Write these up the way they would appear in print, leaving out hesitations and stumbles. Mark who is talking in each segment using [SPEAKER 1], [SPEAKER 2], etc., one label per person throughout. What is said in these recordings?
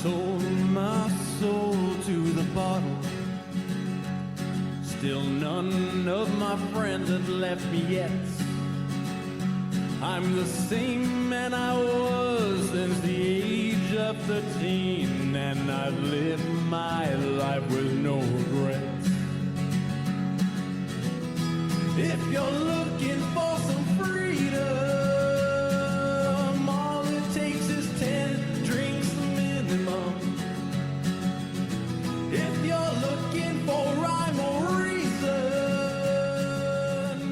[SPEAKER 1] sold my soul to the bottle. Still none of my friends have left me yet. I'm the same man I was since the age of 13, and I've lived my life with no regrets. If you're looking for some freedom, all it takes is 10 drinks minimum. If you're looking for rhyme or reason,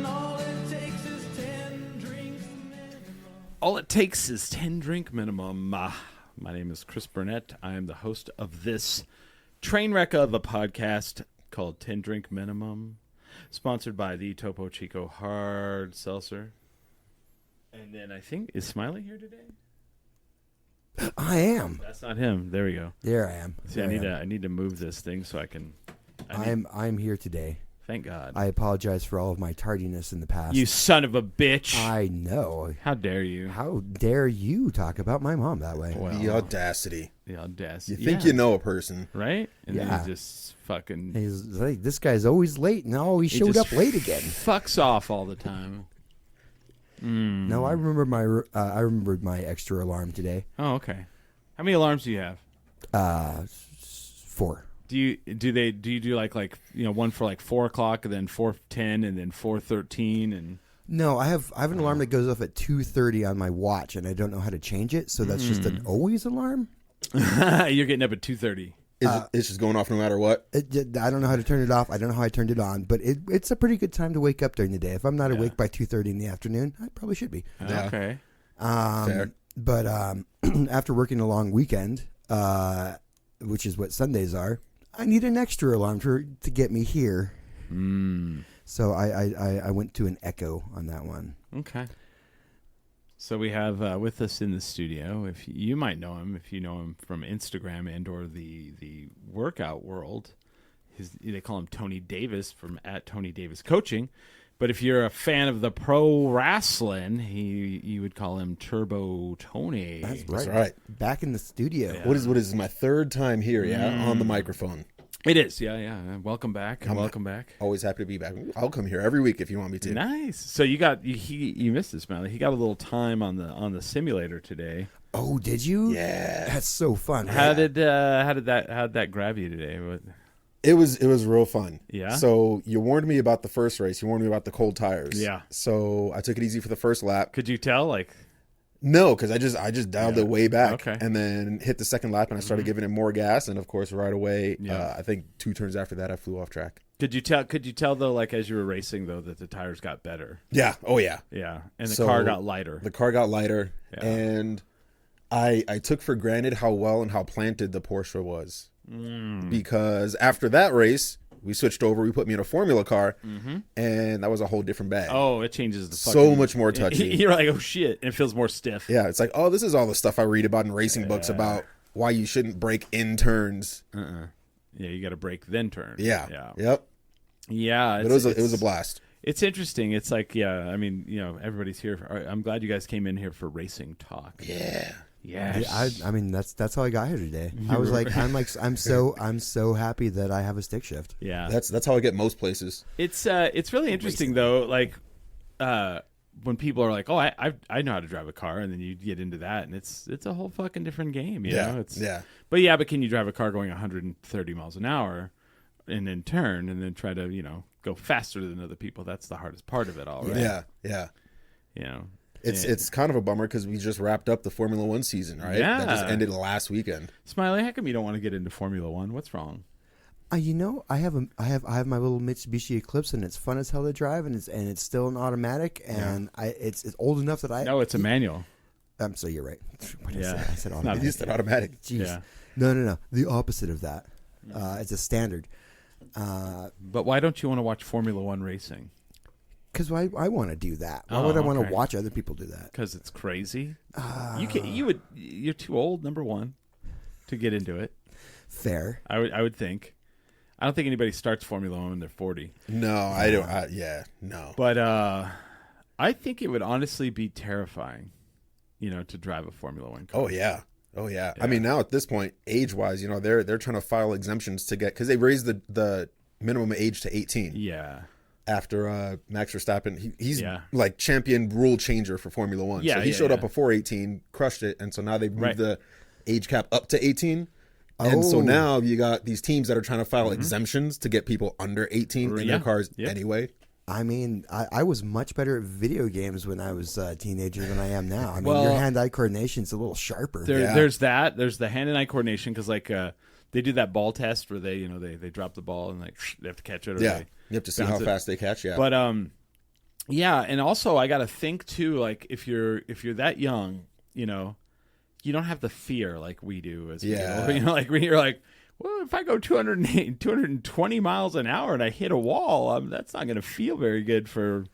[SPEAKER 1] all it takes is 10 drinks minimum.
[SPEAKER 2] All it takes is 10 drink minimum. My name is Chris Burnett. I am the host of this train wreck of a podcast called 10 Drink Minimum, sponsored by the Topo Chico Hard Seltzer. And then I think, is Smiley here today?
[SPEAKER 3] I am.
[SPEAKER 2] That's not him. There we go.
[SPEAKER 3] There I am.
[SPEAKER 2] See, I need to move this thing so I can.
[SPEAKER 3] I'm here today.
[SPEAKER 2] Thank God.
[SPEAKER 3] I apologize for all of my tardiness in the past.
[SPEAKER 2] You son of a bitch.
[SPEAKER 3] I know.
[SPEAKER 2] How dare you?
[SPEAKER 3] How dare you talk about my mom that way?
[SPEAKER 2] Well,
[SPEAKER 4] The audacity.
[SPEAKER 2] the audacity.
[SPEAKER 4] You think you know a person.
[SPEAKER 2] Right? And then
[SPEAKER 3] Yeah.
[SPEAKER 2] he just fucking
[SPEAKER 3] He's like, this guy's always late. No, he showed
[SPEAKER 2] just
[SPEAKER 3] up late again.
[SPEAKER 2] fucks off all the time.
[SPEAKER 3] No, I remember I remembered my extra alarm today.
[SPEAKER 2] Oh, okay. How many alarms do you have?
[SPEAKER 3] 4.
[SPEAKER 2] Do you do like one for like 4 o'clock and then 4:10 and then 4:13 and
[SPEAKER 3] No, I have an alarm that goes off at 2:30 on my watch, and I don't know how to change it. So that's just an always alarm.
[SPEAKER 2] you're getting up at 2:30?
[SPEAKER 4] It's just going off no matter what.
[SPEAKER 3] I don't know how to turn it off. I don't know how I turned it on, but it's a pretty good time to wake up during the day. If I'm not awake by 2:30 in the afternoon, I probably should be.
[SPEAKER 4] Yeah.
[SPEAKER 2] Okay.
[SPEAKER 4] Fair.
[SPEAKER 3] But after working a long weekend, which is what Sundays are, I need an extra alarm to get me here. So I went to an Echo on that one.
[SPEAKER 2] Okay. So we have with us in the studio, if you might know him, if you know him from Instagram and or the workout world, they call him Tony Davis from @TonyDavisCoaching. But if you're a fan of the pro wrestling, you would call him Turbo Tony.
[SPEAKER 3] That's
[SPEAKER 4] right.
[SPEAKER 3] Back in the studio.
[SPEAKER 2] Yeah.
[SPEAKER 4] What is my third time here? Yeah, on the microphone.
[SPEAKER 2] It is, yeah. Welcome back. Welcome back.
[SPEAKER 4] Always happy to be back. I'll come here every week if you want me to.
[SPEAKER 2] Nice. So you missed this, Smiley. He got a little time on the simulator today.
[SPEAKER 3] Oh, did you?
[SPEAKER 4] Yeah.
[SPEAKER 3] That's so fun.
[SPEAKER 2] How did that grab you today?
[SPEAKER 4] It was real fun.
[SPEAKER 2] Yeah?
[SPEAKER 4] So you warned me about the first race. You warned me about the cold tires.
[SPEAKER 2] Yeah.
[SPEAKER 4] So I took it easy for the first lap.
[SPEAKER 2] Could you tell? Like,
[SPEAKER 4] No, because I just dialed it way back.
[SPEAKER 2] Okay.
[SPEAKER 4] And then hit the second lap and I started giving it more gas. And of course, right away,
[SPEAKER 2] Yeah.
[SPEAKER 4] I think 2 turns after that, I flew off track.
[SPEAKER 2] could you tell though, like as you were racing though, that the tires got better?
[SPEAKER 4] Yeah. Oh yeah.
[SPEAKER 2] Yeah, and the
[SPEAKER 4] So,
[SPEAKER 2] car got lighter.
[SPEAKER 4] The car got lighter,
[SPEAKER 2] Yeah.
[SPEAKER 4] and I took for granted how well and how planted the Porsche was. Because after that race, we switched over. We put me in a Formula car, and that was a whole different bag.
[SPEAKER 2] Oh, it changes the
[SPEAKER 4] So much more touchy.
[SPEAKER 2] You're like, oh shit, and it feels more stiff.
[SPEAKER 4] Yeah, it's like, oh, this is all the stuff I read about in racing books about why you shouldn't brake in turns.
[SPEAKER 2] Yeah, you got to brake then turn.
[SPEAKER 4] Yeah. Yep.
[SPEAKER 2] Yeah.
[SPEAKER 4] But it was a blast.
[SPEAKER 2] It's interesting. It's like, yeah, I mean, everybody's here. I'm glad you guys came in here for racing talk.
[SPEAKER 4] Yeah.
[SPEAKER 2] Yes.
[SPEAKER 3] I mean that's how I got here today. I was like, I'm so happy that I have a stick shift.
[SPEAKER 2] Yeah.
[SPEAKER 4] That's how I get most places.
[SPEAKER 2] It's really interesting though. Like, when people are like, "Oh, I know how to drive a car," and then you get into that, and it's a whole fucking different game. You know? It's,
[SPEAKER 4] yeah.
[SPEAKER 2] But can you drive a car going 130 miles an hour, and then turn, and then try to go faster than other people? That's the hardest part of it all, right?
[SPEAKER 4] Yeah.
[SPEAKER 2] It's
[SPEAKER 4] kind of a bummer because we just wrapped up the Formula One season, right?
[SPEAKER 2] Yeah.
[SPEAKER 4] That just ended last weekend.
[SPEAKER 2] Smiley. How come you don't want to get into Formula One? What's wrong?
[SPEAKER 3] I have my little Mitsubishi Eclipse, and it's fun as hell to drive, and it's still an automatic, and it's old enough that I.
[SPEAKER 2] No, it's a manual.
[SPEAKER 3] So you're right. What did
[SPEAKER 2] Yeah.
[SPEAKER 3] I said
[SPEAKER 4] You
[SPEAKER 3] automatic.
[SPEAKER 4] said automatic.
[SPEAKER 3] Jeez.
[SPEAKER 2] Yeah.
[SPEAKER 3] No. The opposite of that. It's a standard.
[SPEAKER 2] But why don't you want to watch Formula One racing?
[SPEAKER 3] Because I want to do that. Why
[SPEAKER 2] Oh,
[SPEAKER 3] would I want
[SPEAKER 2] okay.
[SPEAKER 3] to watch other people do that?
[SPEAKER 2] Because it's crazy. You're too old, number one, to get into it.
[SPEAKER 3] Fair.
[SPEAKER 2] I would think. I don't think anybody starts Formula One when they're 40.
[SPEAKER 4] No, I don't. No.
[SPEAKER 2] But I think it would honestly be terrifying, to drive a Formula One car.
[SPEAKER 4] Oh yeah. Oh yeah. I mean, now at this point, age-wise, they're trying to file exemptions to get, because they raised the minimum age to 18.
[SPEAKER 2] Yeah.
[SPEAKER 4] After Max Verstappen, he's
[SPEAKER 2] Yeah.
[SPEAKER 4] like champion rule changer for Formula One.
[SPEAKER 2] Yeah,
[SPEAKER 4] so he
[SPEAKER 2] yeah,
[SPEAKER 4] showed up
[SPEAKER 2] yeah.
[SPEAKER 4] before 18, crushed it, and so now they've moved
[SPEAKER 2] Right.
[SPEAKER 4] the age cap up to 18. And so
[SPEAKER 3] Oh.
[SPEAKER 4] now you got these teams that are trying to file exemptions to get people under 18 in
[SPEAKER 2] Yeah.
[SPEAKER 4] their cars
[SPEAKER 2] Yep.
[SPEAKER 4] anyway.
[SPEAKER 3] I mean, I was much better at video games when I was a teenager than I am now. I mean,
[SPEAKER 2] Well,
[SPEAKER 3] your hand-eye coordination's a little sharper.
[SPEAKER 4] Yeah.
[SPEAKER 2] There's that. There's the hand-and-eye coordination because like they do that ball test where they they drop the ball and like they have to catch it. Or
[SPEAKER 4] Yeah.
[SPEAKER 2] they
[SPEAKER 4] You have to see how
[SPEAKER 2] bounce it.
[SPEAKER 4] fast they catch. Yeah.
[SPEAKER 2] But yeah, and also I got to think too. Like if you're that young, you don't have the fear like we do as
[SPEAKER 4] Yeah.
[SPEAKER 2] people. Like when you're like, well, if I go 220 miles an hour and I hit a wall, that's not going to feel very good for.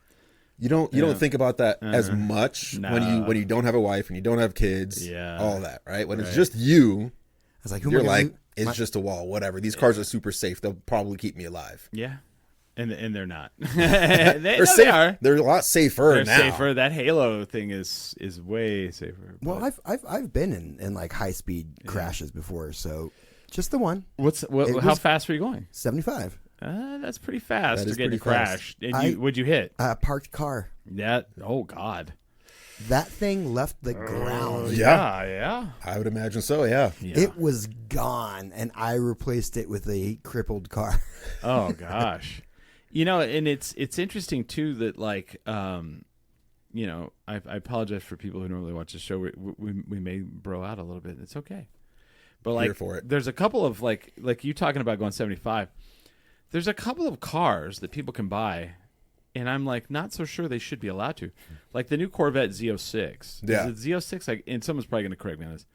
[SPEAKER 4] You don't think about that as much
[SPEAKER 2] Nah.
[SPEAKER 4] when you don't have a wife and you don't have kids.
[SPEAKER 2] Yeah.
[SPEAKER 4] All that, right? When it's
[SPEAKER 2] Right.
[SPEAKER 4] just you,
[SPEAKER 3] I was like, who
[SPEAKER 4] you're
[SPEAKER 3] am I
[SPEAKER 4] like,
[SPEAKER 3] gonna-
[SPEAKER 4] it's just a wall, whatever. These cars are super safe. They'll probably keep me alive.
[SPEAKER 2] Yeah, and they're not. They
[SPEAKER 4] safe.
[SPEAKER 2] are.
[SPEAKER 4] They're a lot safer
[SPEAKER 2] They're
[SPEAKER 4] now.
[SPEAKER 2] safer. That Halo thing is way safer.
[SPEAKER 3] Well,
[SPEAKER 2] but-
[SPEAKER 3] I've been in like high-speed crashes before, so just the one, It
[SPEAKER 2] how
[SPEAKER 3] was-
[SPEAKER 2] fast were you going?
[SPEAKER 3] 75.
[SPEAKER 2] That's pretty fast
[SPEAKER 4] That
[SPEAKER 2] to
[SPEAKER 4] is
[SPEAKER 2] getting
[SPEAKER 4] pretty fast.
[SPEAKER 2] crashed. And what'd you hit?
[SPEAKER 3] Parked car.
[SPEAKER 2] Oh God.
[SPEAKER 3] That thing left the ground.
[SPEAKER 2] Yeah.
[SPEAKER 4] I would imagine so, yeah.
[SPEAKER 3] It was gone, and I replaced it with a crippled car.
[SPEAKER 2] Oh gosh. And it's interesting too that like I apologize for people who normally watch the show. We may bro out a little bit. It's okay. But like
[SPEAKER 4] Here for it.
[SPEAKER 2] there's a couple of like you talking about going 75. There's a couple of cars that people can buy, and I'm like not so sure they should be allowed to. Like the new Corvette Z06.
[SPEAKER 4] Yeah.
[SPEAKER 2] Is it Z06? Like, and someone's probably going to correct me on this.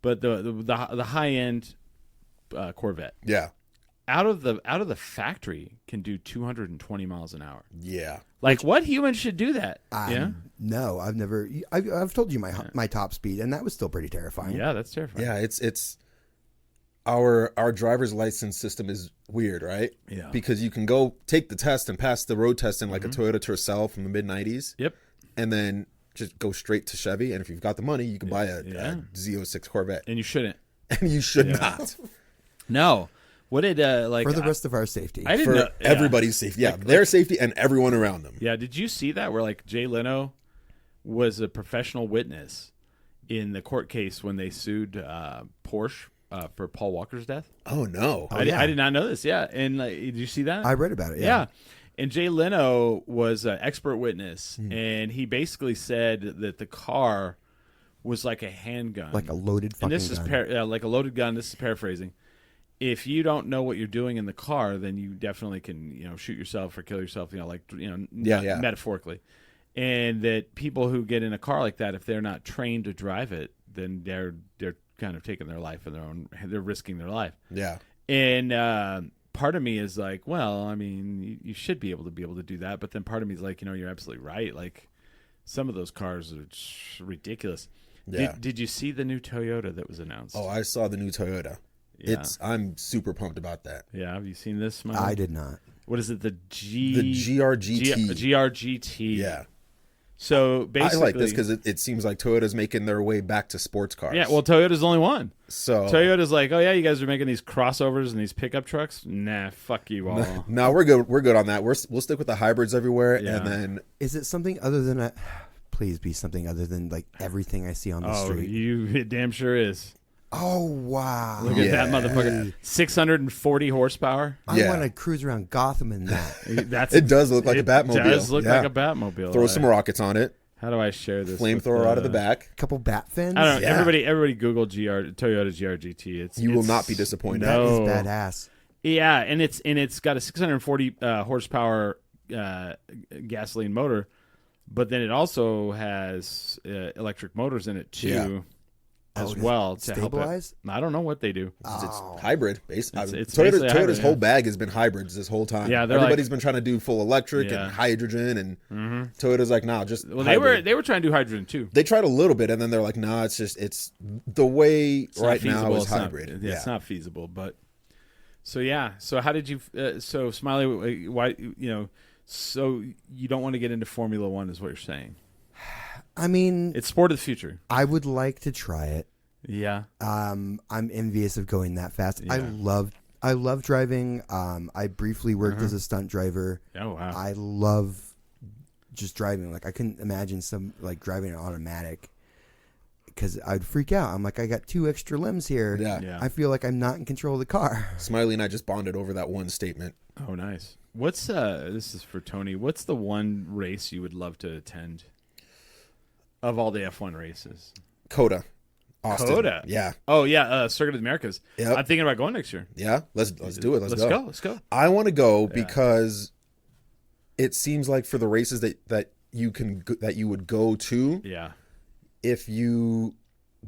[SPEAKER 2] But the high end Corvette
[SPEAKER 4] Yeah.
[SPEAKER 2] out of the factory can do 220 miles an hour.
[SPEAKER 4] Yeah.
[SPEAKER 2] Like what human should do that? Yeah.
[SPEAKER 3] No, I've never. I've told you my top speed, and that was still pretty terrifying.
[SPEAKER 2] Yeah, that's terrifying.
[SPEAKER 4] Yeah, it's our driver's license system is weird, right?
[SPEAKER 2] Yeah.
[SPEAKER 4] Because you can go take the test and pass the road test in like a Toyota Tercel from the mid 90s.
[SPEAKER 2] Yep.
[SPEAKER 4] And then just go straight to Chevy, and if you've got the money, you can buy a Z06 Corvette.
[SPEAKER 2] And you shouldn't.
[SPEAKER 4] And you should not.
[SPEAKER 2] No. What did like
[SPEAKER 3] For the rest of our safety.
[SPEAKER 2] I didn't
[SPEAKER 4] For
[SPEAKER 2] know,
[SPEAKER 4] everybody's safety. Yeah, their safety and everyone around them.
[SPEAKER 2] Yeah, did you see that where like Jay Leno was a professional witness in the court case when they sued Porsche for Paul Walker's death?
[SPEAKER 4] Oh no.
[SPEAKER 2] I did not know this. Yeah, and like, did you see that?
[SPEAKER 3] I read about it.
[SPEAKER 2] Yeah. And Jay Leno was an expert witness, and he basically said that the car was like a handgun,
[SPEAKER 3] Like a loaded fucking
[SPEAKER 2] and this
[SPEAKER 3] gun.
[SPEAKER 2] is like a loaded gun. This is paraphrasing. If you don't know what you're doing in the car, then you definitely can, shoot yourself or kill yourself. Metaphorically, and that people who get in a car like that, if they're not trained to drive it, then they're kind of taking their life in their own. They're risking their life.
[SPEAKER 4] Yeah.
[SPEAKER 2] And part of me is like, well, I mean, you should be able to do that. But then part of me is like, you're absolutely right. Like some of those cars are just ridiculous.
[SPEAKER 4] Yeah.
[SPEAKER 2] Did you see the new Toyota that was announced?
[SPEAKER 4] Oh, I saw the new Toyota.
[SPEAKER 2] Yeah.
[SPEAKER 4] I'm super pumped about that.
[SPEAKER 2] Yeah. Have you seen this? Mike?
[SPEAKER 3] I did not.
[SPEAKER 2] What is it? The
[SPEAKER 4] GRGT.
[SPEAKER 2] GRGT.
[SPEAKER 4] Yeah.
[SPEAKER 2] So
[SPEAKER 4] I
[SPEAKER 2] basically,
[SPEAKER 4] like this because it seems like Toyota's making their way back to sports cars.
[SPEAKER 2] yeah. Well, Toyota's the only one.
[SPEAKER 4] So
[SPEAKER 2] Toyota's like, oh yeah, you guys are making these crossovers and these pickup trucks. Nah, fuck you all.
[SPEAKER 4] no, we're good. We're good on that. We'll stick with the hybrids everywhere,
[SPEAKER 2] Yeah.
[SPEAKER 4] and then
[SPEAKER 3] Is it something other than a? Please be something other than like everything I see on the
[SPEAKER 2] Oh,
[SPEAKER 3] street.
[SPEAKER 2] it damn sure is.
[SPEAKER 3] Oh wow!
[SPEAKER 2] Look at that motherfucker. 640 horsepower.
[SPEAKER 3] I
[SPEAKER 4] Yeah.
[SPEAKER 3] want to cruise around Gotham in that.
[SPEAKER 2] That's
[SPEAKER 4] it does look like a Batmobile.
[SPEAKER 2] It does look
[SPEAKER 4] Yeah.
[SPEAKER 2] like a Batmobile.
[SPEAKER 4] Throw some rockets on it.
[SPEAKER 2] How do I share this?
[SPEAKER 4] Flamethrower
[SPEAKER 2] with,
[SPEAKER 4] out of the back.
[SPEAKER 3] Couple bat fins.
[SPEAKER 2] I don't know.
[SPEAKER 4] Yeah.
[SPEAKER 2] Everybody Google Toyota GRGT.
[SPEAKER 4] You will not be disappointed.
[SPEAKER 3] That is
[SPEAKER 2] No.
[SPEAKER 3] badass.
[SPEAKER 2] Yeah, and it's got a 640 horsepower gasoline motor, but then it also has electric motors in it too,
[SPEAKER 4] Yeah.
[SPEAKER 2] as
[SPEAKER 3] does
[SPEAKER 2] well
[SPEAKER 3] it
[SPEAKER 2] to help it.
[SPEAKER 3] stabilize?
[SPEAKER 2] I don't know what they do.
[SPEAKER 4] It's hybrid.
[SPEAKER 2] It's
[SPEAKER 4] Toyota's
[SPEAKER 2] basically a hybrid,
[SPEAKER 4] whole
[SPEAKER 2] yeah.
[SPEAKER 4] bag has been hybrids this whole time.
[SPEAKER 2] Yeah, they're
[SPEAKER 4] everybody's been trying to do full electric
[SPEAKER 2] Yeah.
[SPEAKER 4] and hydrogen, and Toyota's like, nah, just
[SPEAKER 2] Well,
[SPEAKER 4] hybrid.
[SPEAKER 2] they were trying to do hydrogen too.
[SPEAKER 4] They tried a little bit, and then they're like, nah, it's the way
[SPEAKER 2] It's not
[SPEAKER 4] right now
[SPEAKER 2] feasible.
[SPEAKER 4] is
[SPEAKER 2] It's not-
[SPEAKER 4] hybrid.
[SPEAKER 2] It's not feasible, but so yeah. So how did you? So Smiley, why So you don't want to get into Formula One, is what you're saying?
[SPEAKER 3] I mean,
[SPEAKER 2] It's sport of the future.
[SPEAKER 3] I would like to try it.
[SPEAKER 2] Yeah.
[SPEAKER 3] I'm envious of going that fast.
[SPEAKER 2] Yeah.
[SPEAKER 3] I love driving. I briefly worked as a stunt driver.
[SPEAKER 2] Oh wow.
[SPEAKER 3] I love just driving. Like I couldn't imagine driving an automatic because I'd freak out. I'm like, I got 2 extra limbs here.
[SPEAKER 4] Yeah.
[SPEAKER 3] I feel like I'm not in control of the car.
[SPEAKER 4] Smiley and I just bonded over that one statement.
[SPEAKER 2] Oh, nice. What's this is for Tony. What's the one race you would love to attend of all the F1 races?
[SPEAKER 4] Coda. Austin.
[SPEAKER 2] Coda.
[SPEAKER 4] Yeah.
[SPEAKER 2] Oh yeah, Circuit of the Americas.
[SPEAKER 4] Yep.
[SPEAKER 2] I'm thinking about going next year.
[SPEAKER 4] Yeah. Let's do it. Let's go.
[SPEAKER 2] Let's go.
[SPEAKER 4] I want to go because it seems like for the races that you would go to,
[SPEAKER 2] Yeah.
[SPEAKER 4] if you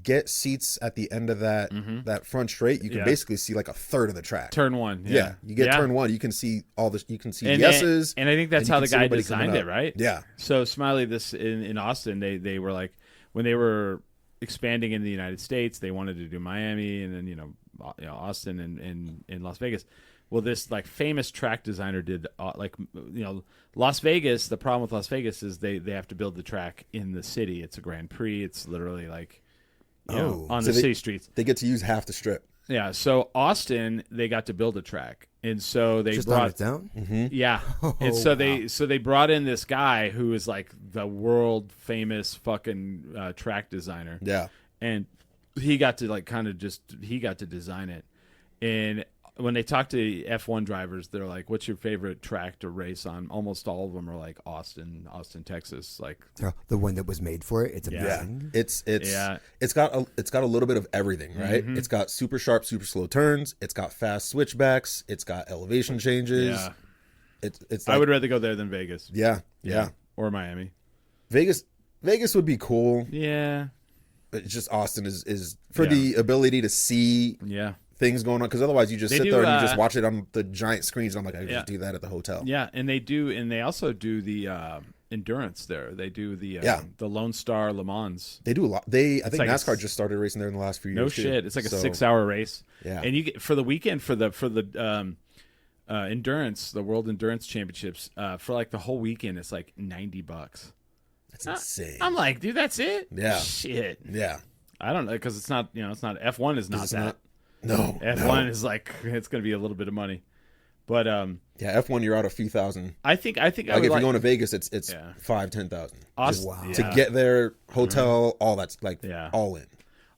[SPEAKER 4] get seats at the end of that front straight, you can basically see like a third of the track.
[SPEAKER 2] Turn 1.
[SPEAKER 4] Yeah. You get turn 1, you can see all this. You can see
[SPEAKER 2] And,
[SPEAKER 4] the S's.
[SPEAKER 2] and I think that's
[SPEAKER 4] and you
[SPEAKER 2] how
[SPEAKER 4] can
[SPEAKER 2] the
[SPEAKER 4] see
[SPEAKER 2] guy
[SPEAKER 4] everybody coming
[SPEAKER 2] designed it,
[SPEAKER 4] up.
[SPEAKER 2] right?
[SPEAKER 4] Yeah.
[SPEAKER 2] So Smiley, this in Austin, they were like, when they were expanding in the United States, they wanted to do Miami and then Austin and Las Vegas. Well, this like famous track designer did Las Vegas. The problem with Las Vegas is they have to build the track in the city. It's a Grand Prix. It's literally like on the city streets.
[SPEAKER 4] They get to use half the strip.
[SPEAKER 2] Yeah. So Austin, they got to build a track, and so they
[SPEAKER 3] Just
[SPEAKER 2] brought
[SPEAKER 3] on its own?
[SPEAKER 2] yeah. And so they brought in this guy who is like the world famous fucking track designer.
[SPEAKER 4] Yeah.
[SPEAKER 2] And he got to design it. And when they talk to F1 drivers, they're like, "What's your favorite track to race on?" Almost all of them are like Austin, Texas. Like
[SPEAKER 3] The one that was made for it. It's amazing.
[SPEAKER 4] Yeah. It's got a little bit of everything, right? It's got super sharp, super slow turns. It's got fast switchbacks. It's got elevation changes.
[SPEAKER 2] Yeah.
[SPEAKER 4] It's
[SPEAKER 2] I would rather go there than Vegas.
[SPEAKER 4] Yeah.
[SPEAKER 2] Or Miami.
[SPEAKER 4] Vegas would be cool.
[SPEAKER 2] Yeah.
[SPEAKER 4] It's just Austin is for the ability to see things going on, because otherwise you just sit there and you just watch it on the giant screens. And I'm like, I just do that at the hotel.
[SPEAKER 2] Yeah, and they also do the endurance there. They do the Lone Star Le Mans.
[SPEAKER 4] They do a lot. I think
[SPEAKER 2] like
[SPEAKER 4] NASCAR just started racing there in the last few years.
[SPEAKER 2] No shit, it's like a 6-hour race.
[SPEAKER 4] Yeah,
[SPEAKER 2] and you get for the weekend for the endurance, the World Endurance Championships, for like the whole weekend, it's like $90.
[SPEAKER 4] That's insane.
[SPEAKER 2] I'm like, dude, that's it?
[SPEAKER 4] Yeah.
[SPEAKER 2] Shit.
[SPEAKER 4] Yeah.
[SPEAKER 2] I don't know, because it's not F1 is not that.
[SPEAKER 4] No.
[SPEAKER 2] F1 is like, it's going to be a little bit of money. But
[SPEAKER 4] F1 you're out a few thousand.
[SPEAKER 2] I think
[SPEAKER 4] like if you're going to Vegas, it's $5,000-$10,000. To get there, hotel, all that's like all in.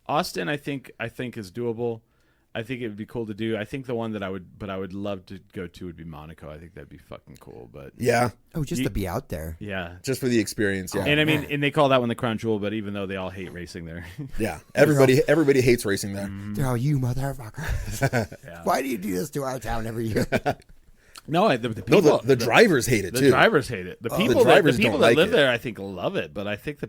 [SPEAKER 2] Austin, I think is doable. I think it would be cool to do. I think the one that I would love to go to would be Monaco. I think that'd be fucking cool. But
[SPEAKER 3] to be out there.
[SPEAKER 2] Yeah,
[SPEAKER 4] just for the experience. Yeah,
[SPEAKER 2] and I mean, and they call that one the Crown Jewel. But even though they all hate racing there,
[SPEAKER 4] yeah, everybody hates racing there.
[SPEAKER 3] Oh, you motherfucker! Why do you do this to our town every year?
[SPEAKER 2] No, the
[SPEAKER 4] drivers hate it too.
[SPEAKER 2] The drivers hate it. The people that live there, I think, love it. But I think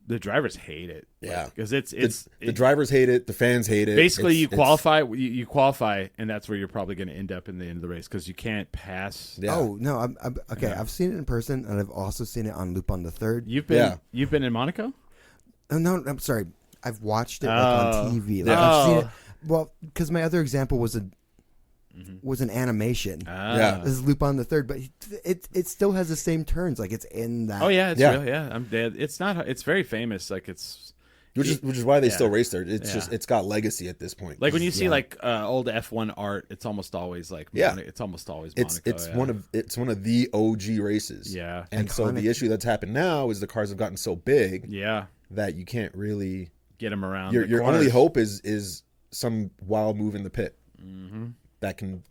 [SPEAKER 2] the drivers hate it.
[SPEAKER 4] Yeah,
[SPEAKER 2] because it's
[SPEAKER 4] the drivers hate it. The fans hate it.
[SPEAKER 2] Basically, you qualify, and that's where you're probably going to end up in the end of the race because you can't pass.
[SPEAKER 3] Yeah. Oh no, I'm okay. Yeah. I've seen it in person, and I've also seen it on Loop on the Third.
[SPEAKER 2] You've been in Monaco?
[SPEAKER 3] Oh no, I'm sorry. I've watched it on TV. I've seen it. Well, because my other example was an animation. This is Loop on the Third, but it still has the same turns. Like it's in that.
[SPEAKER 2] Oh yeah, it's real. Yeah, I'm dead. It's not. It's very famous. Like
[SPEAKER 4] which is why they still race there. It's just it's got legacy at this point.
[SPEAKER 2] Like when you see like old F1 art, it's almost always like it's almost always Monaco.
[SPEAKER 4] It's one of the OG races.
[SPEAKER 2] Yeah,
[SPEAKER 4] and so the issue that's happened now is the cars have gotten so big.
[SPEAKER 2] Yeah,
[SPEAKER 4] that you can't really
[SPEAKER 2] get them around.
[SPEAKER 4] Your only hope is some wild move in the pit. That can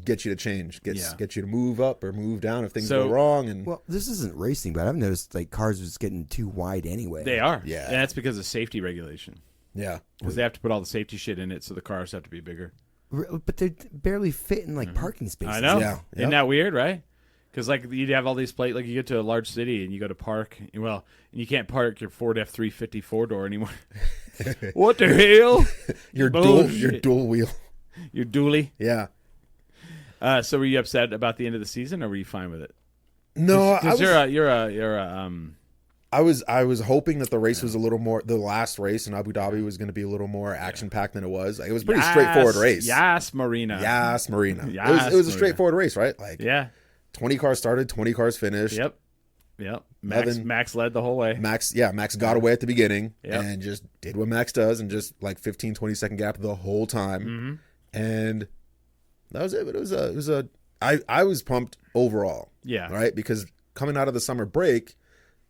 [SPEAKER 4] get you to change, get you to move up or move down if things go wrong. And
[SPEAKER 3] well, this isn't racing, but I've noticed like cars are just getting too wide anyway.
[SPEAKER 2] They are, and that's because of safety regulation.
[SPEAKER 4] Yeah,
[SPEAKER 2] because they have to put all the safety shit in it, so the cars have to be bigger.
[SPEAKER 3] But they barely fit in like parking spaces.
[SPEAKER 2] I know. Yeah. Isn't that weird, right? Because like you'd have all these plates, like you get to a large city and you go to park, and you can't park your Ford F-350 4-door anymore. What the hell?
[SPEAKER 4] Your dual wheel.
[SPEAKER 2] Your dually.
[SPEAKER 4] Yeah.
[SPEAKER 2] So were you upset about the end of the season, or were you fine with it?
[SPEAKER 4] No,
[SPEAKER 2] I
[SPEAKER 4] was hoping that the race was a little more. The last race in Abu Dhabi was going to be a little more action packed than it was. Like, it was a pretty straightforward race.
[SPEAKER 2] Yes, Marina.
[SPEAKER 4] It was a straightforward race, right? Like 20 cars started, 20 cars finished.
[SPEAKER 2] Yep. Yep.
[SPEAKER 4] Nothing.
[SPEAKER 2] Max led the whole way.
[SPEAKER 4] Max got away at the beginning
[SPEAKER 2] Yep.
[SPEAKER 4] and just did what Max does and just like 15, 20 second gap the whole time. And that was it. But I was pumped overall.
[SPEAKER 2] Yeah.
[SPEAKER 4] Right? Because coming out of the summer break,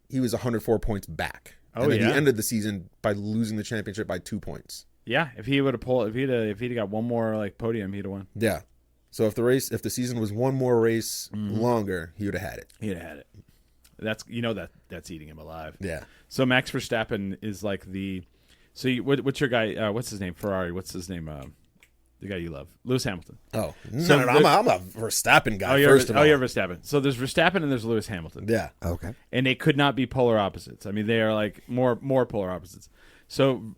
[SPEAKER 4] he was 104 points back.
[SPEAKER 2] Oh,
[SPEAKER 4] and then
[SPEAKER 2] yeah.
[SPEAKER 4] he ended the season by losing the championship by 2 points.
[SPEAKER 2] Yeah. If he would have pulled, if he'd got one more like podium, he'd have won.
[SPEAKER 4] Yeah. So if the season was one more race longer, he would have had it.
[SPEAKER 2] He'd have had it. That's eating him alive.
[SPEAKER 4] Yeah.
[SPEAKER 2] So Max Verstappen is like what's your guy? What's his name? Ferrari. What's his name? The guy you love, Lewis Hamilton.
[SPEAKER 4] Oh,
[SPEAKER 2] So
[SPEAKER 4] no. I'm a Verstappen guy.
[SPEAKER 2] You're
[SPEAKER 4] First of all,
[SPEAKER 2] you're Verstappen. So there's Verstappen and there's Lewis Hamilton.
[SPEAKER 4] yeah.
[SPEAKER 3] Okay.
[SPEAKER 2] And they could not be polar opposites. I mean, they are like more polar opposites. So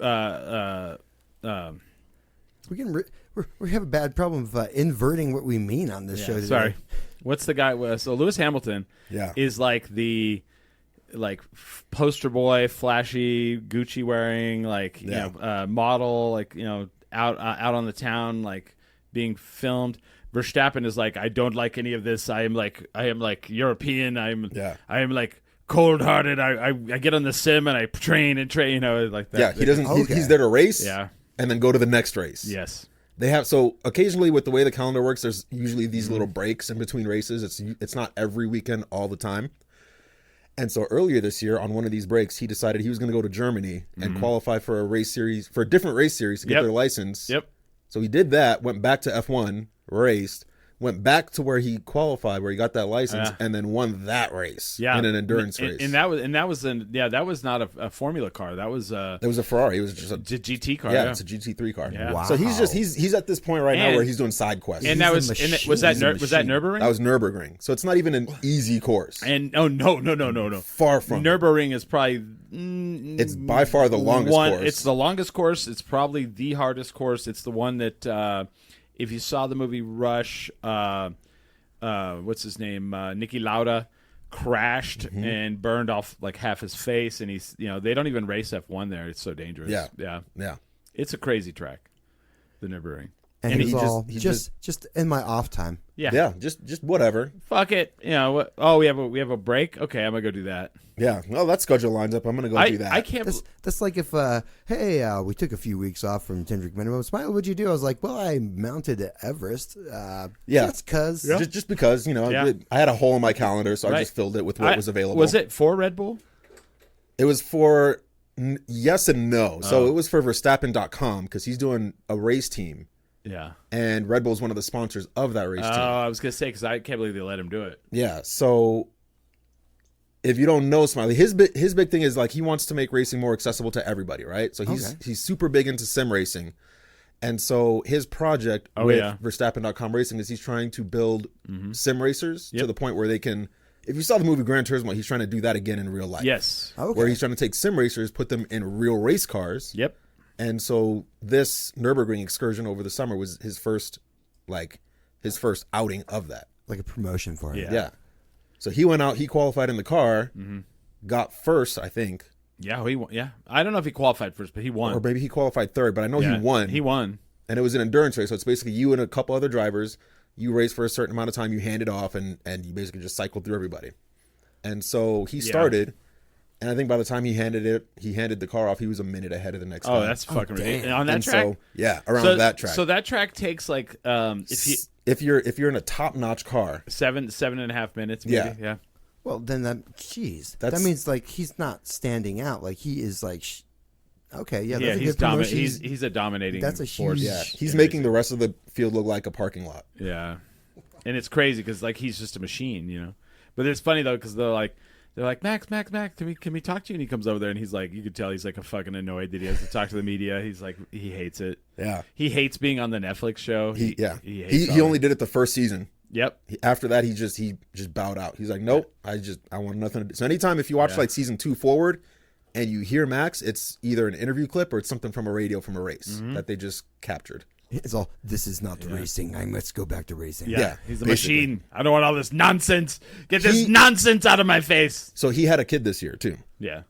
[SPEAKER 3] We have a bad problem of inverting what we mean on this show today.
[SPEAKER 2] sorry. What's the guy? So Lewis Hamilton
[SPEAKER 4] Yeah.
[SPEAKER 2] is like the poster boy, flashy, Gucci wearing, model, out on the town, like being filmed. Verstappen is like, I don't like any of this. I am like European. I am like cold hearted. I get on the sim and I train, like that.
[SPEAKER 4] Yeah, he doesn't.
[SPEAKER 3] Okay.
[SPEAKER 4] He's there to race.
[SPEAKER 2] Yeah.
[SPEAKER 4] And then go to the next race.
[SPEAKER 2] Yes.
[SPEAKER 4] They have so occasionally with the way the calendar works, there's usually these little breaks in between races. It's not every weekend all the time. And so earlier this year, on one of these breaks, he decided he was going to go to Germany and qualify for a different race series to get their license.
[SPEAKER 2] Yep.
[SPEAKER 4] So he did that, went back to F1, raced, went back to where he qualified, where he got that license, and then won that race in an endurance race.
[SPEAKER 2] And that was not a Formula car. That was
[SPEAKER 4] It was a Ferrari. It was just a
[SPEAKER 2] GT car.
[SPEAKER 4] yeah, it's a GT3 car.
[SPEAKER 2] Yeah.
[SPEAKER 3] Wow.
[SPEAKER 4] So he's at this point right now
[SPEAKER 2] And-
[SPEAKER 4] where he's doing side quests.
[SPEAKER 2] And
[SPEAKER 3] He's
[SPEAKER 2] that
[SPEAKER 3] a
[SPEAKER 2] was
[SPEAKER 3] machine.
[SPEAKER 2] was that
[SPEAKER 3] He's a machine.
[SPEAKER 2] Nürburgring?
[SPEAKER 4] That was Nürburgring. So it's not even an easy course.
[SPEAKER 2] And no.
[SPEAKER 4] Far from it.
[SPEAKER 2] Nürburgring is probably
[SPEAKER 4] It's by far the longest course.
[SPEAKER 2] It's the longest course. It's probably the hardest course. It's the one that if you saw the movie Rush, what's his name? Niki Lauda crashed and burned off like half his face, and he's they don't even race F1 there. It's so dangerous.
[SPEAKER 4] Yeah. Yeah.
[SPEAKER 2] It's a crazy track, the Nürburgring.
[SPEAKER 3] And
[SPEAKER 2] And
[SPEAKER 3] it's
[SPEAKER 2] he
[SPEAKER 3] all
[SPEAKER 4] he
[SPEAKER 3] just in my off time.
[SPEAKER 2] Yeah.
[SPEAKER 4] Just whatever.
[SPEAKER 2] Fuck it. What? Oh, we have a break. Okay, I'm gonna go do that.
[SPEAKER 4] Yeah. Well, that schedule lines up. I'm going to go do that.
[SPEAKER 2] I can't.
[SPEAKER 3] That's like if, we took a few weeks off from Kendrick Minimum. Smile, what'd you do? I was like, well, I mounted Everest.
[SPEAKER 4] Yeah.
[SPEAKER 3] That's because.
[SPEAKER 4] Just because,
[SPEAKER 2] Yeah.
[SPEAKER 4] I had a hole in my calendar, so I
[SPEAKER 2] Right.
[SPEAKER 4] just filled it with what was available.
[SPEAKER 2] Was it for Red Bull?
[SPEAKER 4] It was for yes and no. So it was for Verstappen.com because he's doing a race team,
[SPEAKER 2] Yeah.
[SPEAKER 4] and Red Bull is one of the sponsors of that race
[SPEAKER 2] Oh,
[SPEAKER 4] team.
[SPEAKER 2] I was gonna say because I can't believe they let him do it.
[SPEAKER 4] Yeah. So if you don't know Smiley, his big thing is like he wants to make racing more accessible to everybody, right? So he's super big into sim racing. And so his project with Verstappen.com Racing is he's trying to build sim racers to the point where they can, if you saw the movie Gran Turismo, he's trying to do that again in real life.
[SPEAKER 2] Yes.
[SPEAKER 3] Okay.
[SPEAKER 4] Where he's trying to take sim racers, put them in real race cars.
[SPEAKER 2] Yep.
[SPEAKER 4] And so this Nürburgring excursion over the summer was his first outing of that.
[SPEAKER 3] Like a promotion for it.
[SPEAKER 4] Yeah. So he went out, he qualified in the car, got first, I think.
[SPEAKER 2] Yeah. He won. Yeah. I don't know if he qualified first, but he won.
[SPEAKER 4] Or maybe he qualified third, but I know
[SPEAKER 2] Yeah,
[SPEAKER 4] he won.
[SPEAKER 2] He won.
[SPEAKER 4] And it was an endurance race. So it's basically you and a couple other drivers. You race for a certain amount of time, you hand it off, and you basically just cycle through everybody. And so he started, and I think by the time he handed the car off, he was a minute ahead of the next guy.
[SPEAKER 2] Oh, that's fucking ridiculous. On that
[SPEAKER 4] And
[SPEAKER 2] track.
[SPEAKER 4] so, yeah, around that track.
[SPEAKER 2] So that track takes like
[SPEAKER 4] if you're in a top-notch car,
[SPEAKER 2] 7.5 minutes. Maybe. Yeah.
[SPEAKER 3] Well, then that
[SPEAKER 4] That's-
[SPEAKER 3] means like he's not standing out. Like he is like, okay, yeah,
[SPEAKER 2] Yeah.
[SPEAKER 3] that's a
[SPEAKER 2] He's
[SPEAKER 3] good promotion.
[SPEAKER 2] He's a dominating.
[SPEAKER 3] That's a
[SPEAKER 2] force.
[SPEAKER 3] huge-
[SPEAKER 4] yeah, he's
[SPEAKER 2] in
[SPEAKER 4] making
[SPEAKER 2] racing.
[SPEAKER 4] the rest of the field look like a parking lot.
[SPEAKER 2] Yeah. And it's crazy because like he's just a machine, But it's funny though because they're like Max, can we talk to you? And he comes over there and he's like, you could tell he's like a fucking annoyed that he has to talk to the media. He's like, he hates it.
[SPEAKER 4] Yeah,
[SPEAKER 2] He hates being on the Netflix show. He hates
[SPEAKER 4] he only did it the first season.
[SPEAKER 2] Yep.
[SPEAKER 4] After that, he just bowed out. He's like, nope, I want nothing to do. So anytime if you watch like season 2 forward and you hear Max, it's either an interview clip or it's something from a radio from a race that they just captured.
[SPEAKER 3] It's all. This is not racing. I must go back to racing.
[SPEAKER 2] Yeah. He's a
[SPEAKER 4] basically.
[SPEAKER 2] machine. I don't want all this nonsense. Get this nonsense out of my face.
[SPEAKER 4] So he had a kid this year too.
[SPEAKER 2] Yeah.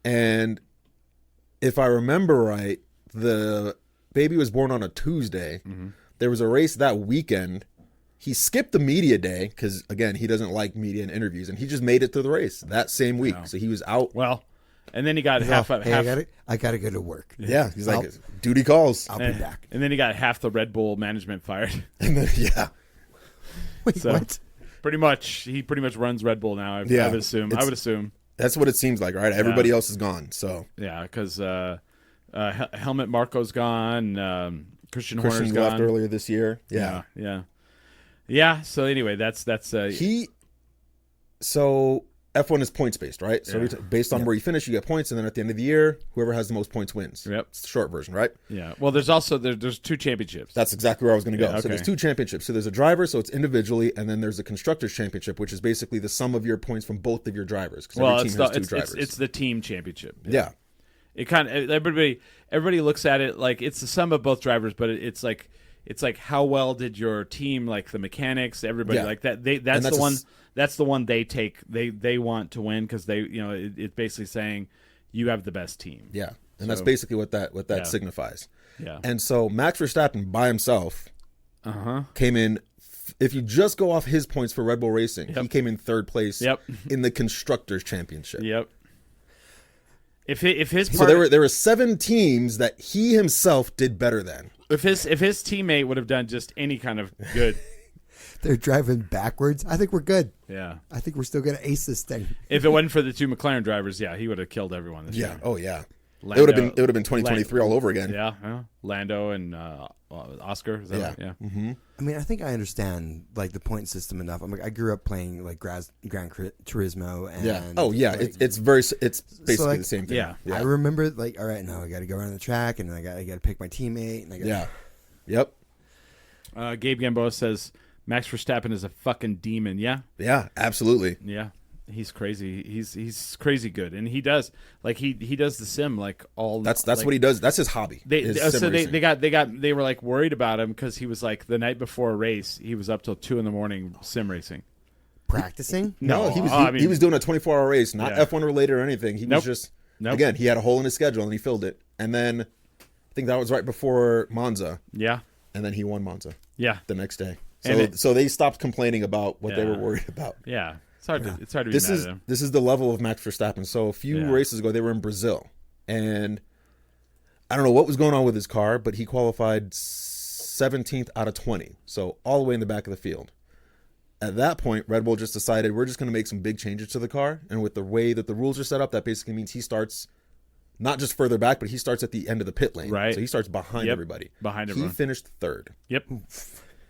[SPEAKER 4] And if I remember right, the baby was born on a Tuesday. There was a race that weekend He skipped the media day because, again, he doesn't like media and interviews, and he just made it through the race that same week. So he was out.
[SPEAKER 2] Well, and then he got half.
[SPEAKER 3] I gotta go to work.
[SPEAKER 4] Yeah, he's like, duty calls.
[SPEAKER 3] I'll be back.
[SPEAKER 2] And then he got half the Red Bull management fired.
[SPEAKER 4] And then, yeah.
[SPEAKER 3] Wait,
[SPEAKER 2] So,
[SPEAKER 3] what?
[SPEAKER 2] he pretty much runs Red Bull now. I would assume.
[SPEAKER 4] That's what it seems like, right? Everybody else is gone. So
[SPEAKER 2] Yeah, because Helmut Marko's gone. Christian Horner's
[SPEAKER 4] left
[SPEAKER 2] gone
[SPEAKER 4] earlier this year. Yeah.
[SPEAKER 2] Yeah. So anyway, that's
[SPEAKER 4] So F1 is points based, right? So
[SPEAKER 2] Yeah.
[SPEAKER 4] based on where you finish, you get points, and then at the end of the year, whoever has the most points wins.
[SPEAKER 2] Yep.
[SPEAKER 4] It's the short version, right?
[SPEAKER 2] Yeah. Well, there's also there's 2 championships.
[SPEAKER 4] That's exactly where I was going to go.
[SPEAKER 2] Yeah,
[SPEAKER 4] So there's
[SPEAKER 2] okay.
[SPEAKER 4] 2 championships. So there's a driver, so it's individually, and then there's a constructors championship, which is basically the sum of your points from both of your drivers. Because every team has 2 drivers.
[SPEAKER 2] It's the team championship.
[SPEAKER 4] Yeah.
[SPEAKER 2] It kind of everybody looks at it like it's the sum of both drivers, but it's like how well did your team, like the mechanics, everybody like that. That's the one they take. They want to win because it's basically saying you have the best team.
[SPEAKER 4] Yeah. And that's basically what that
[SPEAKER 2] Yeah.
[SPEAKER 4] signifies.
[SPEAKER 2] Yeah.
[SPEAKER 4] And so Max Verstappen by himself came in. If you just go off his points for Red Bull Racing, he came in 3rd place in the constructors championship.
[SPEAKER 2] Yep. If his
[SPEAKER 4] So there were 7 teams that he himself did better than.
[SPEAKER 2] if his teammate would have done just any kind of good,
[SPEAKER 3] They're driving backwards. I think we're good.
[SPEAKER 2] yeah.
[SPEAKER 3] I think we're still gonna ace this thing.
[SPEAKER 2] If it wasn't for the 2 McLaren drivers, he would have killed everyone this
[SPEAKER 4] Yeah.
[SPEAKER 2] year.
[SPEAKER 4] Oh yeah.
[SPEAKER 2] Lando,
[SPEAKER 4] It would have been 2023 all over again.
[SPEAKER 2] Yeah. Lando and Oscar. Is that right? Yeah.
[SPEAKER 4] Mm-hmm.
[SPEAKER 3] I mean, I think I understand like the point system enough. I grew up playing like Gran Turismo, and
[SPEAKER 4] Yeah. Oh yeah.
[SPEAKER 3] like,
[SPEAKER 4] It's basically
[SPEAKER 3] like,
[SPEAKER 4] the same thing.
[SPEAKER 2] Yeah.
[SPEAKER 3] I remember like, all right, now I got to go around the track, and I got to pick my teammate, and I got
[SPEAKER 4] Yeah. Yep.
[SPEAKER 2] Gabe Gamboa says Max Verstappen is a fucking demon. Yeah.
[SPEAKER 4] Yeah. Absolutely.
[SPEAKER 2] Yeah. He's crazy. He's crazy good, and he does he does the sim like all.
[SPEAKER 4] That's what he does. That's his hobby.
[SPEAKER 2] They were like worried about him because he was like the night before a race he was up till 2 a.m. sim racing.
[SPEAKER 3] practicing.
[SPEAKER 4] No, he was doing a 24-hour race, not F1 related or anything. He was just again, he had a hole in his schedule and he filled it. And then I think that was right before Monza.
[SPEAKER 2] Yeah.
[SPEAKER 4] And then he won Monza.
[SPEAKER 2] Yeah.
[SPEAKER 4] The next day.
[SPEAKER 2] And
[SPEAKER 4] So they stopped complaining about what they were worried about.
[SPEAKER 2] Yeah. It's hard to be
[SPEAKER 4] This
[SPEAKER 2] mad
[SPEAKER 4] is
[SPEAKER 2] at him.
[SPEAKER 4] this is the level of Max Verstappen. So a few races ago they were in Brazil, and I don't know what was going on with his car, but he qualified 17th out of 20, so all the way in the back of the field. At that point, Red Bull just decided we're just going to make some big changes to the car, and with the way that the rules are set up, that basically means he starts not just further back, but he starts at the end of the pit lane.
[SPEAKER 2] Right.
[SPEAKER 4] So he starts behind everybody.
[SPEAKER 2] Behind everyone.
[SPEAKER 4] He finished 3rd.
[SPEAKER 2] Yep.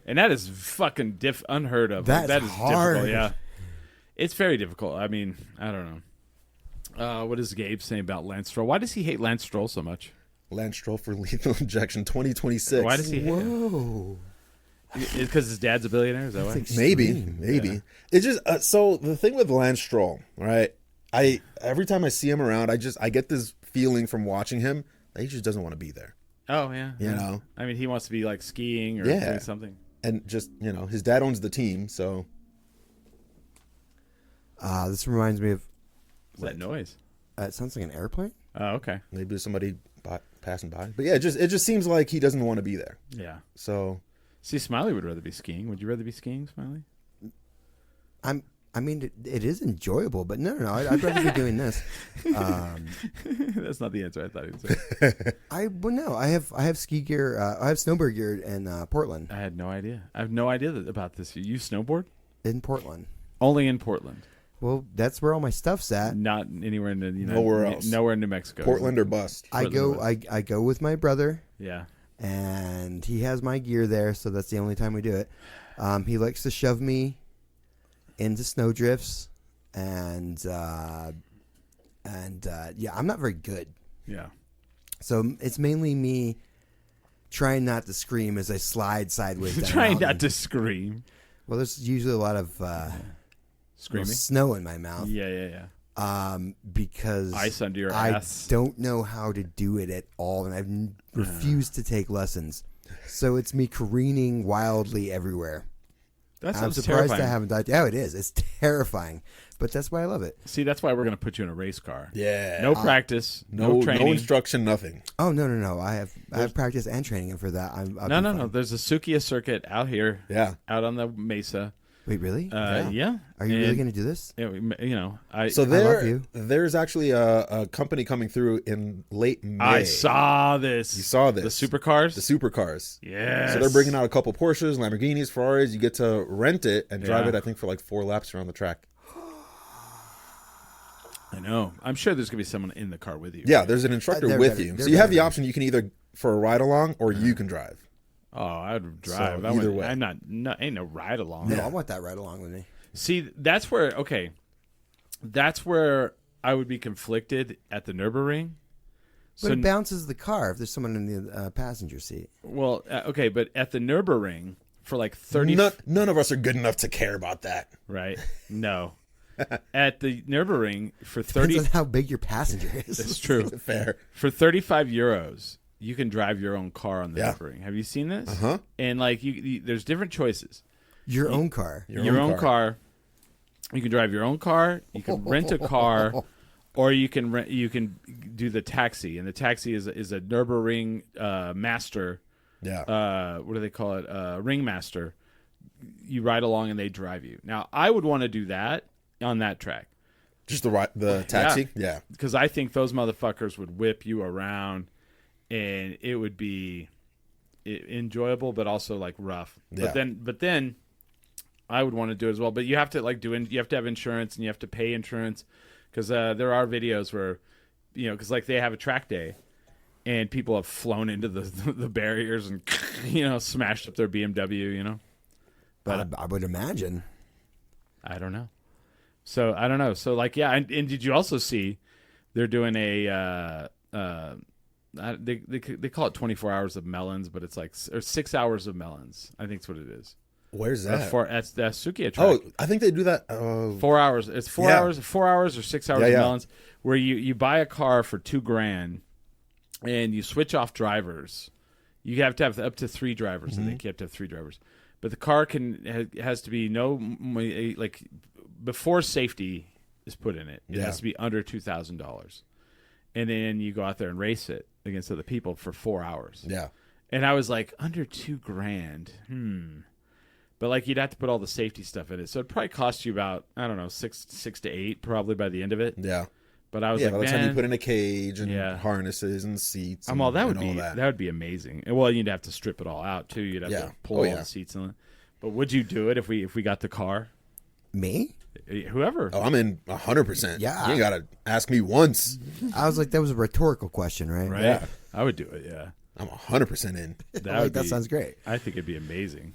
[SPEAKER 2] And that is fucking unheard of.
[SPEAKER 3] That's
[SPEAKER 2] that is
[SPEAKER 3] hard.
[SPEAKER 2] difficult. Yeah. It's very difficult. I mean, I don't know. What is Gabe saying about Lance Stroll? Why does he hate Lance Stroll so much?
[SPEAKER 4] Lance Stroll for lethal injection 2026.
[SPEAKER 2] Why does he hate him?
[SPEAKER 3] Whoa.
[SPEAKER 2] Because his dad's a billionaire? Is that why?
[SPEAKER 4] Maybe.
[SPEAKER 2] Yeah.
[SPEAKER 4] It's just so the thing with Lance Stroll, right? Every time I see him around, I get this feeling from watching him that he just doesn't want to be there.
[SPEAKER 2] Oh, yeah.
[SPEAKER 4] You know?
[SPEAKER 2] I mean, he wants to be like skiing or doing something.
[SPEAKER 4] And just, his dad owns the team, so.
[SPEAKER 3] This reminds me of.
[SPEAKER 2] What's that noise?
[SPEAKER 3] It sounds like an airplane.
[SPEAKER 2] Oh, okay.
[SPEAKER 4] Maybe there's somebody passing by. But yeah, it just seems like he doesn't want to be there.
[SPEAKER 2] Yeah.
[SPEAKER 4] So.
[SPEAKER 2] See, Smiley would rather be skiing. Would you rather be skiing, Smiley?
[SPEAKER 3] I mean, it is enjoyable, but no. I'd rather be doing this.
[SPEAKER 2] That's not the answer I thought he would say.
[SPEAKER 3] I have ski gear. I have snowboard gear in Portland.
[SPEAKER 2] I had no idea. I have no idea about this. You snowboard?
[SPEAKER 3] In Portland.
[SPEAKER 2] Only in Portland.
[SPEAKER 3] Well, that's where all my stuff's at.
[SPEAKER 2] Not anywhere in the
[SPEAKER 4] Nowhere else.
[SPEAKER 2] Nowhere in New Mexico.
[SPEAKER 4] Portland or bust.
[SPEAKER 3] I go with my brother.
[SPEAKER 2] Yeah.
[SPEAKER 3] And he has my gear there, so that's the only time we do it. He likes to shove me into snow drifts, and I'm not very good.
[SPEAKER 2] Yeah.
[SPEAKER 3] So it's mainly me trying not to scream as I slide sideways down.
[SPEAKER 2] Trying not to scream.
[SPEAKER 3] Well, there's usually a lot of
[SPEAKER 2] Screaming?
[SPEAKER 3] snow in my mouth.
[SPEAKER 2] Yeah.
[SPEAKER 3] Because
[SPEAKER 2] ice under your
[SPEAKER 3] I
[SPEAKER 2] ass.
[SPEAKER 3] don't know how to do it at all, and I've refused to take lessons. So it's me careening wildly everywhere.
[SPEAKER 2] That
[SPEAKER 3] I'm
[SPEAKER 2] sounds
[SPEAKER 3] surprised
[SPEAKER 2] terrifying.
[SPEAKER 3] I haven't died. Yeah, it is. It's terrifying, but that's why I love it.
[SPEAKER 2] See, that's why we're going to put you in a race car.
[SPEAKER 4] Yeah.
[SPEAKER 2] No practice, no
[SPEAKER 4] no
[SPEAKER 2] training.
[SPEAKER 4] instruction, nothing.
[SPEAKER 3] Oh no! I have practice and training for that.
[SPEAKER 2] No. There's a Sukiya circuit out here.
[SPEAKER 4] Yeah.
[SPEAKER 2] Out on the mesa.
[SPEAKER 3] Wait, really?
[SPEAKER 2] Yeah.
[SPEAKER 3] Are you really going to do this?
[SPEAKER 2] You know,
[SPEAKER 4] So
[SPEAKER 3] love you.
[SPEAKER 4] there's actually a company coming through in late May.
[SPEAKER 2] I saw this.
[SPEAKER 4] You saw this.
[SPEAKER 2] The supercars?
[SPEAKER 4] The supercars.
[SPEAKER 2] Yes.
[SPEAKER 4] So they're bringing out a couple Porsches, Lamborghinis, Ferraris. You get to rent it and drive
[SPEAKER 2] Yeah.
[SPEAKER 4] it, I think, for like 4 laps around the track.
[SPEAKER 2] I know. I'm sure there's going to be someone in the car with you.
[SPEAKER 4] Yeah, there's an instructor
[SPEAKER 3] There
[SPEAKER 4] with
[SPEAKER 3] better-
[SPEAKER 4] you.
[SPEAKER 3] there
[SPEAKER 4] So you have
[SPEAKER 3] better
[SPEAKER 4] the
[SPEAKER 3] be.
[SPEAKER 4] option. You can either for a ride along or you can drive.
[SPEAKER 2] Oh, I'd drive.
[SPEAKER 4] So either way.
[SPEAKER 2] I'm not, ain't no ride along.
[SPEAKER 3] No, I want that right along with me.
[SPEAKER 2] See, that's where I would be conflicted at the Nürburgring.
[SPEAKER 3] But it bounces the car if there's someone in the passenger seat.
[SPEAKER 2] Well, okay, but at the Nürburgring for like 30
[SPEAKER 4] None of us are good enough to care about that.
[SPEAKER 2] right? No. At the Nürburgring for 30
[SPEAKER 3] Depends on how big your passenger is.
[SPEAKER 2] That's true.
[SPEAKER 4] Fair.
[SPEAKER 2] For 35 euros, you can drive your own car on the
[SPEAKER 4] Yeah.
[SPEAKER 2] Nürburgring. Have you seen this?
[SPEAKER 4] Uh-huh.
[SPEAKER 2] And like there's different choices.
[SPEAKER 3] Your own car.
[SPEAKER 2] Your own car. You can drive your own car. You can rent a car, or you can do the taxi. And the taxi is a Nürburgring master.
[SPEAKER 4] Yeah.
[SPEAKER 2] What do they call it? Ringmaster. You ride along and they drive you. Now I would want to do that on that track
[SPEAKER 4] Just the taxi? Yeah.
[SPEAKER 2] because I think those motherfuckers would whip you around, and it would be enjoyable, but also like rough.
[SPEAKER 4] Yeah.
[SPEAKER 2] But then. I would want to do it as well, but you have to you have to have insurance and you have to pay insurance because there are videos where, because like they have a track day, and people have flown into the barriers and smashed up their BMW. But
[SPEAKER 3] I would imagine.
[SPEAKER 2] I don't know. So I don't know. So like yeah, and did you also see they're doing they call it 24 hours of melons, but it's like or 6 hours of melons. I think that's what it is.
[SPEAKER 4] Where's that?
[SPEAKER 2] That's Sukiya track.
[SPEAKER 4] Oh, I think they do that.
[SPEAKER 2] 4 hours. It's 4
[SPEAKER 4] Yeah.
[SPEAKER 2] hours. 4 hours or 6 hours
[SPEAKER 4] Yeah,
[SPEAKER 2] of
[SPEAKER 4] yeah.
[SPEAKER 2] melons, where you buy a car for $2,000, and you switch off drivers. You have to have up to 3 drivers.
[SPEAKER 4] Mm-hmm.
[SPEAKER 2] I think you have to have 3 drivers, but the car has to be like before safety is put in it. It
[SPEAKER 4] Yeah.
[SPEAKER 2] has to be under $2,000, and then you go out there and race it against other people for 4 hours.
[SPEAKER 4] Yeah.
[SPEAKER 2] And I was like, under $2,000. But like you'd have to put all the safety stuff in it, so it'd probably cost you about six to eight probably by the end of it.
[SPEAKER 4] Yeah.
[SPEAKER 2] But I was
[SPEAKER 4] Yeah,
[SPEAKER 2] like,
[SPEAKER 4] by the
[SPEAKER 2] man,
[SPEAKER 4] time you put in a cage and
[SPEAKER 2] Yeah.
[SPEAKER 4] harnesses and seats.
[SPEAKER 2] I'm all that would
[SPEAKER 4] and all
[SPEAKER 2] be
[SPEAKER 4] that.
[SPEAKER 2] that would be amazing. And, well, you'd have to strip it all out too. You'd have
[SPEAKER 4] Yeah.
[SPEAKER 2] to pull
[SPEAKER 4] Oh,
[SPEAKER 2] all
[SPEAKER 4] yeah.
[SPEAKER 2] the seats in. But would you do it if we got the car?
[SPEAKER 3] Me?
[SPEAKER 2] Whoever.
[SPEAKER 4] Oh, I'm in 100%.
[SPEAKER 3] Yeah.
[SPEAKER 4] You ain't got to ask me once.
[SPEAKER 3] I was like, that was a rhetorical question, right?
[SPEAKER 2] Right.
[SPEAKER 4] Yeah.
[SPEAKER 2] I would do it. Yeah.
[SPEAKER 4] I'm 100% in.
[SPEAKER 3] That sounds great.
[SPEAKER 2] I think it'd be amazing.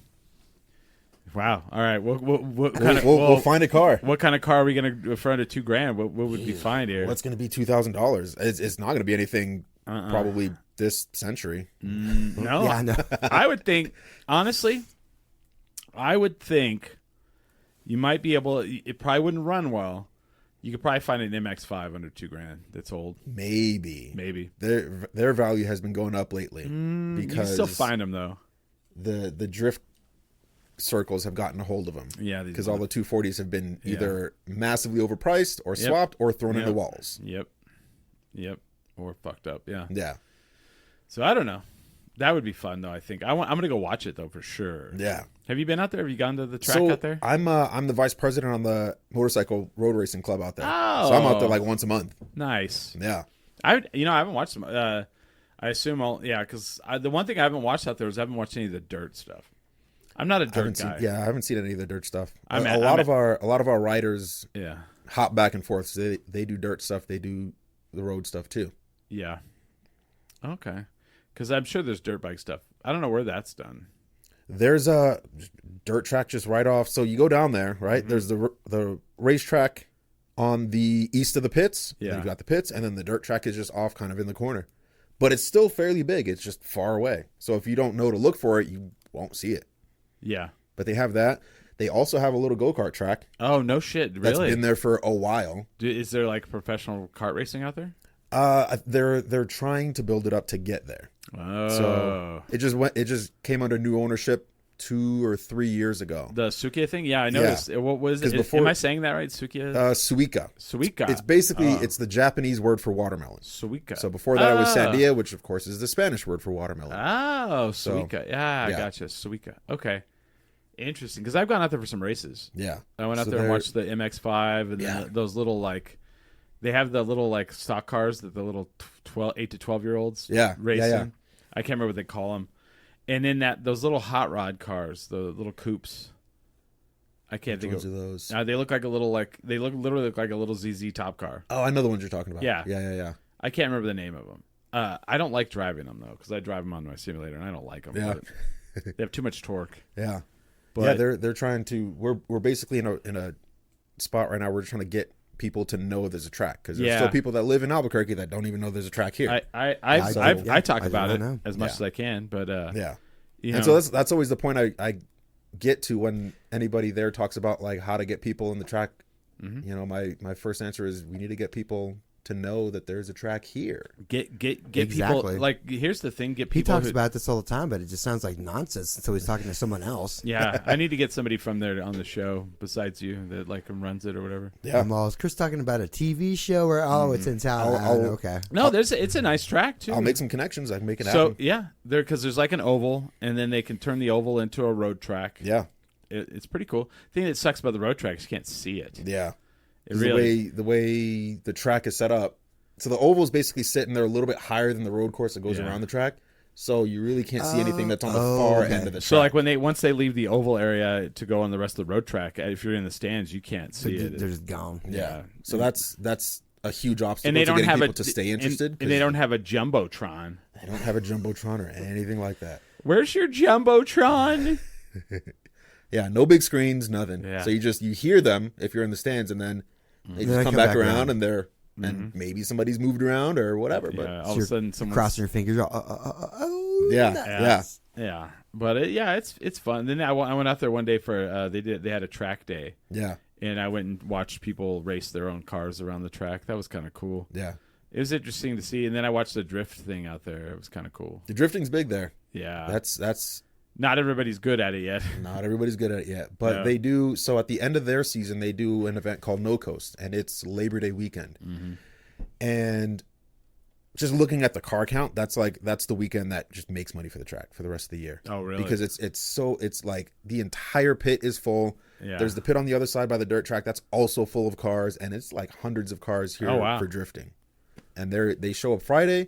[SPEAKER 2] Wow. All right. What
[SPEAKER 4] We'll find a car.
[SPEAKER 2] What kind of car are we going to for under $2,000? What would we find here?
[SPEAKER 4] What's going to be $2,000? It's not going to be anything probably this century.
[SPEAKER 2] No.
[SPEAKER 3] Yeah, I know.
[SPEAKER 2] I would think, honestly, you might be able. It probably wouldn't run well. You could probably find an MX-5 under $2,000 that's old.
[SPEAKER 4] Maybe. Their value has been going up lately
[SPEAKER 2] You
[SPEAKER 4] because
[SPEAKER 2] can still find them though.
[SPEAKER 4] the drift circles have gotten a hold of them.
[SPEAKER 2] Yeah,
[SPEAKER 4] because all the 240s have been either massively overpriced or swapped or thrown into walls.
[SPEAKER 2] Yep. Or fucked up. Yeah.
[SPEAKER 4] Yeah.
[SPEAKER 2] So I don't know. That would be fun though. I think I'm gonna go watch it though for sure.
[SPEAKER 4] Yeah.
[SPEAKER 2] Have you been out there? Have you gone to the track
[SPEAKER 4] So
[SPEAKER 2] out there?
[SPEAKER 4] I'm the vice president on the motorcycle road racing club out there.
[SPEAKER 2] Oh.
[SPEAKER 4] So I'm out there like once a month.
[SPEAKER 2] Nice.
[SPEAKER 4] Yeah.
[SPEAKER 2] I haven't watched them. I assume because the one thing I haven't watched out there is I haven't watched any of the dirt stuff. I'm not a dirt guy.
[SPEAKER 4] I haven't seen any of the dirt stuff.
[SPEAKER 2] a
[SPEAKER 4] A lot of our riders
[SPEAKER 2] Yeah.
[SPEAKER 4] hop back and forth. So they do dirt stuff. They do the road stuff too.
[SPEAKER 2] Yeah. Okay. Because I'm sure there's dirt bike stuff. I don't know where that's done.
[SPEAKER 4] There's a dirt track just right off. So you go down there, right?
[SPEAKER 2] Mm-hmm.
[SPEAKER 4] There's the racetrack on the east of the pits.
[SPEAKER 2] Yeah.
[SPEAKER 4] Then you've got the pits, and then the dirt track is just off kind of in the corner. But it's still fairly big. It's just far away. So if you don't know to look for it, you won't see it.
[SPEAKER 2] Yeah.
[SPEAKER 4] But they have that. They also have a little go-kart track.
[SPEAKER 2] Oh, no shit.
[SPEAKER 4] That's
[SPEAKER 2] Really?
[SPEAKER 4] been there for a while.
[SPEAKER 2] Is there like professional kart racing out there?
[SPEAKER 4] They're trying to build it up to get there.
[SPEAKER 2] Oh.
[SPEAKER 4] So it just came under new ownership 2 or 3 years ago.
[SPEAKER 2] The Suica thing? Yeah, I noticed. What was it? Am I saying that right? Suica?
[SPEAKER 4] Suica.
[SPEAKER 2] Suica.
[SPEAKER 4] It's basically, it's the Japanese word for watermelon.
[SPEAKER 2] Suica.
[SPEAKER 4] So before that, it was sandia, which of course is the Spanish word for watermelon.
[SPEAKER 2] Oh, Suica. Yeah, I gotcha. Suica. Okay. Interesting. Because I've gone out there for some races.
[SPEAKER 4] Yeah.
[SPEAKER 2] I went out there and watched the MX-5 and then those little, like, they have the little, like, stock cars that the little 8 to 12-year-olds racing.
[SPEAKER 4] Yeah.
[SPEAKER 2] I can't remember what they call them. And then those little hot rod cars, the little coupes. I can't think of
[SPEAKER 4] those.
[SPEAKER 2] They look like a little they literally look like a little ZZ Top car.
[SPEAKER 4] Oh, I know the ones you're talking about.
[SPEAKER 2] Yeah.
[SPEAKER 4] Yeah.
[SPEAKER 2] I can't remember the name of them. I don't like driving them though because I drive them on my simulator and I don't like them.
[SPEAKER 4] Yeah.
[SPEAKER 2] They have too much torque.
[SPEAKER 4] Yeah.
[SPEAKER 2] But
[SPEAKER 4] they're trying to. We're basically in a spot right now. We're trying to get people to know there's a track because there's still people that live in Albuquerque that don't even know there's a track here.
[SPEAKER 2] I talk about it as much as I can, but
[SPEAKER 4] and so that's always the point I get to when anybody there talks about like how to get people in the track. Mm-hmm. You know, my first answer is we need to get people to know that there's a track here.
[SPEAKER 2] Get people. Like, here's the thing: get people.
[SPEAKER 3] He talks about this all the time, but it just sounds like nonsense until he's talking to someone else.
[SPEAKER 2] Yeah, I need to get somebody from there on the show besides you that like runs it or whatever.
[SPEAKER 4] Yeah,
[SPEAKER 3] is Chris talking about a TV show or it's in town? Okay.
[SPEAKER 2] No, it's a nice track too.
[SPEAKER 4] I'll make some connections. I can make it happen.
[SPEAKER 2] So yeah, because there's like an oval, and then they can turn the oval into a road track.
[SPEAKER 4] Yeah,
[SPEAKER 2] it's pretty cool. The thing that sucks about the road track is you can't see it.
[SPEAKER 4] Yeah.
[SPEAKER 2] Really,
[SPEAKER 4] the way the track is set up, so the oval is basically sitting there a little bit higher than the road course that goes around the track, so you really can't see anything that's on the far end of the track.
[SPEAKER 2] So like once they leave the oval area to go on the rest of the road track, if you're in the stands, you can't see it.
[SPEAKER 3] They're just gone.
[SPEAKER 4] Yeah. So that's a huge obstacle
[SPEAKER 2] and they don't
[SPEAKER 4] to getting
[SPEAKER 2] have
[SPEAKER 4] people to stay interested.
[SPEAKER 2] And they don't have a jumbotron.
[SPEAKER 4] They don't have a jumbotron or anything like that.
[SPEAKER 2] Where's your jumbotron?
[SPEAKER 4] Yeah, no big screens, nothing.
[SPEAKER 2] Yeah.
[SPEAKER 4] So you hear them if you're in the stands, and then they just come back around and they're and maybe somebody's moved around or whatever. But
[SPEAKER 2] all of a sudden someone's
[SPEAKER 3] crossing your fingers.
[SPEAKER 2] Yeah. But it's fun. Then I went out there one day for they had a track day.
[SPEAKER 4] Yeah.
[SPEAKER 2] And I went and watched people race their own cars around the track. That was kind of cool.
[SPEAKER 4] Yeah.
[SPEAKER 2] It was interesting to see. And then I watched the drift thing out there. It was kind of cool.
[SPEAKER 4] The drifting's big there.
[SPEAKER 2] Yeah.
[SPEAKER 4] That's
[SPEAKER 2] not everybody's good at it yet.
[SPEAKER 4] Not everybody's good at it yet. But they do. So at the end of their season, they do an event called No Coast, and it's Labor Day weekend. Mm-hmm. And just looking at the car count, that's the weekend that just makes money for the track for the rest of the year.
[SPEAKER 2] Oh, really?
[SPEAKER 4] Because it's like the entire pit is full.
[SPEAKER 2] Yeah.
[SPEAKER 4] There's the pit on the other side by the dirt track that's also full of cars, and it's like hundreds of cars here for drifting. And they show up Friday.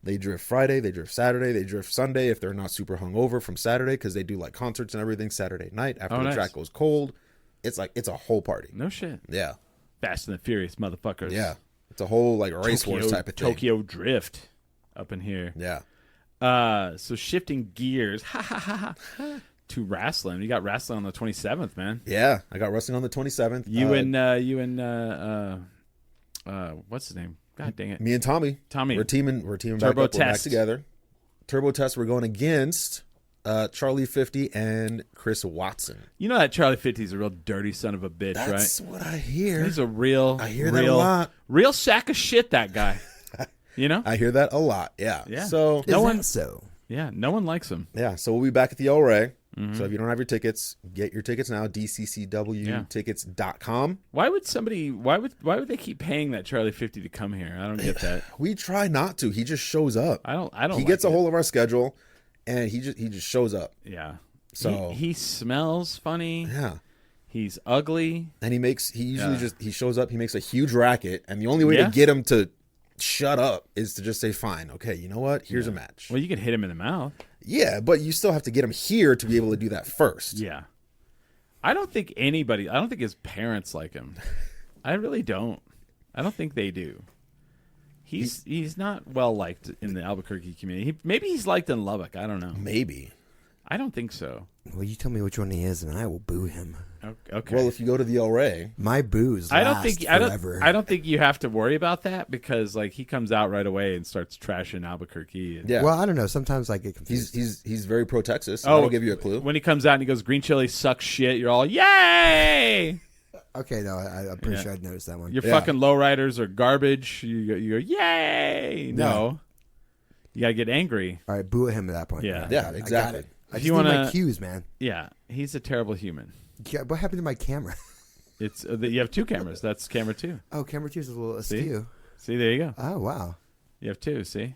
[SPEAKER 4] They drift Friday, they drift Saturday, they drift Sunday if they're not super hungover from Saturday because they do like concerts and everything Saturday night after the track goes cold. It's a whole party.
[SPEAKER 2] No shit.
[SPEAKER 4] Yeah.
[SPEAKER 2] Fast and the Furious motherfuckers.
[SPEAKER 4] Yeah. It's a whole like race horse type of thing.
[SPEAKER 2] Tokyo Drift up in here.
[SPEAKER 4] Yeah.
[SPEAKER 2] So shifting gears to Wrasslin. You got Wrasslin on the 27th, man.
[SPEAKER 4] Yeah. I got wrestling on the 27th.
[SPEAKER 2] You and what's his name? God dang it.
[SPEAKER 4] Me and Tommy. We're teaming
[SPEAKER 2] Turbo
[SPEAKER 4] back up. We're back
[SPEAKER 2] Test
[SPEAKER 4] together. Turbo Test, we're going against Charlie 50 and Chris Watson.
[SPEAKER 2] You know that Charlie 50 is a real dirty son of a bitch, right?
[SPEAKER 4] That's what I hear.
[SPEAKER 2] He's a real
[SPEAKER 4] that a lot.
[SPEAKER 2] Real sack of shit, that guy. You know?
[SPEAKER 4] I hear that a lot. Yeah.
[SPEAKER 2] Yeah.
[SPEAKER 4] So
[SPEAKER 3] no one
[SPEAKER 2] likes him.
[SPEAKER 4] Yeah. So we'll be back at the El Rey. Mm-hmm. So if you don't have your tickets, get your tickets now. DCCWtickets.com.
[SPEAKER 2] Why would they keep paying that Charlie 50 to come here? I don't get that.
[SPEAKER 4] We try not to. He just shows up.
[SPEAKER 2] I don't.
[SPEAKER 4] He gets a hold of our schedule, and he just shows up.
[SPEAKER 2] Yeah.
[SPEAKER 4] So
[SPEAKER 2] he smells funny.
[SPEAKER 4] Yeah.
[SPEAKER 2] He's ugly.
[SPEAKER 4] And he usually shows up. He makes a huge racket, and the only way to get him to shut up is to just say, "Fine, okay, you know what? Here's a match."
[SPEAKER 2] Well, you can hit him in the mouth.
[SPEAKER 4] Yeah, but you still have to get him here to be able to do that first.
[SPEAKER 2] Yeah. I don't think his parents like him. I really don't. I don't think they do. He's not well liked in the Albuquerque community. Maybe he's liked in Lubbock. I don't know.
[SPEAKER 4] Maybe.
[SPEAKER 2] I don't think so.
[SPEAKER 3] Well, you tell me which one he is, and I will boo him.
[SPEAKER 2] Okay.
[SPEAKER 4] Well, if you go to the El Rey,
[SPEAKER 3] my boos.
[SPEAKER 2] Forever. I don't think you have to worry about that because like he comes out right away and starts trashing Albuquerque.
[SPEAKER 4] Yeah.
[SPEAKER 3] Well, I don't know. Sometimes I get confused.
[SPEAKER 4] He's very pro Texas. So I'll give you a clue.
[SPEAKER 2] When he comes out and he goes, "Green chili sucks shit," you're all, "Yay!"
[SPEAKER 3] Okay, no, I'm pretty sure I'd noticed that one.
[SPEAKER 2] Your fucking lowriders are garbage. You go, "Yay!" No, you gotta get angry.
[SPEAKER 3] All right, boo at him at that point.
[SPEAKER 2] Yeah,
[SPEAKER 4] exactly.
[SPEAKER 3] I
[SPEAKER 2] If
[SPEAKER 3] just
[SPEAKER 2] you
[SPEAKER 3] need
[SPEAKER 2] wanna-
[SPEAKER 3] my cues, man.
[SPEAKER 2] Yeah, he's a terrible human.
[SPEAKER 3] Yeah, what happened to my camera?
[SPEAKER 2] It's you have 2 cameras. That's camera 2.
[SPEAKER 3] Oh, camera 2 is a little
[SPEAKER 2] See?
[SPEAKER 3] askew.
[SPEAKER 2] See, there you go.
[SPEAKER 3] Oh, wow.
[SPEAKER 2] You have 2. See,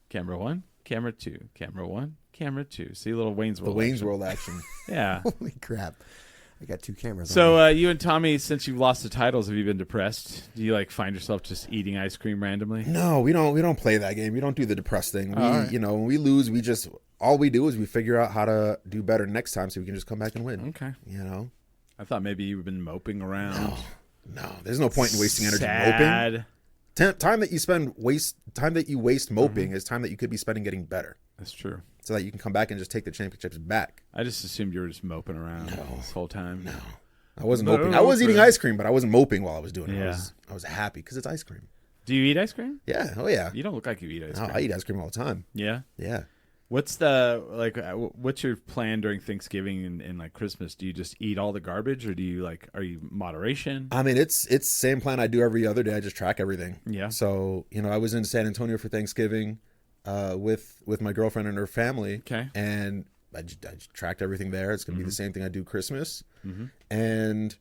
[SPEAKER 2] camera 1, camera 2, camera 1, camera 2. See, little Wayne's
[SPEAKER 4] The
[SPEAKER 2] World.
[SPEAKER 4] Wayne's
[SPEAKER 2] action.
[SPEAKER 4] World action.
[SPEAKER 2] Yeah.
[SPEAKER 3] Holy crap. I got 2 cameras on
[SPEAKER 2] So
[SPEAKER 3] me.
[SPEAKER 2] you and Tommy, since you've lost the titles, have you been depressed? Do you like find yourself just eating ice cream randomly?
[SPEAKER 4] No, we don't play that game. We don't do the depressed thing. We,
[SPEAKER 2] All right.
[SPEAKER 4] when we lose, all we do is we figure out how to do better next time so we can just come back and win.
[SPEAKER 2] Okay.
[SPEAKER 4] I
[SPEAKER 2] I thought maybe you've been moping around.
[SPEAKER 4] No, there's no point in wasting energy moping.
[SPEAKER 2] Sad.
[SPEAKER 4] Time that you waste moping is time that you could be spending getting better,
[SPEAKER 2] That's true.
[SPEAKER 4] so that you can come back and just take the championships back.
[SPEAKER 2] I just assumed you were just moping around this whole time.
[SPEAKER 4] No, I wasn't
[SPEAKER 2] No,
[SPEAKER 4] moping. I was
[SPEAKER 2] okay.
[SPEAKER 4] eating ice cream, but I wasn't moping while I was doing it.
[SPEAKER 2] Yeah.
[SPEAKER 4] I was happy because it's ice cream.
[SPEAKER 2] Do you eat ice cream?
[SPEAKER 4] Yeah. Oh yeah.
[SPEAKER 2] You don't look like you eat ice
[SPEAKER 4] No,
[SPEAKER 2] cream.
[SPEAKER 4] I eat ice cream all the time.
[SPEAKER 2] Yeah.
[SPEAKER 4] Yeah.
[SPEAKER 2] What's what's your plan during Thanksgiving and like Christmas? Do you just eat all the garbage, or are you moderation?
[SPEAKER 4] I mean, it's the same plan I do every other day. I just track everything.
[SPEAKER 2] Yeah.
[SPEAKER 4] So I was in San Antonio for Thanksgiving, with my girlfriend and her family.
[SPEAKER 2] Okay.
[SPEAKER 4] And I just tracked everything there. It's gonna be the same thing I do Christmas.
[SPEAKER 2] Mhm.
[SPEAKER 4] And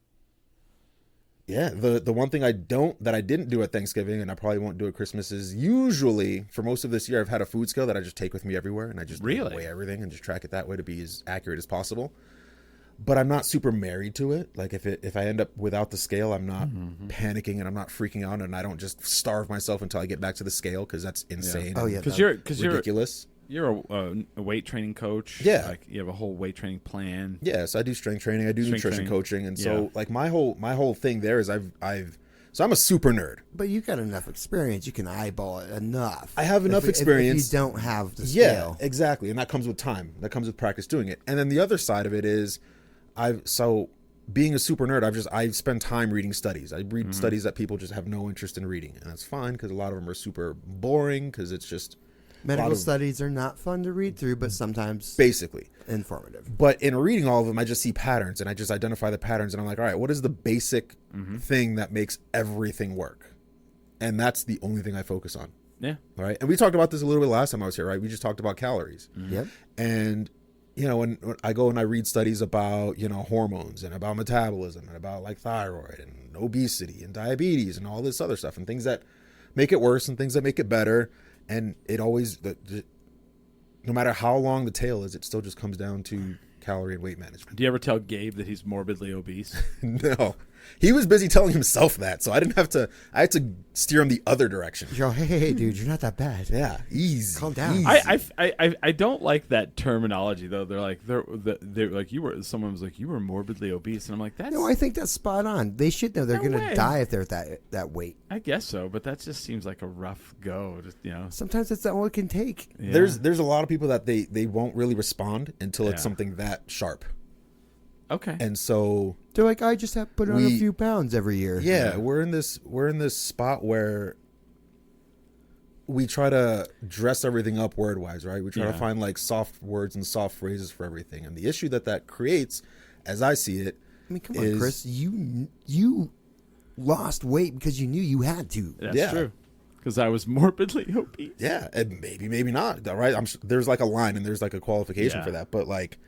[SPEAKER 4] yeah, the one thing I didn't do at Thanksgiving, and I probably won't do at Christmas, is usually for most of this year I've had a food scale that I just take with me everywhere, and I just
[SPEAKER 2] Really?
[SPEAKER 4] weigh everything and just track it that way to be as accurate as possible. But I'm not super married to it. Like if I end up without the scale, I'm not panicking and I'm not freaking out, and I don't just starve myself until I get back to the scale, because that's insane.
[SPEAKER 3] Oh,
[SPEAKER 4] and
[SPEAKER 3] yeah.
[SPEAKER 2] Because
[SPEAKER 3] that-
[SPEAKER 2] you're
[SPEAKER 4] ridiculous.
[SPEAKER 2] you're a weight training coach.
[SPEAKER 4] Yeah.
[SPEAKER 2] Like you have a whole weight training plan.
[SPEAKER 4] Yeah, so I do strength training, I do
[SPEAKER 2] Strength
[SPEAKER 4] nutrition
[SPEAKER 2] training.
[SPEAKER 4] coaching, and so
[SPEAKER 2] Yeah.
[SPEAKER 4] like my whole thing there is so I'm a super nerd.
[SPEAKER 3] But you got enough experience. You can eyeball it enough.
[SPEAKER 4] I have enough
[SPEAKER 3] If
[SPEAKER 4] experience.
[SPEAKER 3] you don't have the
[SPEAKER 4] Yeah,
[SPEAKER 3] scale.
[SPEAKER 4] exactly, and that comes with time. That comes with practice doing it. And then the other side of it is, being a super nerd, I spend time reading studies. I read studies that people just have no interest in reading, and that's fine because a lot of them are super boring because it's just
[SPEAKER 3] Medical
[SPEAKER 4] of-
[SPEAKER 3] studies are not fun to read through, but sometimes
[SPEAKER 4] basically.
[SPEAKER 3] informative.
[SPEAKER 4] But in reading all of them, I just see patterns, and I just identify the patterns, and I'm like, all right, what is the basic thing that makes everything work? And that's the only thing I focus on.
[SPEAKER 2] Yeah.
[SPEAKER 4] All right. And we talked about this a little bit last time I was here, right? We just talked about calories.
[SPEAKER 3] Yep.
[SPEAKER 4] And, when I go and I read studies about, hormones and about metabolism and about like thyroid and obesity and diabetes and all this other stuff and things that make it worse and things that make it better. And it always, no matter how long the tail is, it still just comes down to calorie and weight management.
[SPEAKER 2] Do you ever tell Gabe that he's morbidly obese?
[SPEAKER 4] No, he was busy telling himself that, so I had to steer him the other direction.
[SPEAKER 3] You're all, hey, dude, you're not that bad.
[SPEAKER 4] Yeah, easy.
[SPEAKER 3] Calm down.
[SPEAKER 4] easy.
[SPEAKER 2] I don't like that terminology though. They're like someone was like you were morbidly obese, and I'm like that's
[SPEAKER 3] No, I think that's spot on. They should know they're
[SPEAKER 2] No
[SPEAKER 3] going
[SPEAKER 2] way.
[SPEAKER 3] to die if they're that weight.
[SPEAKER 2] I guess so, but that just seems like a rough go. Just
[SPEAKER 3] Sometimes that's all it can take.
[SPEAKER 2] Yeah.
[SPEAKER 4] There's a lot of people that they won't really respond until it's
[SPEAKER 2] Yeah.
[SPEAKER 4] something that sharp,
[SPEAKER 2] okay.
[SPEAKER 4] and so
[SPEAKER 3] They're like, I just have to put on a few pounds every year.
[SPEAKER 4] yeah, we're in this spot where we try to dress everything up word wise, right? We try to
[SPEAKER 2] Yeah.
[SPEAKER 4] find like soft words and soft phrases for everything, and the issue that creates, as I see it,
[SPEAKER 3] I mean, come on,
[SPEAKER 4] is-
[SPEAKER 3] Chris. You lost weight because you knew you had to.
[SPEAKER 2] That's
[SPEAKER 4] yeah.
[SPEAKER 2] true. Because I was morbidly obese.
[SPEAKER 4] yeah, and maybe not, right? There's like a line and there's like a qualification
[SPEAKER 2] Yeah.
[SPEAKER 4] for that, but like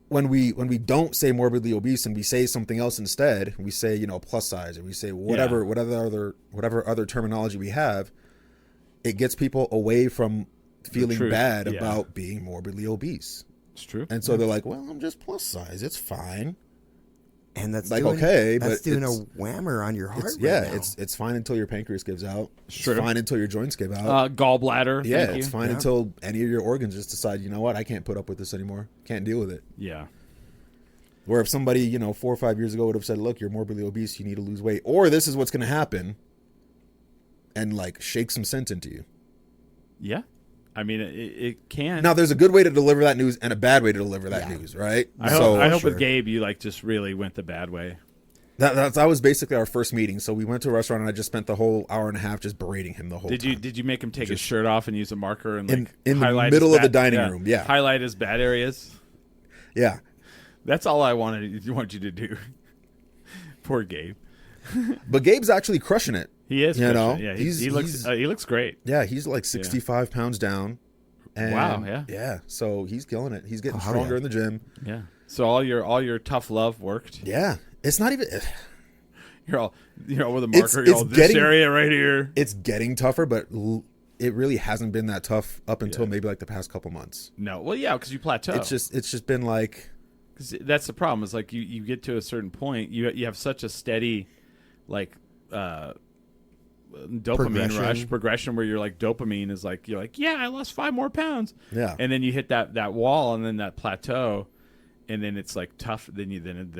[SPEAKER 4] when we don't say morbidly obese and we say something else instead, we say plus size, or we say whatever other terminology we have, it gets people away from feeling
[SPEAKER 2] truth,
[SPEAKER 4] bad
[SPEAKER 2] yeah.
[SPEAKER 4] about being morbidly obese,
[SPEAKER 2] It's true.
[SPEAKER 4] and so they're like, well, I'm just plus size, it's fine.
[SPEAKER 3] And that's
[SPEAKER 4] Like,
[SPEAKER 3] doing,
[SPEAKER 4] okay,
[SPEAKER 3] that's
[SPEAKER 4] but
[SPEAKER 3] doing
[SPEAKER 4] it's-
[SPEAKER 3] a whammer on your heart.
[SPEAKER 4] It's,
[SPEAKER 3] right
[SPEAKER 4] yeah,
[SPEAKER 3] now.
[SPEAKER 4] it's fine until your pancreas gives out.
[SPEAKER 2] True.
[SPEAKER 4] It's fine until your joints give out.
[SPEAKER 2] Gallbladder.
[SPEAKER 4] Yeah,
[SPEAKER 2] thank
[SPEAKER 4] it's
[SPEAKER 2] you.
[SPEAKER 4] fine
[SPEAKER 3] Yeah.
[SPEAKER 4] until any of your organs just decide, you know what, I can't put up with this anymore. Can't deal with it.
[SPEAKER 2] Yeah.
[SPEAKER 4] Where if somebody, 4 or 5 years ago would have said, look, you're morbidly obese, you need to lose weight, or this is what's going to happen, and like shake some sense into you.
[SPEAKER 2] Yeah. I mean, it can.
[SPEAKER 4] Now, there's a good way to deliver that news and a bad way to deliver that
[SPEAKER 3] Yeah.
[SPEAKER 4] news, right?
[SPEAKER 2] I
[SPEAKER 4] so
[SPEAKER 2] hope
[SPEAKER 3] Sure.
[SPEAKER 2] with Gabe you like just really went the bad way.
[SPEAKER 4] that was basically our first meeting. So we went to a restaurant and I just spent the whole hour and a half just berating him the whole time.
[SPEAKER 2] Did you make him take his shirt off and use a marker and like
[SPEAKER 4] in the
[SPEAKER 2] highlight
[SPEAKER 4] middle
[SPEAKER 2] his
[SPEAKER 4] of the dining room, yeah.
[SPEAKER 2] highlight his bad areas?
[SPEAKER 4] Yeah.
[SPEAKER 2] That's all I want you to do. Poor Gabe.
[SPEAKER 4] But Gabe's actually crushing it.
[SPEAKER 2] He is.
[SPEAKER 4] You know,
[SPEAKER 2] crushing it. Yeah, he looks great.
[SPEAKER 4] Yeah, he's like 65 pounds down. And
[SPEAKER 2] Wow, yeah.
[SPEAKER 4] Yeah, so he's killing it. He's getting
[SPEAKER 3] Oh,
[SPEAKER 4] stronger
[SPEAKER 3] yeah.
[SPEAKER 4] in the gym.
[SPEAKER 2] Yeah. So all your tough love worked.
[SPEAKER 4] Yeah. It's not even
[SPEAKER 2] You're all with a
[SPEAKER 4] It's-
[SPEAKER 2] marker. You're all
[SPEAKER 4] it's
[SPEAKER 2] this
[SPEAKER 4] getting-
[SPEAKER 2] area right here.
[SPEAKER 4] it's getting tougher, but it really hasn't been that tough up until maybe like the past couple months.
[SPEAKER 2] No. Well, yeah, because you plateau.
[SPEAKER 4] It's just been like
[SPEAKER 2] 'Cause that's the problem. Is like you get to a certain point. You have such a steady, like, dopamine progression where you're like dopamine is like you're like, yeah, I lost 5 more pounds.
[SPEAKER 4] Yeah.
[SPEAKER 2] And then you hit that wall and then that plateau, and then it's like tough. Then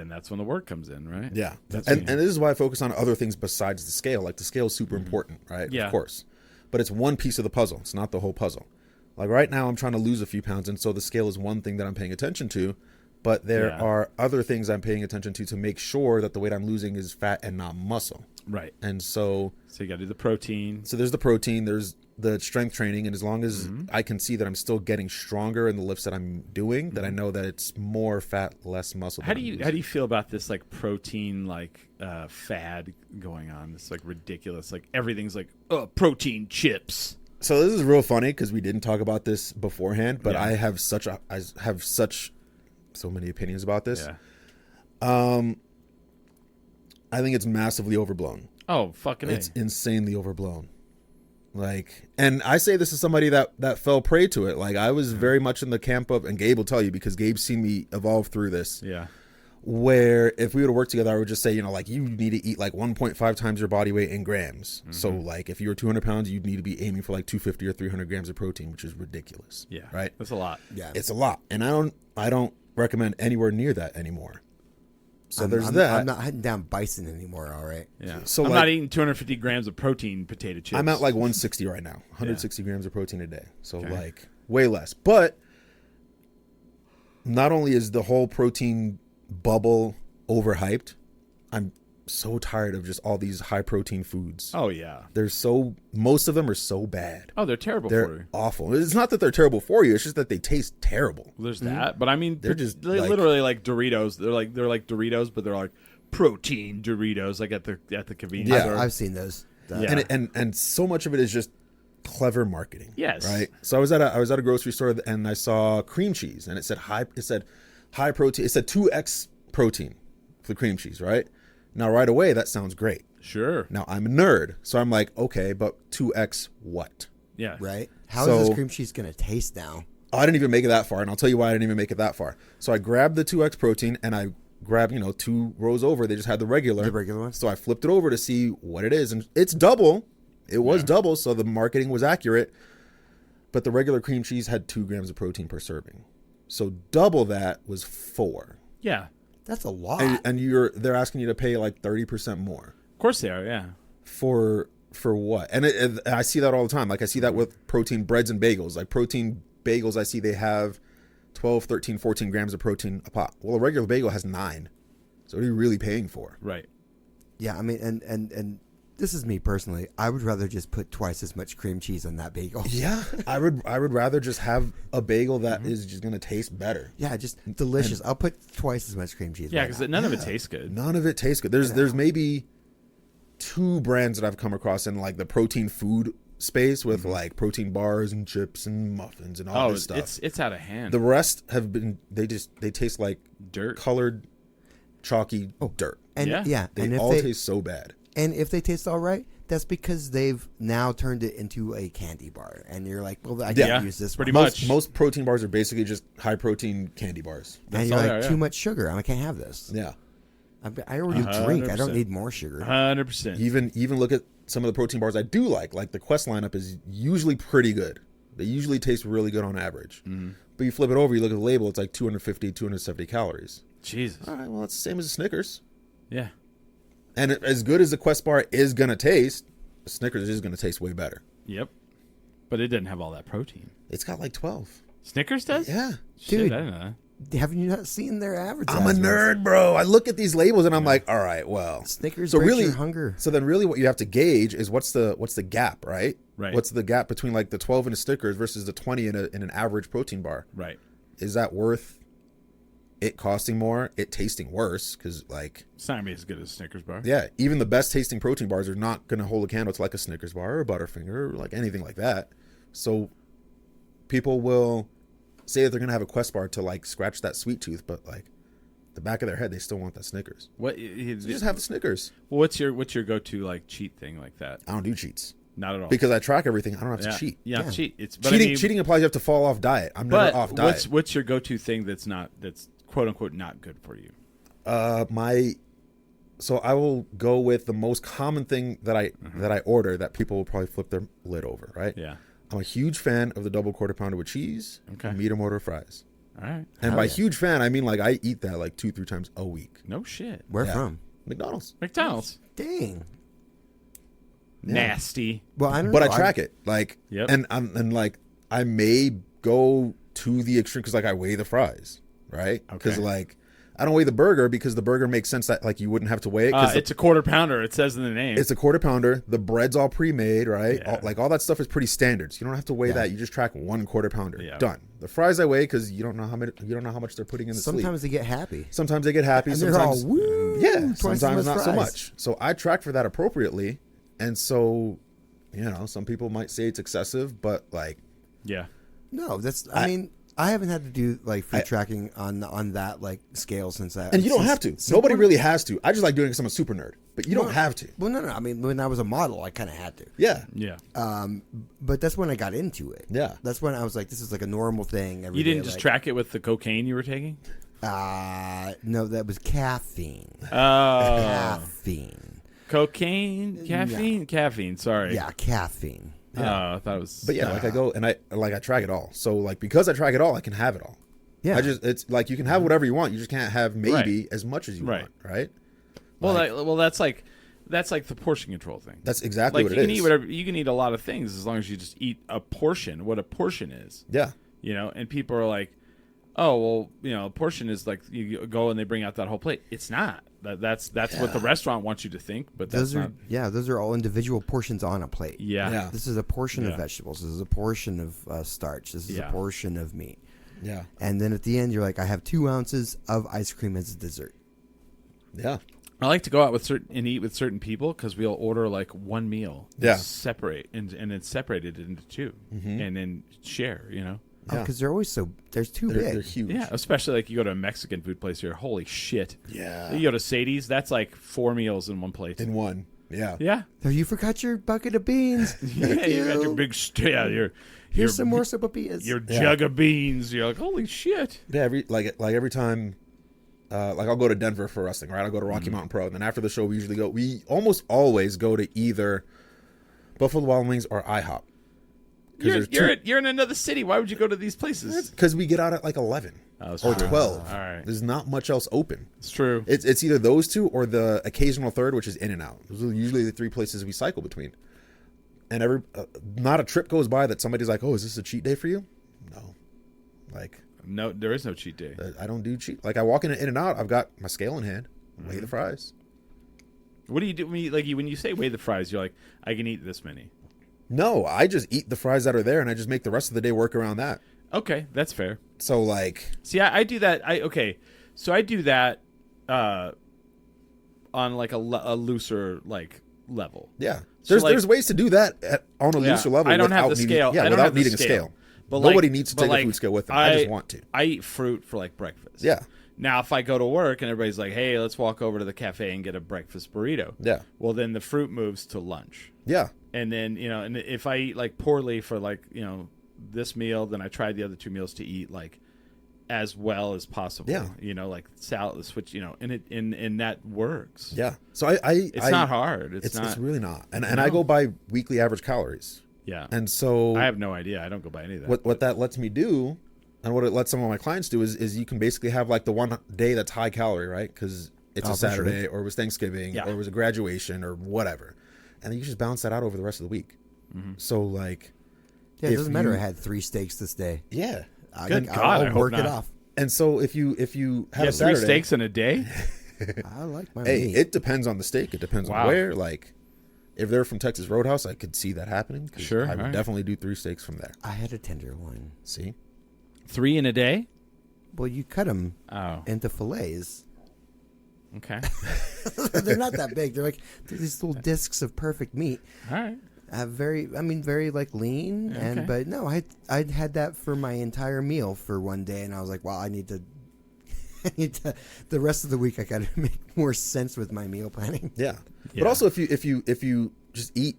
[SPEAKER 2] that's when the work comes in, right?
[SPEAKER 4] Yeah,
[SPEAKER 2] That's
[SPEAKER 4] and this is why I focus on other things besides the scale. Like the scale is super important, right?
[SPEAKER 2] Yeah.
[SPEAKER 4] Of course, but it's one piece of the puzzle. It's not the whole puzzle. Like right now, I'm trying to lose a few pounds, and so the scale is one thing that I'm paying attention to. But there
[SPEAKER 2] Yeah.
[SPEAKER 4] are other things I'm paying attention to make sure that the weight I'm losing is fat and not muscle.
[SPEAKER 2] Right.
[SPEAKER 4] And so
[SPEAKER 2] So you got to do the protein.
[SPEAKER 4] there's the protein, there's the strength training, and as long as I can see that I'm still getting stronger in the lifts that I'm doing, that I know that it's more fat, less muscle.
[SPEAKER 2] How do you feel about this like protein fad going on? This like ridiculous, like everything's like protein chips.
[SPEAKER 4] So this is real funny because we didn't talk about this beforehand, but
[SPEAKER 2] Yeah.
[SPEAKER 4] I have so many opinions about this.
[SPEAKER 2] Yeah.
[SPEAKER 4] I think it's massively overblown.
[SPEAKER 2] Oh, fucking
[SPEAKER 4] It's
[SPEAKER 2] A.
[SPEAKER 4] insanely overblown. Like, and I say this as somebody that fell prey to it. Like I was very much in the camp of, and Gabe will tell you because Gabe's seen me evolve through this.
[SPEAKER 2] Yeah.
[SPEAKER 4] Where if we were to work together, I would just say, like you need to eat like 1.5 times your body weight in grams. So like if you were 200 pounds, you'd need to be aiming for like 250 or 300 grams of protein, which is ridiculous.
[SPEAKER 2] Yeah.
[SPEAKER 4] Right.
[SPEAKER 2] That's a lot.
[SPEAKER 3] Yeah.
[SPEAKER 4] It's a lot, and I don't recommend anywhere near that anymore. So
[SPEAKER 3] I'm not hunting down bison anymore. All right.
[SPEAKER 2] Yeah.
[SPEAKER 4] So,
[SPEAKER 2] I'm
[SPEAKER 4] like-
[SPEAKER 2] not eating 250 grams of protein potato chips.
[SPEAKER 4] I'm at like 160 right now, 160 grams of protein a day. So like way less. But not only is the whole protein bubble overhyped, I'm so tired of just all these high protein foods.
[SPEAKER 2] Oh yeah.
[SPEAKER 4] Most of them are so bad.
[SPEAKER 2] Oh, they're terrible for you.
[SPEAKER 4] They're awful. It's not that they're terrible for you. It's just that they taste terrible.
[SPEAKER 2] There's that, but I mean,
[SPEAKER 4] They're just
[SPEAKER 2] they're
[SPEAKER 4] like-
[SPEAKER 2] literally like Doritos. They're like Doritos, but they're like protein Doritos, like at the convenience
[SPEAKER 4] Yeah.
[SPEAKER 2] store.
[SPEAKER 3] I've seen those.
[SPEAKER 2] Yeah.
[SPEAKER 4] And so much of it is just clever marketing.
[SPEAKER 2] Yes.
[SPEAKER 4] Right. So I was at a grocery store and I saw cream cheese and it said high protein. It said 2x protein for the cream cheese. Right. Now right away that sounds great.
[SPEAKER 2] Sure.
[SPEAKER 4] Now I'm a nerd, so I'm like, okay, but 2x what?
[SPEAKER 2] Yeah.
[SPEAKER 3] Right? How
[SPEAKER 4] So-
[SPEAKER 3] is this cream cheese going to taste now?
[SPEAKER 4] Oh, I didn't even make it that far, and I'll tell you why I didn't even make it that far. So I grabbed the 2x protein and I grabbed, 2 rows over. They just had the regular.
[SPEAKER 3] The regular one?
[SPEAKER 4] So I flipped it over to see what it is, and it's double. It was double, so the marketing was accurate. But the regular cream cheese had 2 grams of protein per serving. So double that was 4.
[SPEAKER 2] Yeah.
[SPEAKER 3] That's a lot.
[SPEAKER 4] And they're asking you to pay like 30% more
[SPEAKER 2] Of course they are. Yeah.
[SPEAKER 4] for what? And I see that all the time. Like I see that with protein breads and bagels. Like protein bagels, I see they have 12, 13, 14 grams of protein a pop. Well, a regular bagel has 9. So what are you really paying for?
[SPEAKER 2] Right.
[SPEAKER 3] Yeah, I mean, and this is me personally. I would rather just put twice as much cream cheese on that bagel.
[SPEAKER 4] Yeah, I would rather just have a bagel that is just going to taste better.
[SPEAKER 3] Yeah, just delicious. I'll put twice as much cream cheese.
[SPEAKER 2] Yeah,
[SPEAKER 3] Why
[SPEAKER 2] because
[SPEAKER 3] not?
[SPEAKER 2] none of it tastes good.
[SPEAKER 4] None of it tastes good. There's maybe 2 brands that I've come across in like the protein food space with like protein bars and chips and muffins and all
[SPEAKER 2] Oh,
[SPEAKER 4] this stuff.
[SPEAKER 2] it's out of hand.
[SPEAKER 4] The rest have been they taste like
[SPEAKER 2] Dirt.
[SPEAKER 4] colored chalky dirt.
[SPEAKER 3] And
[SPEAKER 2] Yeah.
[SPEAKER 4] They
[SPEAKER 3] and if
[SPEAKER 4] all
[SPEAKER 3] they
[SPEAKER 4] taste so bad.
[SPEAKER 3] and if they taste all right, that's because they've now turned it into a candy bar, and you're like, well, I
[SPEAKER 2] Yeah,
[SPEAKER 3] can't use this
[SPEAKER 2] pretty
[SPEAKER 3] one.
[SPEAKER 2] much.
[SPEAKER 4] Most protein bars are basically just high protein candy bars.
[SPEAKER 3] And you're
[SPEAKER 2] all
[SPEAKER 3] like,
[SPEAKER 2] they are,
[SPEAKER 3] too
[SPEAKER 2] yeah.
[SPEAKER 3] much sugar. I can't have this.
[SPEAKER 4] Yeah.
[SPEAKER 3] I already drink. I don't
[SPEAKER 2] 100%.
[SPEAKER 3] need more sugar.
[SPEAKER 2] 100%.
[SPEAKER 4] Even look at some of the protein bars I do like the Quest lineup is usually pretty good. They usually taste really good on average. But you flip it over, you look at the label, it's like 250, 270 calories.
[SPEAKER 2] Jesus.
[SPEAKER 4] All right, well, it's the same as a Snickers.
[SPEAKER 2] Yeah.
[SPEAKER 4] And as good as the Quest bar is going to taste, a Snickers is going to taste way better.
[SPEAKER 2] Yep. But it didn't have all that protein.
[SPEAKER 4] It's got like 12.
[SPEAKER 2] Snickers does?
[SPEAKER 4] Yeah.
[SPEAKER 2] Shit,
[SPEAKER 3] Dude.
[SPEAKER 2] I didn't know that.
[SPEAKER 3] Haven't you not seen their
[SPEAKER 4] I'm a
[SPEAKER 3] advertisements?
[SPEAKER 4] nerd, bro. I look at these labels and I'm like, all right, well.
[SPEAKER 3] Snickers
[SPEAKER 4] so
[SPEAKER 3] breaks
[SPEAKER 4] really,
[SPEAKER 3] your hunger.
[SPEAKER 4] So then really what you have to gauge is what's the gap, right?
[SPEAKER 2] Right.
[SPEAKER 4] What's the gap between like the 12 in a Snickers versus the 20 in an average protein bar?
[SPEAKER 2] Right.
[SPEAKER 4] Is that worth it costing more, it tasting worse? Because like,
[SPEAKER 2] It's not going to be as good as Snickers bar.
[SPEAKER 4] yeah, even the best tasting protein bars are not going to hold a candle to like a Snickers bar or a Butterfinger or like anything like that. So people will say that they're gonna have a Quest bar to like scratch that sweet tooth, but like the back of their head, they still want that Snickers.
[SPEAKER 2] What?
[SPEAKER 4] So just have the Snickers.
[SPEAKER 2] What's your go-to like cheat thing like that?
[SPEAKER 4] I don't do cheats
[SPEAKER 2] Not at all.
[SPEAKER 4] because I track everything. I don't have to cheat.
[SPEAKER 2] Yeah,
[SPEAKER 3] Yeah.
[SPEAKER 2] cheat. It's but
[SPEAKER 4] Cheating,
[SPEAKER 2] I mean,
[SPEAKER 4] cheating implies you have to fall off diet. I'm
[SPEAKER 2] but
[SPEAKER 4] never off diet.
[SPEAKER 2] what's your go-to thing that's quote unquote not good for you?
[SPEAKER 4] So I will go with the most common thing that I order that people will probably flip their lid over. Right?
[SPEAKER 2] Yeah.
[SPEAKER 4] I'm a huge fan of the double quarter pounder with cheese,
[SPEAKER 2] Okay.
[SPEAKER 4] and medium order fries.
[SPEAKER 2] All right.
[SPEAKER 4] And by huge fan, I mean like I eat that like 2-3 times a week.
[SPEAKER 2] No shit.
[SPEAKER 3] Where
[SPEAKER 4] Yeah.
[SPEAKER 3] from?
[SPEAKER 4] McDonald's.
[SPEAKER 2] McDonald's.
[SPEAKER 3] Dang.
[SPEAKER 2] Nasty.
[SPEAKER 3] Well, I don't
[SPEAKER 4] But
[SPEAKER 3] know.
[SPEAKER 4] I track it like,
[SPEAKER 2] Yep.
[SPEAKER 4] and like I may go to the extreme because like I weigh the fries, right? Because
[SPEAKER 2] Okay.
[SPEAKER 4] like I don't weigh the burger because the burger makes sense that like you wouldn't have to weigh it.
[SPEAKER 2] It's a quarter pounder. It says in the name.
[SPEAKER 4] It's a quarter pounder. The bread's all pre-made, right?
[SPEAKER 2] Yeah.
[SPEAKER 4] All that stuff is pretty standard. So you don't have to weigh that. You just track 1 quarter pounder.
[SPEAKER 2] Yeah.
[SPEAKER 4] Done. The fries I weigh because you don't know how much they're putting in the
[SPEAKER 3] Sometimes
[SPEAKER 4] sleeve.
[SPEAKER 3] they get happy.
[SPEAKER 4] Sometimes they get happy.
[SPEAKER 3] And they're
[SPEAKER 4] Sometimes
[SPEAKER 3] all, woo,
[SPEAKER 4] yeah.
[SPEAKER 3] twice as
[SPEAKER 4] Sometimes
[SPEAKER 3] much
[SPEAKER 4] not so
[SPEAKER 3] fries.
[SPEAKER 4] much. So I track for that appropriately. And so, some people might say it's excessive, but like
[SPEAKER 2] yeah.
[SPEAKER 3] No, I mean, I haven't had to do like food tracking on that like scale since that.
[SPEAKER 4] and you don't have to. Nobody really has to. I just like doing it because I'm a super nerd. But you don't have to.
[SPEAKER 3] Well, no. I mean, when I was a model, I kind of had to.
[SPEAKER 4] Yeah.
[SPEAKER 2] Yeah.
[SPEAKER 3] But that's when I got into it.
[SPEAKER 4] Yeah.
[SPEAKER 3] That's when I was like, this is like a normal thing. Every
[SPEAKER 2] You didn't
[SPEAKER 3] day,
[SPEAKER 2] just
[SPEAKER 3] like,
[SPEAKER 2] track it with the cocaine you were taking?
[SPEAKER 3] No, that was caffeine.
[SPEAKER 2] Oh.
[SPEAKER 3] Caffeine.
[SPEAKER 2] Cocaine? Caffeine. Sorry.
[SPEAKER 3] Yeah, caffeine.
[SPEAKER 2] Oh, I thought it was.
[SPEAKER 4] But yeah, like I go and I track it all. So like because I track it all, I can have it all.
[SPEAKER 3] Yeah.
[SPEAKER 4] It's like you can have whatever you want. You just can't have maybe as much as you
[SPEAKER 2] Right.
[SPEAKER 4] want, right?
[SPEAKER 2] Well, that's like the portion control thing.
[SPEAKER 4] That's exactly
[SPEAKER 2] like
[SPEAKER 4] what
[SPEAKER 2] you
[SPEAKER 4] it
[SPEAKER 2] can
[SPEAKER 4] is.
[SPEAKER 2] eat whatever you can eat a lot of things as long as you just eat a portion. What a portion is,
[SPEAKER 4] Yeah.
[SPEAKER 2] And people are like, oh well, a portion is like you go and they bring out that whole plate. It's not. That's what the restaurant wants you to think, but that's
[SPEAKER 3] those are all individual portions on a plate.
[SPEAKER 2] Yeah.
[SPEAKER 4] Yeah.
[SPEAKER 3] This is a portion
[SPEAKER 2] Yeah.
[SPEAKER 3] of vegetables. This is a portion of starch. This is
[SPEAKER 2] Yeah.
[SPEAKER 3] a portion of meat.
[SPEAKER 4] Yeah.
[SPEAKER 3] And then at the end, you're like, I have 2 ounces of ice cream as a dessert.
[SPEAKER 4] Yeah.
[SPEAKER 2] I like to go out and eat with certain people because we'll order like one meal,
[SPEAKER 4] Yeah.
[SPEAKER 2] separate and then separate it into 2, and then share.
[SPEAKER 4] Yeah.
[SPEAKER 3] Because they're always they're too big.
[SPEAKER 4] They're huge.
[SPEAKER 2] Yeah, especially like you go to a Mexican food place here. Holy shit!
[SPEAKER 4] Yeah.
[SPEAKER 2] You go to Sadie's, that's like 4 meals in one plate.
[SPEAKER 4] In one. Yeah.
[SPEAKER 2] Yeah,
[SPEAKER 3] Oh, you forgot your bucket of beans.
[SPEAKER 2] yeah, you got your big your
[SPEAKER 3] Here's some more sopapillas.
[SPEAKER 2] your jug of beans. You're like, holy shit!
[SPEAKER 4] Yeah, every time like I'll go to Denver for wrestling, right? I'll go to Rocky Mountain Pro, and then after the show we almost always go to either Buffalo Wild Wings or IHOP.
[SPEAKER 2] You're in another city. Why would you go to these places?
[SPEAKER 4] Because we get out at like 11
[SPEAKER 2] that's
[SPEAKER 4] or
[SPEAKER 2] true.
[SPEAKER 4] 12.
[SPEAKER 2] All right,
[SPEAKER 4] There's not much else open.
[SPEAKER 2] it's true.
[SPEAKER 4] It's either those 2 or the occasional third, which is In-N-Out. Those are usually the 3 places we cycle between. And not a trip goes by that somebody's like, "Oh, is this a cheat day for you?" No, like
[SPEAKER 2] No, there is no cheat day.
[SPEAKER 4] I don't do cheat. Like I walk into In-N-Out, I've got my scale in hand, weigh the fries.
[SPEAKER 2] What do you do when you say weigh the fries? You're like, I can eat this many.
[SPEAKER 4] No, I just eat the fries that are there, and I just make the rest of the day work around that.
[SPEAKER 2] Okay, that's fair.
[SPEAKER 4] So like,
[SPEAKER 2] See, I do that. So I do that on like a looser like level.
[SPEAKER 4] yeah,
[SPEAKER 2] So,
[SPEAKER 4] there's ways to do that on a
[SPEAKER 2] Yeah,
[SPEAKER 4] looser level.
[SPEAKER 2] I don't have the
[SPEAKER 4] without
[SPEAKER 2] scale.
[SPEAKER 4] Needing,
[SPEAKER 2] I don't
[SPEAKER 4] without
[SPEAKER 2] have the
[SPEAKER 4] needing a scale.
[SPEAKER 2] But
[SPEAKER 4] Nobody
[SPEAKER 2] like-
[SPEAKER 4] needs to
[SPEAKER 2] but
[SPEAKER 4] take
[SPEAKER 2] like,
[SPEAKER 4] a food scale with them. I just want to.
[SPEAKER 2] I eat fruit for like breakfast.
[SPEAKER 4] Yeah.
[SPEAKER 2] Now, if I go to work and everybody's like, "Hey, let's walk over to the cafe and get a breakfast burrito,"
[SPEAKER 4] Yeah.
[SPEAKER 2] well, then the fruit moves to lunch.
[SPEAKER 4] Yeah.
[SPEAKER 2] And then, and if I eat like poorly for like, this meal, then I try the other 2 meals to eat like as well as possible.
[SPEAKER 4] Yeah.
[SPEAKER 2] Like salad, switch, and that works.
[SPEAKER 4] Yeah. So I
[SPEAKER 2] It's not hard. It's not.
[SPEAKER 4] It's really not. And I go by weekly average calories.
[SPEAKER 2] Yeah.
[SPEAKER 4] And so
[SPEAKER 2] I have no idea. I don't go by any of that.
[SPEAKER 4] what that lets me do, and what it lets some of my clients do is you can basically have like the one day that's high calorie, right? Because it's a
[SPEAKER 3] for sure.
[SPEAKER 4] Saturday or it was Thanksgiving
[SPEAKER 2] Yeah.
[SPEAKER 4] or it was a graduation or whatever, and then you just balance that out over the rest of the week. So like,
[SPEAKER 3] Yeah, it
[SPEAKER 4] if
[SPEAKER 3] doesn't matter.
[SPEAKER 4] you-
[SPEAKER 3] I had 3 steaks this day.
[SPEAKER 4] yeah.
[SPEAKER 2] Good God,
[SPEAKER 3] I'll
[SPEAKER 2] I hope
[SPEAKER 3] work it
[SPEAKER 2] not.
[SPEAKER 3] off.
[SPEAKER 4] And so if you have
[SPEAKER 2] You
[SPEAKER 4] a
[SPEAKER 2] have 3
[SPEAKER 4] Saturday,
[SPEAKER 2] steaks in a day?
[SPEAKER 3] I like my
[SPEAKER 4] hey,
[SPEAKER 3] meat.
[SPEAKER 4] it depends on the steak. It depends
[SPEAKER 2] Wow.
[SPEAKER 4] on where. Like, if they're from Texas Roadhouse, I could see that happening. 'Cause
[SPEAKER 2] Sure,
[SPEAKER 4] I would
[SPEAKER 2] alright.
[SPEAKER 4] definitely do 3 steaks from there.
[SPEAKER 3] I had a tenderloin.
[SPEAKER 4] See,
[SPEAKER 2] 3 in a day?
[SPEAKER 3] Well, you cut them
[SPEAKER 2] Oh,
[SPEAKER 3] into fillets.
[SPEAKER 2] okay.
[SPEAKER 3] They're not that big. They're these little discs of perfect meat.
[SPEAKER 2] All right.
[SPEAKER 3] very like lean, but no, I had that for my entire meal for one day, and I was like, wow, I need to. The rest of the week I got to make more sense with my meal planning.
[SPEAKER 4] Yeah. But also if you just eat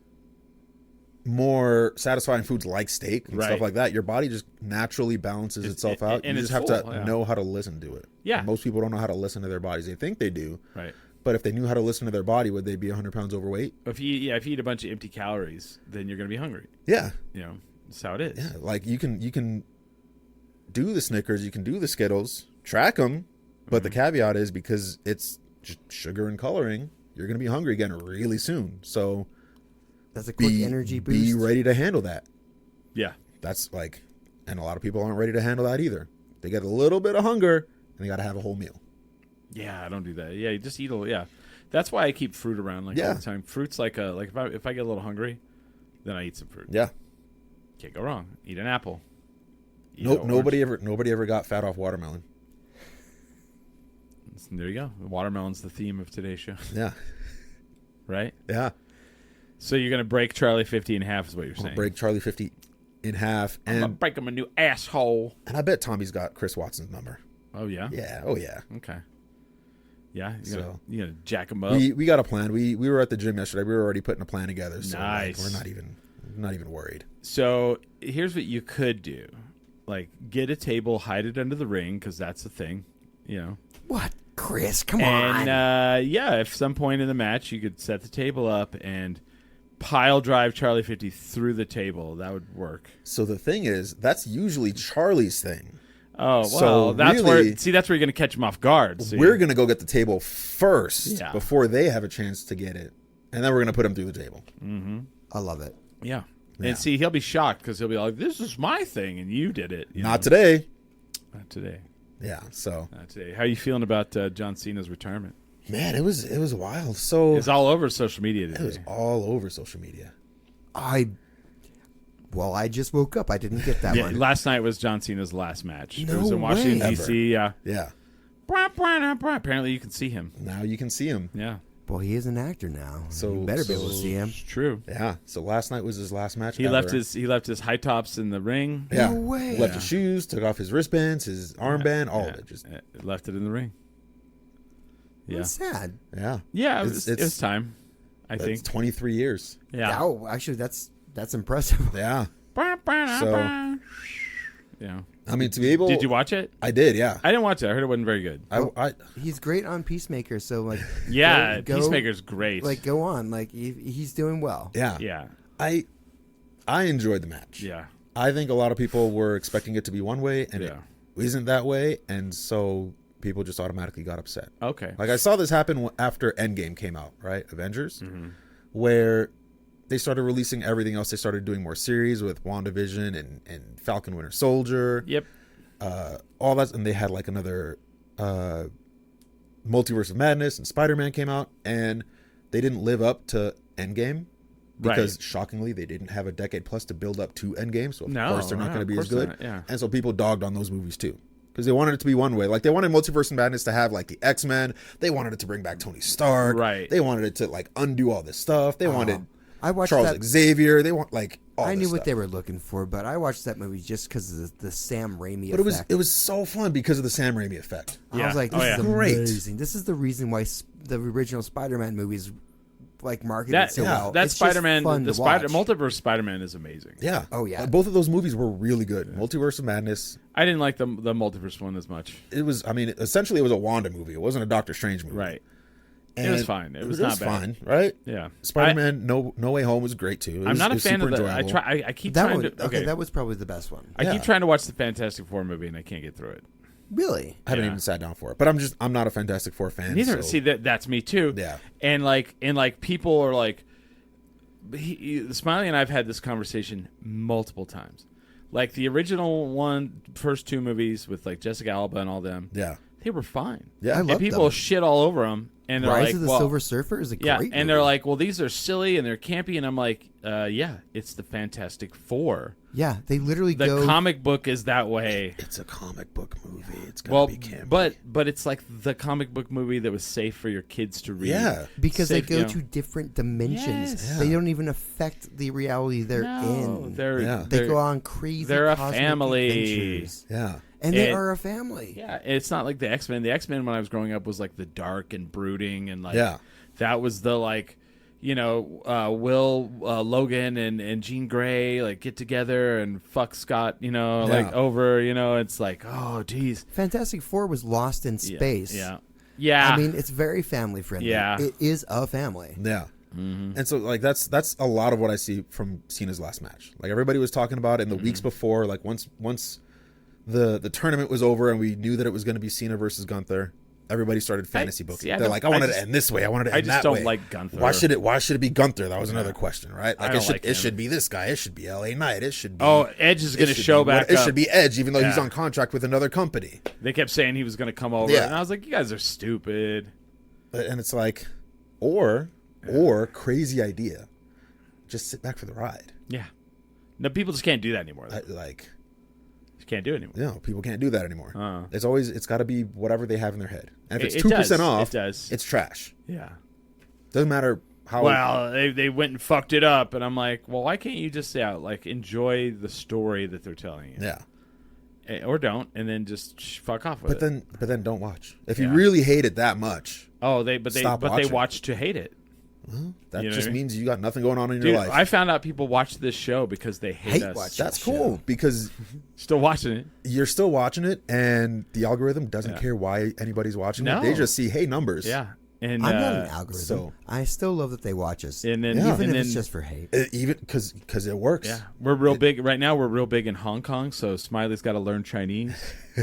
[SPEAKER 4] more satisfying foods like steak and stuff like that, your body just naturally balances itself out.
[SPEAKER 2] And
[SPEAKER 4] you
[SPEAKER 2] it's
[SPEAKER 4] just have
[SPEAKER 2] full,
[SPEAKER 4] to know how to listen to it.
[SPEAKER 2] Yeah.
[SPEAKER 4] And most people don't know how to listen to their bodies. They think they do.
[SPEAKER 2] Right.
[SPEAKER 4] But if they knew how to listen to their body, would they be 100 pounds overweight?
[SPEAKER 2] If you eat a bunch of empty calories, then you're going to be hungry.
[SPEAKER 4] Yeah.
[SPEAKER 2] That's how it is.
[SPEAKER 4] Yeah. Like you can do the Snickers, you can do the Skittles, track them, but the caveat is because it's just sugar and coloring, you're going to be hungry again really soon. So
[SPEAKER 3] that's a quick energy boost.
[SPEAKER 4] Be ready to handle that.
[SPEAKER 2] Yeah.
[SPEAKER 4] That's like, and a lot of people aren't ready to handle that either. They get a little bit of hunger and they got to have a whole meal.
[SPEAKER 2] Yeah, I don't do that. Yeah, you just eat that's why I keep fruit around all the time. Fruit's like if I get a little hungry, then I eat some fruit.
[SPEAKER 4] Yeah.
[SPEAKER 2] Can't go wrong. Eat an apple.
[SPEAKER 4] Nobody ever got fat off watermelon.
[SPEAKER 2] There you go. Watermelon's the theme of today's show.
[SPEAKER 4] Yeah.
[SPEAKER 2] Right?
[SPEAKER 4] Yeah.
[SPEAKER 2] So you're going to break Charlie 50 in half is what you're saying.
[SPEAKER 4] Break Charlie 50 in half.
[SPEAKER 2] I'm going to break him a new asshole.
[SPEAKER 4] And I bet Tommy's got Chris Watson's number.
[SPEAKER 2] Oh, yeah?
[SPEAKER 4] Yeah. Oh, yeah.
[SPEAKER 2] Okay. Yeah? You're
[SPEAKER 4] So
[SPEAKER 2] going to jack him up?
[SPEAKER 4] We got a plan. We were at the gym yesterday. We were already putting a plan together. So
[SPEAKER 2] nice.
[SPEAKER 4] We're not even worried.
[SPEAKER 2] So here's what you could do. Like, get a table, hide it under the ring, because that's the thing.
[SPEAKER 3] What? Chris, come on.
[SPEAKER 2] And, if some point in the match you could set the table up and pile drive Charlie 50 through the table, that would work.
[SPEAKER 4] So the thing is, that's usually Charlie's thing.
[SPEAKER 2] Oh, well,
[SPEAKER 4] so
[SPEAKER 2] that's
[SPEAKER 4] really,
[SPEAKER 2] where you're going to catch him off guard. So
[SPEAKER 4] we're going to go get the table first before they have a chance to get it. And then we're going to put him through the table.
[SPEAKER 3] Mm-hmm. I love it.
[SPEAKER 2] Yeah. And see, he'll be shocked because he'll be like, this is my thing, and you did it.
[SPEAKER 4] Not today.
[SPEAKER 2] Not today.
[SPEAKER 4] Yeah, so.
[SPEAKER 2] Not today. How are you feeling about John Cena's retirement?
[SPEAKER 4] Man, it was wild. So
[SPEAKER 2] it's all over social media today.
[SPEAKER 4] It was all over social media.
[SPEAKER 3] I just woke up. I didn't get that one.
[SPEAKER 2] Last night was John Cena's last match.
[SPEAKER 3] No
[SPEAKER 2] it was in Washington, D.C. Yeah.
[SPEAKER 4] Yeah.
[SPEAKER 2] Apparently you can see him.
[SPEAKER 4] Now you can see him.
[SPEAKER 2] Yeah.
[SPEAKER 3] Well, he is an actor now.
[SPEAKER 4] So
[SPEAKER 3] you better be able to see him.
[SPEAKER 2] It's true.
[SPEAKER 4] Yeah. So last night was his last match.
[SPEAKER 2] He left his high tops in the ring.
[SPEAKER 4] Yeah.
[SPEAKER 3] No way.
[SPEAKER 4] Left his shoes, took off his wristbands, his armband, all of it. Just
[SPEAKER 2] left it in the ring. Yeah.
[SPEAKER 3] That's sad.
[SPEAKER 4] Yeah.
[SPEAKER 2] Yeah. It was time. I think
[SPEAKER 4] 23 years.
[SPEAKER 2] Yeah.
[SPEAKER 3] Oh, actually, that's impressive.
[SPEAKER 4] Yeah.
[SPEAKER 2] So. Yeah.
[SPEAKER 4] I mean, to be able.
[SPEAKER 2] Did you watch it?
[SPEAKER 4] I did. Yeah.
[SPEAKER 2] I didn't watch it. I heard it wasn't very good.
[SPEAKER 3] He's great on Peacemaker. So like.
[SPEAKER 2] Yeah, Peacemaker's great.
[SPEAKER 3] Like, go on. Like he's doing well.
[SPEAKER 4] Yeah.
[SPEAKER 2] Yeah.
[SPEAKER 4] I enjoyed the match.
[SPEAKER 2] Yeah.
[SPEAKER 4] I think a lot of people were expecting it to be one way, and it isn't that way, and so people just automatically got upset.
[SPEAKER 2] Okay.
[SPEAKER 4] Like I saw this happen after Endgame came out, right? Avengers, where they started releasing everything else. They started doing more series with WandaVision and Falcon Winter Soldier.
[SPEAKER 2] Yep.
[SPEAKER 4] All that, and they had like another Multiverse of Madness, and Spider-Man came out, and they didn't live up to Endgame. Because shockingly, they didn't have a decade plus to build up to Endgame, so of course they're not going to be as good. And so people dogged on those movies too, because they wanted it to be one way. Like they wanted Multiverse of Madness to have like the X-Men. They wanted it to bring back Tony Stark.
[SPEAKER 2] Right.
[SPEAKER 4] They wanted it to like undo all this stuff. They wanted
[SPEAKER 3] I watched
[SPEAKER 4] Charles Xavier. They want like all
[SPEAKER 3] I
[SPEAKER 4] this
[SPEAKER 3] knew
[SPEAKER 4] stuff.
[SPEAKER 3] what they were looking for, but I watched that movie just because of the Sam Raimi
[SPEAKER 4] But
[SPEAKER 3] effect.
[SPEAKER 4] it was so fun because of the Sam Raimi effect.
[SPEAKER 3] I was like, this is
[SPEAKER 4] great.
[SPEAKER 3] amazing. This is the reason why the original Spider-Man movies like marketed so well.
[SPEAKER 2] That
[SPEAKER 3] It's just
[SPEAKER 2] Spider-Man,
[SPEAKER 3] fun
[SPEAKER 2] the
[SPEAKER 3] to watch.
[SPEAKER 2] Multiverse Spider-Man is amazing.
[SPEAKER 4] Yeah.
[SPEAKER 3] Oh, yeah.
[SPEAKER 4] Both of those movies were really good. Multiverse of Madness.
[SPEAKER 2] I didn't like the Multiverse one as much.
[SPEAKER 4] It was. I mean, essentially, it was a Wanda movie. It wasn't a Doctor Strange movie.
[SPEAKER 2] Right.
[SPEAKER 4] And
[SPEAKER 2] it was fine. It was not bad.
[SPEAKER 4] Fine, right?
[SPEAKER 2] Yeah.
[SPEAKER 4] Spider-Man No Way Home was great too.
[SPEAKER 2] I'm not a fan of the. I keep
[SPEAKER 3] that
[SPEAKER 2] trying
[SPEAKER 3] one,
[SPEAKER 2] to. Okay,
[SPEAKER 3] that was probably the best one.
[SPEAKER 2] I keep trying to watch the Fantastic Four movie and I can't get through it.
[SPEAKER 3] Really?
[SPEAKER 4] I haven't even sat down for it, but I'm not a Fantastic Four fan.
[SPEAKER 2] Neither.
[SPEAKER 4] So.
[SPEAKER 2] See, that's me too.
[SPEAKER 4] Yeah.
[SPEAKER 2] And people are like, Smiley and I've had this conversation multiple times. Like the original first two movies with like Jessica Alba and all them.
[SPEAKER 4] Yeah.
[SPEAKER 2] they were fine.
[SPEAKER 4] Yeah.
[SPEAKER 3] I
[SPEAKER 2] And
[SPEAKER 3] love
[SPEAKER 2] people
[SPEAKER 3] them.
[SPEAKER 2] shit all over them, and they're
[SPEAKER 3] Rise
[SPEAKER 2] like,
[SPEAKER 3] of the
[SPEAKER 2] well,
[SPEAKER 3] Silver Surfer is a
[SPEAKER 2] yeah,
[SPEAKER 3] great
[SPEAKER 2] and
[SPEAKER 3] movie.
[SPEAKER 2] they're like, well, these are silly and they're campy, and I'm like, yeah, it's the Fantastic Four.
[SPEAKER 3] Yeah, they literally
[SPEAKER 2] The
[SPEAKER 3] go.
[SPEAKER 2] comic book is that way.
[SPEAKER 4] It's a comic book movie. It's gonna
[SPEAKER 2] Well,
[SPEAKER 4] be campy.
[SPEAKER 2] but it's like the comic book movie that was safe for your kids to read.
[SPEAKER 4] Yeah.
[SPEAKER 3] because
[SPEAKER 2] Safe,
[SPEAKER 3] they go
[SPEAKER 2] you know.
[SPEAKER 3] to different dimensions.
[SPEAKER 2] Yes.
[SPEAKER 3] They don't even affect the reality they're
[SPEAKER 2] No,
[SPEAKER 3] in.
[SPEAKER 2] they're
[SPEAKER 4] Yeah.
[SPEAKER 3] They
[SPEAKER 2] they're-
[SPEAKER 3] go on crazy.
[SPEAKER 2] they're a
[SPEAKER 3] cosmic
[SPEAKER 2] family.
[SPEAKER 3] adventures.
[SPEAKER 4] yeah.
[SPEAKER 3] And they
[SPEAKER 2] It-
[SPEAKER 3] are a family.
[SPEAKER 2] Yeah, it's not like the X-Men. The X-Men when I was growing up was like the dark and brooding and like
[SPEAKER 4] Yeah.
[SPEAKER 2] that was the like, you know, Will Logan and Jean Grey like get together and fuck Scott, you know,
[SPEAKER 4] Yeah.
[SPEAKER 2] like over, you know, it's like, oh geez.
[SPEAKER 3] Fantastic Four was lost in
[SPEAKER 2] Yeah,
[SPEAKER 3] space.
[SPEAKER 2] Yeah.
[SPEAKER 3] I mean, it's very family friendly.
[SPEAKER 2] Yeah.
[SPEAKER 3] It is a family.
[SPEAKER 4] Yeah.
[SPEAKER 2] Mm-hmm.
[SPEAKER 4] And so like that's a lot of what I see from Cena's last match. Like everybody was talking about it in the
[SPEAKER 2] Mm-hmm.
[SPEAKER 4] weeks before, like once the tournament was over and we knew that it was going to be Cena versus Gunther, everybody started fantasy booking.
[SPEAKER 2] see, I
[SPEAKER 4] They're
[SPEAKER 2] don't-
[SPEAKER 4] like, I
[SPEAKER 2] I
[SPEAKER 4] wanted
[SPEAKER 2] just-
[SPEAKER 4] to end this way. I wanted to
[SPEAKER 2] I
[SPEAKER 4] end
[SPEAKER 2] just
[SPEAKER 4] that
[SPEAKER 2] don't
[SPEAKER 4] way.
[SPEAKER 2] like Gunther.
[SPEAKER 4] Why should it be Gunther? That was another question, right?
[SPEAKER 2] I
[SPEAKER 4] Like
[SPEAKER 2] don't
[SPEAKER 4] it should
[SPEAKER 2] like
[SPEAKER 4] it
[SPEAKER 2] him.
[SPEAKER 4] should be this guy. It should be LA Knight. It should be
[SPEAKER 2] Oh, Edge is
[SPEAKER 4] it
[SPEAKER 2] going to
[SPEAKER 4] should
[SPEAKER 2] show
[SPEAKER 4] be
[SPEAKER 2] back
[SPEAKER 4] It
[SPEAKER 2] up.
[SPEAKER 4] should be Edge, even though he's
[SPEAKER 2] Yeah.
[SPEAKER 4] on contract with another company.
[SPEAKER 2] They kept saying he was going to come over,
[SPEAKER 4] Yeah.
[SPEAKER 2] and I was like, you guys are stupid.
[SPEAKER 4] And it's like, or crazy idea, just sit back for the ride.
[SPEAKER 2] Yeah. No, people just can't do that anymore.
[SPEAKER 4] Like,
[SPEAKER 2] Just can't do it anymore.
[SPEAKER 4] no, people can't do that anymore.
[SPEAKER 2] Uh.
[SPEAKER 4] It's got to be whatever they have in their head. And if
[SPEAKER 2] It
[SPEAKER 4] it's 2%
[SPEAKER 2] does.
[SPEAKER 4] off,
[SPEAKER 2] It does.
[SPEAKER 4] it's trash.
[SPEAKER 2] Yeah.
[SPEAKER 4] Doesn't matter how.
[SPEAKER 2] Well, they went and fucked it up, and I'm like, well, why can't you just like enjoy the story that they're telling you,
[SPEAKER 4] Yeah,
[SPEAKER 2] or don't, and then just fuck off with
[SPEAKER 4] but
[SPEAKER 2] it.
[SPEAKER 4] then don't watch. If you
[SPEAKER 2] Yeah.
[SPEAKER 4] really hate it that much,
[SPEAKER 2] They
[SPEAKER 4] stop watching.
[SPEAKER 2] watch to hate it.
[SPEAKER 4] that
[SPEAKER 2] You know
[SPEAKER 4] just
[SPEAKER 2] what I mean?
[SPEAKER 4] means you got nothing going on in
[SPEAKER 2] Dude,
[SPEAKER 4] your life.
[SPEAKER 2] I found out people watch this show because they hate us.
[SPEAKER 3] watch
[SPEAKER 4] That's
[SPEAKER 3] that
[SPEAKER 4] cool
[SPEAKER 3] show.
[SPEAKER 4] because
[SPEAKER 2] Still watching it.
[SPEAKER 4] you're still watching it, and the algorithm doesn't
[SPEAKER 2] Yeah.
[SPEAKER 4] care why anybody's watching
[SPEAKER 2] No.
[SPEAKER 4] it. They just see, hey, numbers.
[SPEAKER 2] Yeah, and
[SPEAKER 3] I'm not an algorithm.
[SPEAKER 4] so-
[SPEAKER 3] I still love that they watch us.
[SPEAKER 2] and then
[SPEAKER 4] Yeah.
[SPEAKER 3] even
[SPEAKER 2] and
[SPEAKER 3] if
[SPEAKER 2] then
[SPEAKER 3] it's just for hate.
[SPEAKER 4] Even because it works.
[SPEAKER 2] yeah, we're real big right now. We're real big in Hong Kong, so Smiley's got to learn Chinese.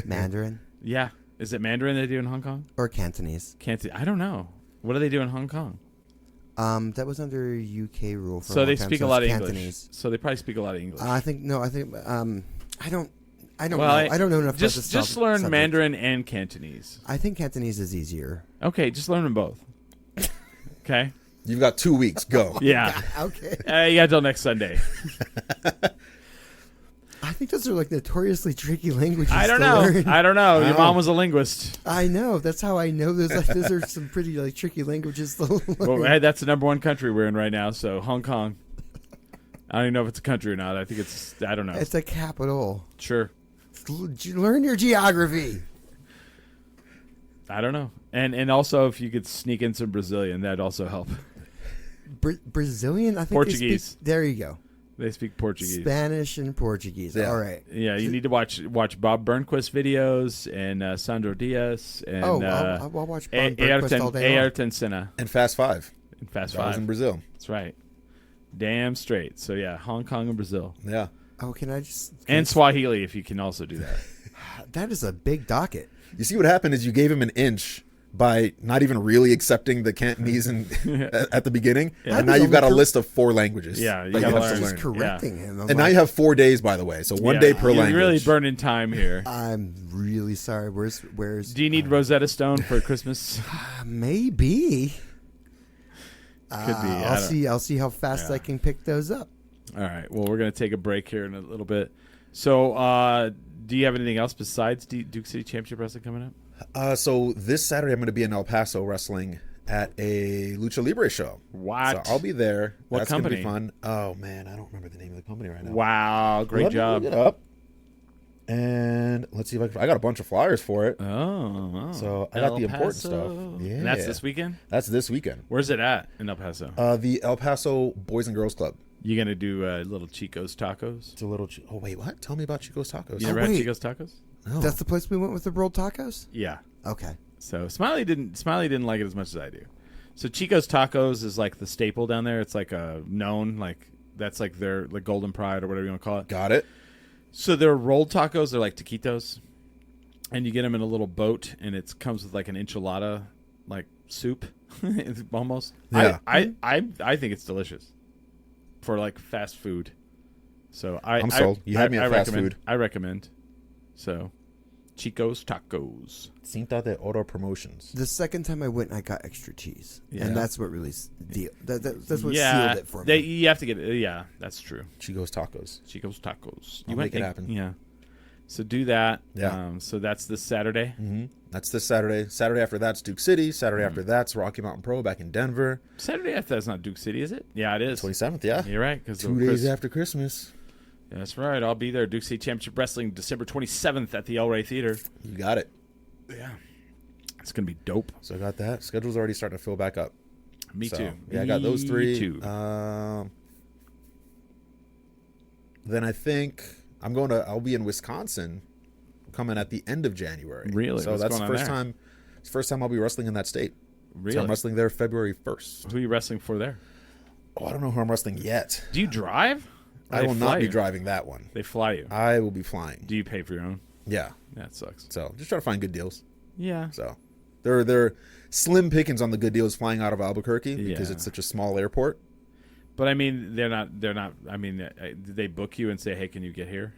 [SPEAKER 3] Mandarin
[SPEAKER 2] Yeah, is it Mandarin they do in Hong Kong?
[SPEAKER 3] or Cantonese.
[SPEAKER 2] I don't know. What do they do in Hong Kong?
[SPEAKER 3] That was under UK rule for a
[SPEAKER 2] So
[SPEAKER 3] long
[SPEAKER 2] they
[SPEAKER 3] time,
[SPEAKER 2] speak
[SPEAKER 3] so
[SPEAKER 2] a lot of
[SPEAKER 3] it's
[SPEAKER 2] English.
[SPEAKER 3] Cantonese.
[SPEAKER 2] So they probably speak a lot of English.
[SPEAKER 3] I think I don't know. I don't know enough about
[SPEAKER 2] Just
[SPEAKER 3] this
[SPEAKER 2] just learn
[SPEAKER 3] subject.
[SPEAKER 2] Mandarin and Cantonese.
[SPEAKER 3] I think Cantonese is easier.
[SPEAKER 2] Okay, just learn them both. Okay.
[SPEAKER 4] You've got 2 weeks. Go.
[SPEAKER 2] Yeah.
[SPEAKER 3] Okay.
[SPEAKER 2] You got till next Sunday.
[SPEAKER 3] I think those are like notoriously tricky languages.
[SPEAKER 2] I don't
[SPEAKER 3] to
[SPEAKER 2] know.
[SPEAKER 3] learn.
[SPEAKER 2] I don't know. Your
[SPEAKER 4] know.
[SPEAKER 2] mom was a linguist.
[SPEAKER 3] I know. That's how I know those are some pretty like tricky languages to learn.
[SPEAKER 2] Well, hey, that's the number one country we're in right now. So Hong Kong. I don't even know if it's a country or not. I think it's. I don't know.
[SPEAKER 3] It's a capital.
[SPEAKER 2] Sure.
[SPEAKER 3] Learn your geography.
[SPEAKER 2] I don't know. And also, if you could sneak in some Brazilian, that'd also help.
[SPEAKER 3] Brazilian, I think they
[SPEAKER 2] Portuguese.
[SPEAKER 3] speak, there you go.
[SPEAKER 2] They speak Portuguese.
[SPEAKER 3] Spanish and Portuguese.
[SPEAKER 4] Yeah.
[SPEAKER 3] All right.
[SPEAKER 2] Yeah, you need to watch Bob Burnquist videos and Sandro Diaz and
[SPEAKER 3] I'll watch Bob Burnquist all day long.
[SPEAKER 2] Ayrton Senna
[SPEAKER 4] And Fast Five.
[SPEAKER 2] in Fast
[SPEAKER 4] That was in
[SPEAKER 2] Five.
[SPEAKER 4] Brazil.
[SPEAKER 2] That's right. Damn straight. So yeah, Hong Kong and Brazil.
[SPEAKER 4] Yeah.
[SPEAKER 3] Oh, can I just?
[SPEAKER 2] And Swahili if you can also do that.
[SPEAKER 3] That is a big docket.
[SPEAKER 4] You see what happened is you gave him an inch by not even really accepting the Cantonese at the beginning,
[SPEAKER 2] Yeah.
[SPEAKER 4] and now
[SPEAKER 3] I was
[SPEAKER 4] you've got a
[SPEAKER 3] only
[SPEAKER 4] list of 4 languages.
[SPEAKER 2] Yeah, you
[SPEAKER 4] that
[SPEAKER 2] gotta
[SPEAKER 4] have
[SPEAKER 2] learn.
[SPEAKER 4] to
[SPEAKER 3] Just
[SPEAKER 4] learn.
[SPEAKER 3] correcting him. I'm
[SPEAKER 4] And now
[SPEAKER 3] like,
[SPEAKER 4] you have 4 days, by the way, so 1
[SPEAKER 2] Yeah,
[SPEAKER 4] day per
[SPEAKER 2] you're
[SPEAKER 4] language.
[SPEAKER 2] really burning time here.
[SPEAKER 3] I'm really sorry. Where's?
[SPEAKER 2] Do you need Rosetta Stone for Christmas?
[SPEAKER 3] Maybe.
[SPEAKER 2] Could be. I don't-
[SPEAKER 3] I'll see how fast
[SPEAKER 2] Yeah.
[SPEAKER 3] I can pick those up.
[SPEAKER 2] All right. Well, we're gonna take a break here in a little bit. So, do you have anything else besides Duke City Championship Wrestling coming up?
[SPEAKER 4] So this Saturday, I'm going to be in El Paso wrestling at a Lucha Libre show.
[SPEAKER 2] What?
[SPEAKER 4] So I'll be there.
[SPEAKER 2] What
[SPEAKER 4] That's
[SPEAKER 2] company?
[SPEAKER 4] Gonna be fun. Oh man, I don't remember the name of the company right now.
[SPEAKER 2] Wow, great
[SPEAKER 4] Let me
[SPEAKER 2] job.
[SPEAKER 4] look it up. And let's see if I got a bunch of flyers for it.
[SPEAKER 2] Oh,
[SPEAKER 4] So I got
[SPEAKER 2] El
[SPEAKER 4] the important
[SPEAKER 2] Paso.
[SPEAKER 4] stuff.
[SPEAKER 2] And that's
[SPEAKER 4] Yeah.
[SPEAKER 2] this weekend?
[SPEAKER 4] That's this weekend.
[SPEAKER 2] Where's it at in El Paso?
[SPEAKER 4] The El Paso Boys and Girls Club.
[SPEAKER 2] You going to do little Chico's Tacos?
[SPEAKER 4] It's a little. Oh wait, what? Tell me about Chico's Tacos.
[SPEAKER 2] You never had
[SPEAKER 3] wait.
[SPEAKER 2] Chico's Tacos?
[SPEAKER 4] No.
[SPEAKER 3] That's the place we went with the rolled tacos.
[SPEAKER 2] Yeah.
[SPEAKER 3] Okay.
[SPEAKER 2] So Smiley didn't like it as much as I do. So Chico's Tacos is like the staple down there. It's like a known, like that's like their like Golden Pride or whatever you want to call it.
[SPEAKER 4] Got it.
[SPEAKER 2] So they're rolled tacos. They're like taquitos, and you get them in a little boat, and it comes with like an enchilada, like soup, It's almost.
[SPEAKER 4] Yeah.
[SPEAKER 2] I think it's delicious for like fast food. So
[SPEAKER 4] I'm sold. You had me at fast
[SPEAKER 2] recommend,
[SPEAKER 4] food.
[SPEAKER 2] I recommend. So, Chico's Tacos.
[SPEAKER 4] Cinta de Oro Promotions.
[SPEAKER 3] The second time I went, I got extra cheese,
[SPEAKER 2] Yeah.
[SPEAKER 3] and that's what really that's what
[SPEAKER 2] Yeah,
[SPEAKER 3] sealed it for me.
[SPEAKER 2] you have to get. Yeah, that's true.
[SPEAKER 4] Chico's Tacos.
[SPEAKER 2] Chico's Tacos.
[SPEAKER 4] I'll make it happen.
[SPEAKER 2] Yeah. So do that.
[SPEAKER 4] Yeah.
[SPEAKER 2] So that's this Saturday.
[SPEAKER 4] Mm-hmm. That's this Saturday. Saturday after that's Duke City. Saturday after that's Rocky Mountain Pro back in Denver.
[SPEAKER 2] Saturday after that's not Duke City, is it? Yeah, it is.
[SPEAKER 4] 27th, yeah.
[SPEAKER 2] You're right.
[SPEAKER 4] 2 days after Christmas.
[SPEAKER 2] That's right. I'll be there. Duke City Championship Wrestling, December 27th at the El Rey Theater.
[SPEAKER 4] You got it.
[SPEAKER 2] Yeah. It's going to be dope.
[SPEAKER 4] So I got that. Schedule's already starting to fill back up.
[SPEAKER 2] Me
[SPEAKER 4] So,
[SPEAKER 2] too.
[SPEAKER 4] Yeah, I got those three.
[SPEAKER 2] Me too.
[SPEAKER 4] Then I think I'll be in Wisconsin coming at the end of January.
[SPEAKER 2] Really?
[SPEAKER 4] So
[SPEAKER 2] What's
[SPEAKER 4] that's the
[SPEAKER 2] going on
[SPEAKER 4] first
[SPEAKER 2] there?
[SPEAKER 4] time. It's the first time I'll be wrestling in that state.
[SPEAKER 2] Really?
[SPEAKER 4] So I'm wrestling there February 1st.
[SPEAKER 2] Who are you wrestling for there?
[SPEAKER 4] Oh, I don't know who I'm wrestling yet.
[SPEAKER 2] Do you drive? Or
[SPEAKER 4] I
[SPEAKER 2] they
[SPEAKER 4] will
[SPEAKER 2] fly
[SPEAKER 4] not be
[SPEAKER 2] you?
[SPEAKER 4] driving that one.
[SPEAKER 2] They fly you.
[SPEAKER 4] I will be flying.
[SPEAKER 2] Do you pay for your own?
[SPEAKER 4] Yeah.
[SPEAKER 2] That sucks.
[SPEAKER 4] So just try to find good deals.
[SPEAKER 2] Yeah.
[SPEAKER 4] So they're slim pickings on the good deals flying out of Albuquerque because
[SPEAKER 2] Yeah.
[SPEAKER 4] it's such a small airport.
[SPEAKER 2] But I mean, they're not. I mean, did they book you and say, "Hey, can you get here"?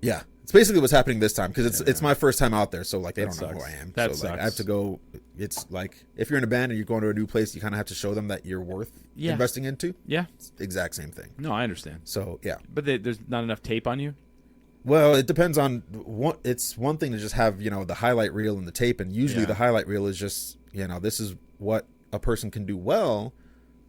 [SPEAKER 4] Yeah, it's basically what's happening this time because it's my first time out there, so like they
[SPEAKER 2] That
[SPEAKER 4] don't know who
[SPEAKER 2] sucks.
[SPEAKER 4] I am.
[SPEAKER 2] That
[SPEAKER 4] so like, I
[SPEAKER 2] sucks.
[SPEAKER 4] have to go. It's like if you're in a band and you're going to a new place, you kind of have to show them that you're worth
[SPEAKER 2] Yeah.
[SPEAKER 4] investing into.
[SPEAKER 2] Yeah.
[SPEAKER 4] It's the exact same thing.
[SPEAKER 2] No, I understand.
[SPEAKER 4] So yeah,
[SPEAKER 2] But there's not enough tape on you.
[SPEAKER 4] well, it depends on what. It's one thing to just have the highlight reel and the tape, and usually
[SPEAKER 2] Yeah.
[SPEAKER 4] the highlight reel is just this is what a person can do well,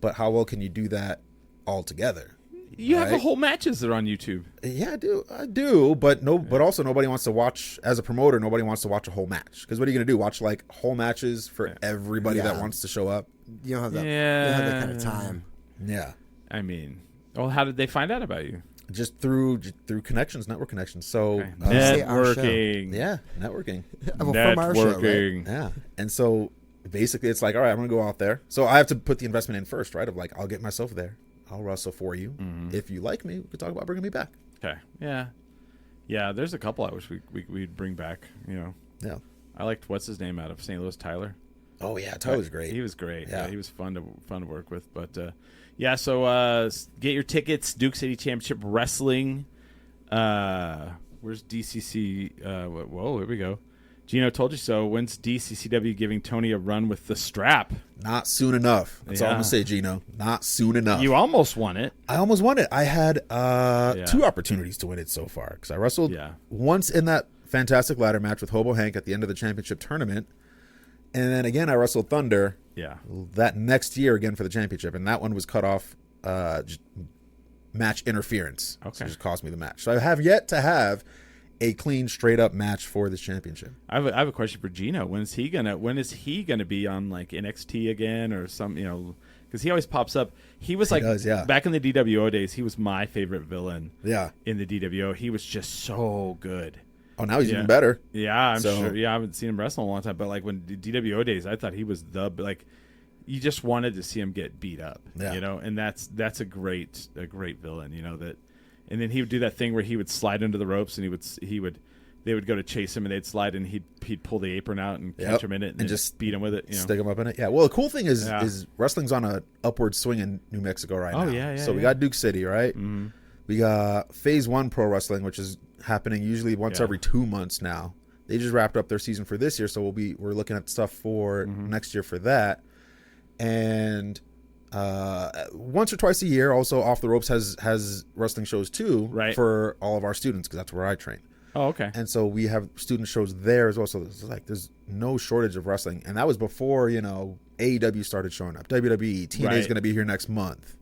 [SPEAKER 4] but how well can you do that all together?
[SPEAKER 2] You have
[SPEAKER 4] Right.
[SPEAKER 2] the whole matches that are on YouTube.
[SPEAKER 4] Yeah, I do, but but also nobody wants to watch as a promoter. Nobody wants to watch a whole match because what are you going to do? Watch like whole matches for everybody that
[SPEAKER 3] Yeah.
[SPEAKER 4] wants to show up?
[SPEAKER 3] You don't have that. You
[SPEAKER 2] Yeah.
[SPEAKER 3] don't have that kind of time.
[SPEAKER 4] Yeah,
[SPEAKER 2] I mean, well, how did they find out about you?
[SPEAKER 4] just through connections, network connections. So
[SPEAKER 2] Okay.
[SPEAKER 3] Say our show.
[SPEAKER 2] Networking.
[SPEAKER 4] yeah, networking.
[SPEAKER 3] Well, from our show, right?
[SPEAKER 2] Networking.
[SPEAKER 4] Yeah, and so basically it's like, all right, I'm going to go out there. So I have to put the investment in first, right? Of like, I'll get myself there. I'll wrestle for you. If you like me, we could talk about bringing me back.
[SPEAKER 2] Okay. Yeah. Yeah. There's a couple I wish we'd bring back.
[SPEAKER 4] Yeah.
[SPEAKER 2] I liked what's his name out of St. Louis, Tyler.
[SPEAKER 4] Oh yeah, Tyler's great.
[SPEAKER 2] He was great.
[SPEAKER 4] Yeah.
[SPEAKER 2] He was fun to work with. But yeah, so get your tickets. Duke City Championship Wrestling. Where's DCC? Whoa, here we go. Gino told you so. When's DCCW giving Tony a run with the strap?
[SPEAKER 4] Not soon enough. That's all I'm
[SPEAKER 2] Yeah.
[SPEAKER 4] gonna say, Gino. Not soon enough.
[SPEAKER 2] You almost won it.
[SPEAKER 4] I almost won it. I had 2 opportunities to win it so far because I wrestled once in that fantastic ladder match with Hobo Hank at the end of the championship tournament, and then again I wrestled Thunder.
[SPEAKER 2] Yeah.
[SPEAKER 4] That next year again for the championship, and that one was cut off match interference.
[SPEAKER 2] Okay.
[SPEAKER 4] So it just cost me the match. So I have yet to have a clean, straight up match for this championship.
[SPEAKER 2] I have a question for Gino. When is he gonna be on like NXT again or some? Because he always pops up. He was back in the DWO days. He was my favorite villain.
[SPEAKER 4] Yeah.
[SPEAKER 2] In the DWO, he was just so good.
[SPEAKER 4] Oh, now he's
[SPEAKER 2] Yeah.
[SPEAKER 4] even better.
[SPEAKER 2] Yeah, I'm sure. Yeah, I haven't seen him wrestle in a long time. But like when the DWO days, I thought he was you just wanted to see him get beat up.
[SPEAKER 4] Yeah.
[SPEAKER 2] And that's a great villain. That. And then he would do that thing where he would slide under the ropes, and they would go to chase him, and they'd slide, and he'd pull the apron out and catch him in it, and just beat him with it.
[SPEAKER 4] Stick him up in it. Yeah. Well, the cool thing is wrestling's on a upward swing in New Mexico right now.
[SPEAKER 2] Oh yeah.
[SPEAKER 4] So we got Duke City, right? Mm-hmm. We got Phase 1 Pro Wrestling, which is happening usually once every 2 months now. They just wrapped up their season for this year, so we're looking at stuff for next year for that, and. Once or twice a year, also Off the Ropes has wrestling shows too,
[SPEAKER 2] right,
[SPEAKER 4] for all of our students because that's where I train.
[SPEAKER 2] Oh, okay.
[SPEAKER 4] And so we have student shows there as well. So there's no shortage of wrestling, and that was before AEW started showing up. WWE, TNA is going to be here next month,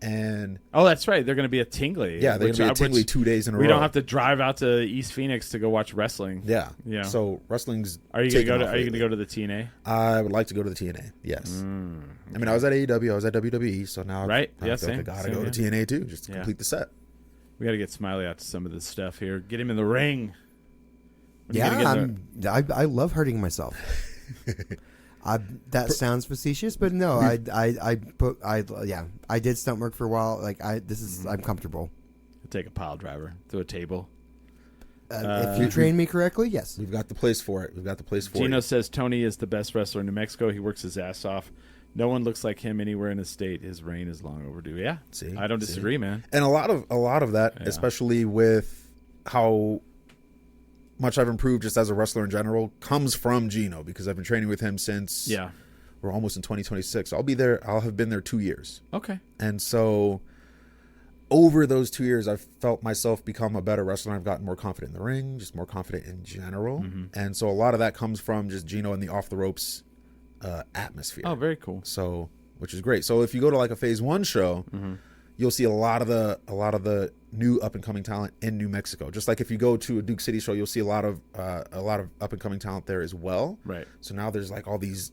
[SPEAKER 4] and
[SPEAKER 2] that's right. They're going to be at Tingley.
[SPEAKER 4] Yeah, they're going to be at Tingley 2 days in a row.
[SPEAKER 2] We don't have to drive out to East Phoenix to go watch wrestling.
[SPEAKER 4] Yeah. So wrestling's.
[SPEAKER 2] Are you going to go to the TNA?
[SPEAKER 4] I would like to go to the TNA. Yes. I mean, I was at AEW, I was at WWE, so now I gotta go to TNA too, just to complete the set.
[SPEAKER 2] We got to get Smiley out to some of this stuff here. Get him in the ring.
[SPEAKER 3] I love hurting myself. That sounds facetious, but no, I did stunt work for a while. I'm comfortable.
[SPEAKER 2] Take a pile driver through a table.
[SPEAKER 3] If you train me correctly, yes.
[SPEAKER 4] We've got the place for it.
[SPEAKER 2] Gino says Tony is the best wrestler in New Mexico. He works his ass off. No one looks like him anywhere in the state. His reign is long overdue. Yeah, I don't disagree, man.
[SPEAKER 4] And a lot of that, especially with how much I've improved just as a wrestler in general comes from Gino, because I've been training with him since we're almost in 2026. I'll have been there 2 years.
[SPEAKER 2] Okay.
[SPEAKER 4] And so over those 2 years, I've felt myself become a better wrestler. I've gotten more confident in the ring, just more confident in general. And so a lot of that comes from just Gino and the off the ropes atmosphere.
[SPEAKER 2] Oh, very cool.
[SPEAKER 4] So, which is great. So if you go to like a phase 1 show, you'll see a lot of the new up and coming talent in New Mexico. Just like if you go to a Duke City show, you'll see a lot of up and coming talent there as well.
[SPEAKER 2] Right.
[SPEAKER 4] So now there's like all these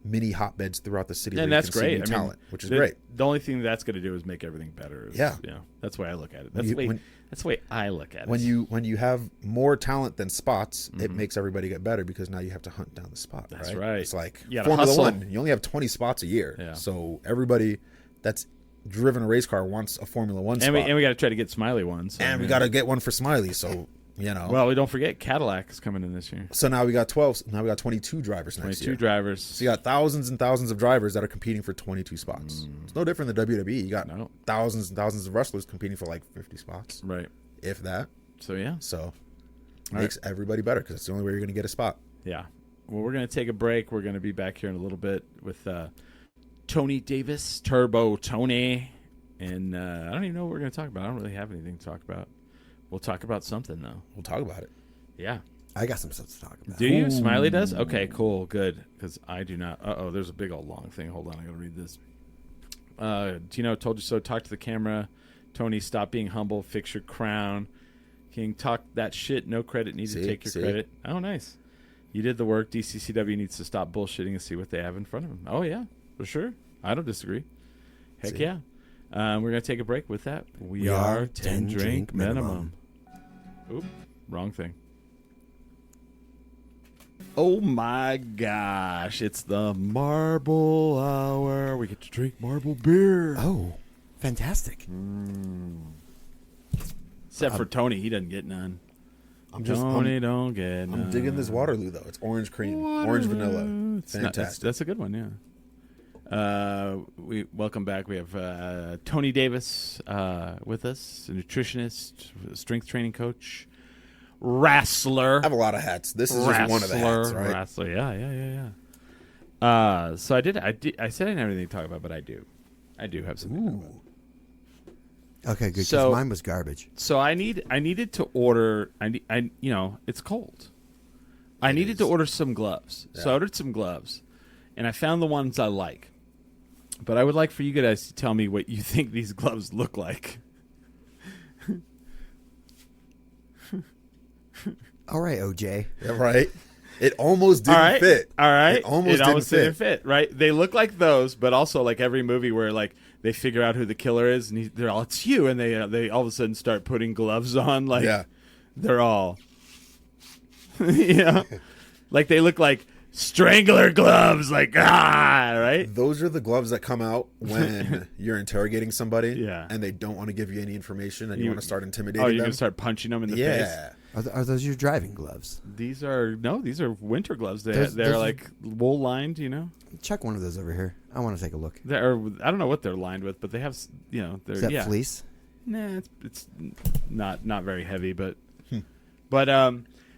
[SPEAKER 4] mini hotbeds throughout the city,
[SPEAKER 2] and
[SPEAKER 4] where
[SPEAKER 2] that's
[SPEAKER 4] you can see
[SPEAKER 2] great.
[SPEAKER 4] new talent, which is great.
[SPEAKER 2] The only thing that's going to do is make everything better.
[SPEAKER 4] Yeah.
[SPEAKER 2] That's the way I look at it. That's the way I look at it.
[SPEAKER 4] When you have more talent than spots, it makes everybody get better, because now you have to hunt down the spot.
[SPEAKER 2] That's right.
[SPEAKER 4] It's like
[SPEAKER 2] You gotta
[SPEAKER 4] Formula
[SPEAKER 2] hustle.
[SPEAKER 4] 1. You only have 20 spots a year.
[SPEAKER 2] Yeah.
[SPEAKER 4] So everybody that's driven a race car wants a Formula 1 spot.
[SPEAKER 2] And we got to try to get Smiley ones.
[SPEAKER 4] And we got to get one for Smiley. So,
[SPEAKER 2] Well, we don't forget Cadillac is coming in this year.
[SPEAKER 4] So now we got 12. Now we got 22 drivers next
[SPEAKER 2] 22
[SPEAKER 4] year.
[SPEAKER 2] drivers.
[SPEAKER 4] So you got thousands and thousands of drivers that are competing for 22 spots. It's no different than WWE. You got thousands and thousands of wrestlers competing for like 50 spots.
[SPEAKER 2] Right.
[SPEAKER 4] If that.
[SPEAKER 2] So, yeah.
[SPEAKER 4] So it makes everybody better, because it's the only way you're going to get a spot.
[SPEAKER 2] Yeah. Well, we're going to take a break. We're going to be back here in a little bit with Tony Davis, Turbo Tony. And I don't even know what we're going to talk about. I don't really have anything to talk about. We'll talk about something, though.
[SPEAKER 4] We'll talk about it.
[SPEAKER 2] Yeah.
[SPEAKER 3] I got some stuff to talk about.
[SPEAKER 2] Do you? Smiley does? Okay, cool. Good. Because I do not. Uh-oh, there's a big old long thing. Hold on. I got to read this. Gino told you so. Talk to the camera. Tony, stop being humble. Fix your crown. King, talk that shit. No credit needed. Take your credit. Oh, nice. You did the work. DCCW needs to stop bullshitting and see what they have in front of them. Oh, yeah. For sure. I don't disagree. Heck yeah. We're going to take a break with that. We are 10 drink minimum. Oop, wrong thing. Oh my gosh, it's the Marble Hour. We get to drink marble beer.
[SPEAKER 3] Oh, fantastic.
[SPEAKER 2] Except for Tony, he doesn't get none.
[SPEAKER 4] I'm
[SPEAKER 2] don't get none.
[SPEAKER 4] I'm digging this Waterloo, though. It's orange cream, orange vanilla. Fantastic.
[SPEAKER 2] That's a good one, yeah. We welcome back. We have Tony Davis with us, a nutritionist, strength training coach, wrestler.
[SPEAKER 4] I have a lot of hats. This is just one of the hats, right?
[SPEAKER 2] Wrestler, yeah. So I said I didn't have anything to talk about, but I do have something.
[SPEAKER 3] Ooh. Okay, good. 'Cause
[SPEAKER 2] So-
[SPEAKER 3] mine was garbage.
[SPEAKER 2] So I needed to order. It's cold. I needed to order some gloves. So I ordered some gloves, and I found the ones I like. But I would like for you guys to tell me what you think these gloves look like.
[SPEAKER 3] All right, OJ.
[SPEAKER 4] Yeah, right. It almost didn't fit.
[SPEAKER 2] All right.
[SPEAKER 4] It almost
[SPEAKER 2] didn't fit. Right. They look like those, but also like every movie where like they figure out who the killer is, and they're all, it's you, and they all of a sudden start putting gloves on. Like they're all, like they look like strangler gloves. Like right.
[SPEAKER 4] Those are the gloves that come out when you're interrogating somebody,
[SPEAKER 2] Yeah.
[SPEAKER 4] and they don't want to give you any information, and you want to start intimidating
[SPEAKER 2] Oh, you're
[SPEAKER 4] them.
[SPEAKER 2] gonna start punching them in the face.
[SPEAKER 4] Yeah.
[SPEAKER 3] Are those your driving gloves?
[SPEAKER 2] These are winter gloves. They're
[SPEAKER 3] Those-
[SPEAKER 2] like wool lined.
[SPEAKER 3] Check one of those over here. I want to take a look.
[SPEAKER 2] I don't know what they're lined with, but they have they're
[SPEAKER 3] Is that fleece?
[SPEAKER 2] Nah, it's not very heavy, but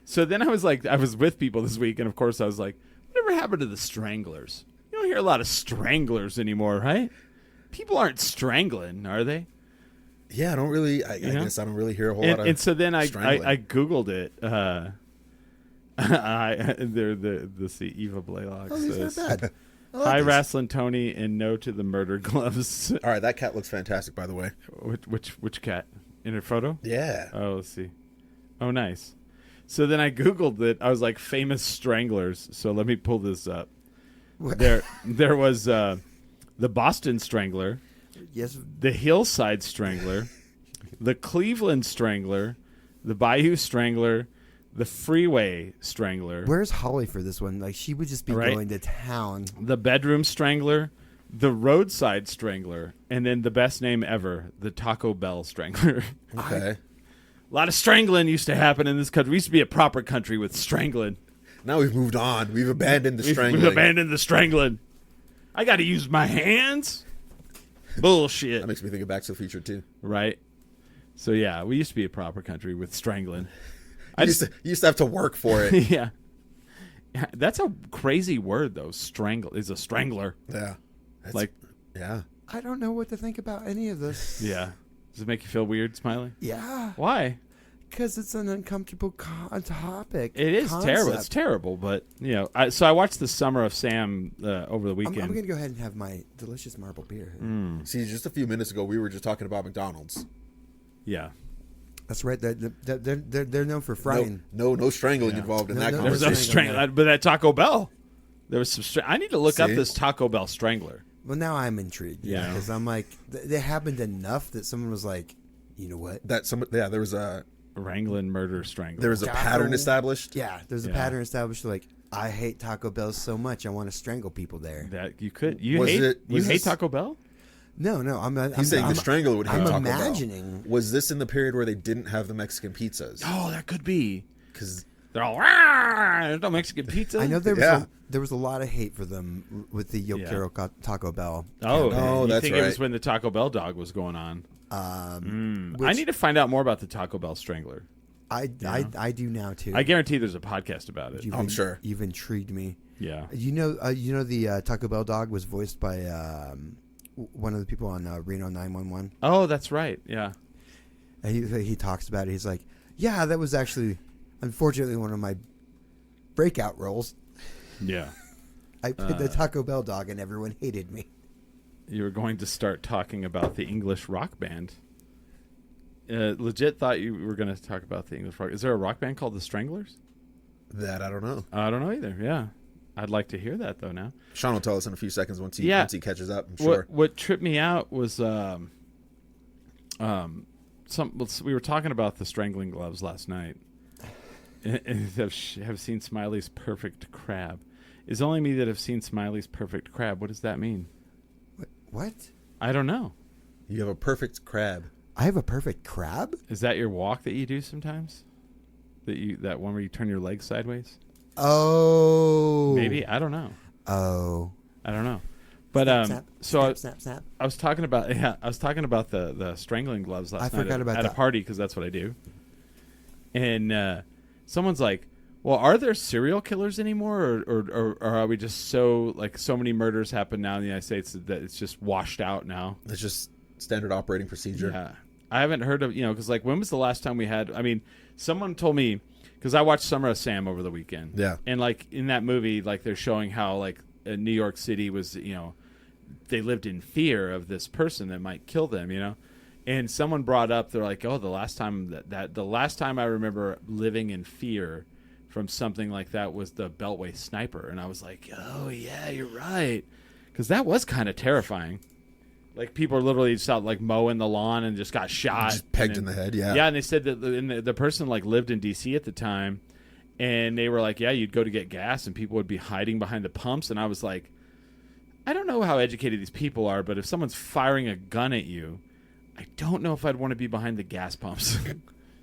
[SPEAKER 2] so then I was with people this week, and of course I was like, whatever happened to the stranglers? You don't hear a lot of stranglers anymore, right? People aren't strangling, are they?
[SPEAKER 4] Yeah, I don't really. I guess I don't really hear a whole lot of.
[SPEAKER 2] And so then I
[SPEAKER 4] strangling.
[SPEAKER 2] googled it. They're the Eva Blaylock
[SPEAKER 3] Oh, these
[SPEAKER 2] says,
[SPEAKER 3] aren't bad. I like
[SPEAKER 2] "Hi,
[SPEAKER 3] these.
[SPEAKER 2] Wrasslin Tony, and no to the murder gloves."
[SPEAKER 4] All right, that cat looks fantastic, by the way.
[SPEAKER 2] Which cat in her photo?
[SPEAKER 4] Yeah.
[SPEAKER 2] Oh, let's see. Oh, nice. So then I googled it. I was like, famous stranglers. So let me pull this up.
[SPEAKER 3] What?
[SPEAKER 2] There was the Boston Strangler,
[SPEAKER 3] Yes.
[SPEAKER 2] the Hillside Strangler, the Cleveland Strangler, the Bayou Strangler, the Freeway Strangler,
[SPEAKER 3] Where's Holly for this one? Like, she would just be
[SPEAKER 2] Right.
[SPEAKER 3] going to town.
[SPEAKER 2] the Bedroom Strangler, the Roadside Strangler, and then the best name ever, the Taco Bell Strangler.
[SPEAKER 4] Okay.
[SPEAKER 2] A lot of strangling used to happen in this country. We used to be a proper country with strangling.
[SPEAKER 4] Now we've moved on. We've abandoned the
[SPEAKER 2] We've
[SPEAKER 4] strangling.
[SPEAKER 2] abandoned the strangling. I got to use my hands. Bullshit.
[SPEAKER 4] That makes me think of Back to the Future too.
[SPEAKER 2] Right? So, yeah, we used to be a proper country with strangling. I
[SPEAKER 4] You used to have to work for it.
[SPEAKER 2] yeah. That's a crazy word, though. Strangle is a strangler.
[SPEAKER 4] Yeah. That's,
[SPEAKER 2] Like,
[SPEAKER 4] yeah.
[SPEAKER 3] I don't know what to think about any of this.
[SPEAKER 2] yeah. Does it make you feel weird, Smiley?
[SPEAKER 3] Yeah,
[SPEAKER 2] Why?
[SPEAKER 3] because it's an uncomfortable topic.
[SPEAKER 2] It is terrible. It's
[SPEAKER 3] concept.
[SPEAKER 2] terrible, but so I watched the Summer of Sam over the
[SPEAKER 3] I'm
[SPEAKER 2] weekend.
[SPEAKER 3] going to go ahead and have my delicious marble beer.
[SPEAKER 4] See, just a few minutes ago, we were just talking about McDonald's.
[SPEAKER 2] Yeah.
[SPEAKER 3] That's right. They're known for frying.
[SPEAKER 4] No strangling involved in that
[SPEAKER 3] No,
[SPEAKER 2] There was
[SPEAKER 4] conversation.
[SPEAKER 2] no strangler, but at Taco Bell, there was some. I need to look up
[SPEAKER 4] See?
[SPEAKER 2] this Taco Bell strangler.
[SPEAKER 3] Well, now I'm intrigued.
[SPEAKER 2] Yeah.
[SPEAKER 3] because I'm like, they happened enough that someone was like, you know what?
[SPEAKER 4] There was a
[SPEAKER 2] Wrangling murder strangler.
[SPEAKER 4] Taco.
[SPEAKER 3] Taco-
[SPEAKER 4] pattern established.
[SPEAKER 3] Yeah, there's a
[SPEAKER 2] Yeah.
[SPEAKER 3] pattern established. Like, I hate Taco Bell so much, I want to strangle people there.
[SPEAKER 2] that you could. You
[SPEAKER 4] Was
[SPEAKER 2] hate.
[SPEAKER 4] it-
[SPEAKER 2] You
[SPEAKER 4] was
[SPEAKER 2] hate
[SPEAKER 4] this-
[SPEAKER 2] Taco Bell?
[SPEAKER 3] No, I'm
[SPEAKER 4] He's saying
[SPEAKER 3] I'm,
[SPEAKER 4] the strangler would hate
[SPEAKER 3] I'm
[SPEAKER 4] Taco
[SPEAKER 3] imagining.
[SPEAKER 4] Bell. Was this in the period where they didn't have the Mexican pizzas?
[SPEAKER 2] Oh, that could be.
[SPEAKER 4] Because
[SPEAKER 2] They're all. "Rah, there's no Mexican pizza.
[SPEAKER 3] I know there was
[SPEAKER 4] Yeah.
[SPEAKER 3] there was a lot of hate for them with the Yo
[SPEAKER 2] Yeah.
[SPEAKER 3] Quiero Taco Bell.
[SPEAKER 2] Oh,
[SPEAKER 4] Oh,
[SPEAKER 2] you
[SPEAKER 4] that's
[SPEAKER 2] think it was
[SPEAKER 4] right.
[SPEAKER 2] when the Taco Bell dog was going on? I
[SPEAKER 3] Which-
[SPEAKER 2] need to find out more about the Taco Bell strangler.
[SPEAKER 3] I do now too.
[SPEAKER 2] I guarantee there's a podcast about it.
[SPEAKER 3] You've
[SPEAKER 4] I'm sure.
[SPEAKER 3] you've intrigued me.
[SPEAKER 2] Yeah.
[SPEAKER 3] You know the Taco Bell dog was voiced by one of the people on Reno 911.
[SPEAKER 2] Oh, that's right. Yeah.
[SPEAKER 3] And he talks about it. He's like, yeah, that was actually, unfortunately, one of my breakout roles.
[SPEAKER 2] Yeah.
[SPEAKER 3] I played the Taco Bell dog, and everyone hated me.
[SPEAKER 2] You were going to start talking about the English rock band. Legit thought you were going to talk about the English rock. Is there a rock band called the Stranglers?
[SPEAKER 4] that, I don't know.
[SPEAKER 2] I don't know either. Yeah. I'd like to hear that, though, now.
[SPEAKER 4] Sean will tell us in a few seconds once he catches up, I'm
[SPEAKER 2] What
[SPEAKER 4] sure.
[SPEAKER 2] what tripped me out was we were talking about the strangling gloves last night, and have seen Smiley's perfect crab. Is only me that have seen Smiley's perfect crab. What does that mean?
[SPEAKER 3] What?
[SPEAKER 2] I don't know.
[SPEAKER 4] You have a perfect crab.
[SPEAKER 3] I have a perfect crab?
[SPEAKER 2] Is that your walk that you do sometimes? That one where you turn your legs sideways?
[SPEAKER 3] Oh.
[SPEAKER 2] Maybe, I don't know.
[SPEAKER 3] Oh.
[SPEAKER 2] I don't know. But
[SPEAKER 3] Snap,
[SPEAKER 2] so
[SPEAKER 3] snap.
[SPEAKER 2] I was talking about the strangling gloves last night
[SPEAKER 3] forgot about
[SPEAKER 2] at a
[SPEAKER 3] that.
[SPEAKER 2] party because that's what I do. And someone's like, "Well, are there serial killers anymore, or are we just so many murders happen now in the United States that it's just washed out now?"
[SPEAKER 4] It's just standard operating procedure.
[SPEAKER 2] Yeah, I haven't heard of because when was the last time we had? I mean, someone told me because I watched Summer of Sam over the weekend.
[SPEAKER 4] Yeah.
[SPEAKER 2] and in that movie, they're showing how New York City was they lived in fear of this person that might kill them, and someone brought up, they're like, oh, the last time the last time I remember living in fear from something like that was the Beltway sniper. And I was like, oh yeah, you're right, because that was kind of terrifying. People are literally just out mowing the lawn and just got shot,
[SPEAKER 4] Just pegged in the head, yeah.
[SPEAKER 2] Yeah, and they said that the person lived in DC at the time, and they were like, yeah, you'd go to get gas and people would be hiding behind the pumps. And I was like, I don't know how educated these people are, but if someone's firing a gun at you, I don't know if I'd want to be behind the gas pumps.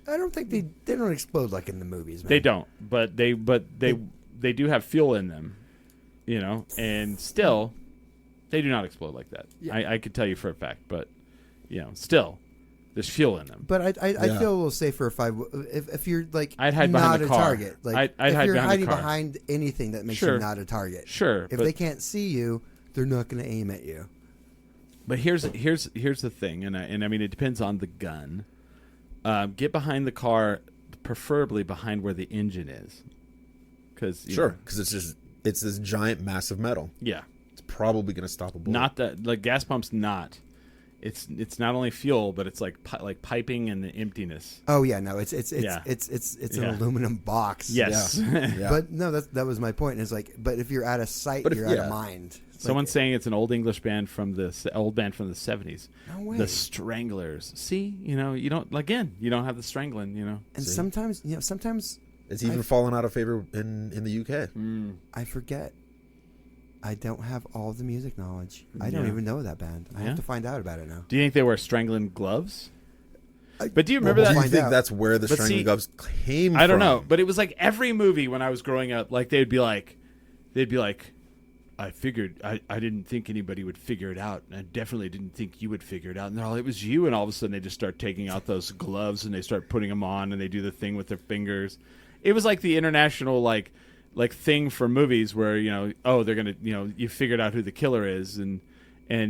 [SPEAKER 3] I don't think they don't explode like in the movies, man.
[SPEAKER 2] They don't, but they do have fuel in them, and still they do not explode like that.
[SPEAKER 3] Yeah.
[SPEAKER 2] I could tell you for a fact, but still there's fuel in them.
[SPEAKER 3] But I
[SPEAKER 4] Yeah.
[SPEAKER 3] feel a little safer if you're
[SPEAKER 2] I'd hide
[SPEAKER 3] not
[SPEAKER 2] behind
[SPEAKER 3] a
[SPEAKER 2] the car.
[SPEAKER 3] target.
[SPEAKER 2] I'd
[SPEAKER 3] if
[SPEAKER 2] hide
[SPEAKER 3] you're
[SPEAKER 2] behind the
[SPEAKER 3] hiding
[SPEAKER 2] car.
[SPEAKER 3] behind anything that makes
[SPEAKER 2] Sure.
[SPEAKER 3] you not a target.
[SPEAKER 2] Sure,
[SPEAKER 3] If
[SPEAKER 2] but
[SPEAKER 3] they can't see you, they're not going to aim at you.
[SPEAKER 2] But here's the thing, and I mean it depends on the gun. Get behind the car, preferably behind where the engine is, because
[SPEAKER 4] Sure, because it's this giant mass of metal.
[SPEAKER 2] yeah,
[SPEAKER 4] It's probably going to stop a bullet.
[SPEAKER 2] not that gas pumps not. It's not only fuel, but it's piping and the emptiness.
[SPEAKER 3] Oh yeah, no, it's
[SPEAKER 2] Yeah.
[SPEAKER 3] an
[SPEAKER 2] Yeah.
[SPEAKER 3] aluminum box.
[SPEAKER 2] Yes.
[SPEAKER 4] Yeah.
[SPEAKER 3] But no, that was my point. Is but if you're out of sight,
[SPEAKER 4] But if-
[SPEAKER 3] you're out
[SPEAKER 4] yeah.
[SPEAKER 3] of mind.
[SPEAKER 2] Someone's saying it's an old English band from the old band from the 70s.
[SPEAKER 3] No way.
[SPEAKER 2] The Stranglers. See, you don't you don't have the strangling,
[SPEAKER 3] And
[SPEAKER 4] See?
[SPEAKER 3] sometimes
[SPEAKER 4] It's even fallen out of favor in the UK.
[SPEAKER 3] I forget. I don't have all the music knowledge. I don't
[SPEAKER 2] Yeah.
[SPEAKER 3] even know that band. I
[SPEAKER 2] Yeah.
[SPEAKER 3] have to find out about it now.
[SPEAKER 2] Do you think they wear strangling gloves?
[SPEAKER 3] I-
[SPEAKER 2] But do you remember
[SPEAKER 3] Well,
[SPEAKER 2] that?
[SPEAKER 4] Do you
[SPEAKER 3] find
[SPEAKER 4] think
[SPEAKER 3] out.
[SPEAKER 4] that's where the
[SPEAKER 2] But
[SPEAKER 4] strangling
[SPEAKER 2] see,
[SPEAKER 4] gloves came from?
[SPEAKER 2] I don't know, but it was every movie when I was growing up, they'd be like, I figured I didn't think anybody would figure it out, and I definitely didn't think you would figure it out. And they're all, it was you, and all of a sudden they just start taking out those gloves and they start putting them on, and they do the thing with their fingers. It was like the international like thing for movies where, you know, oh, they're gonna, you know, you figured out who the killer is, and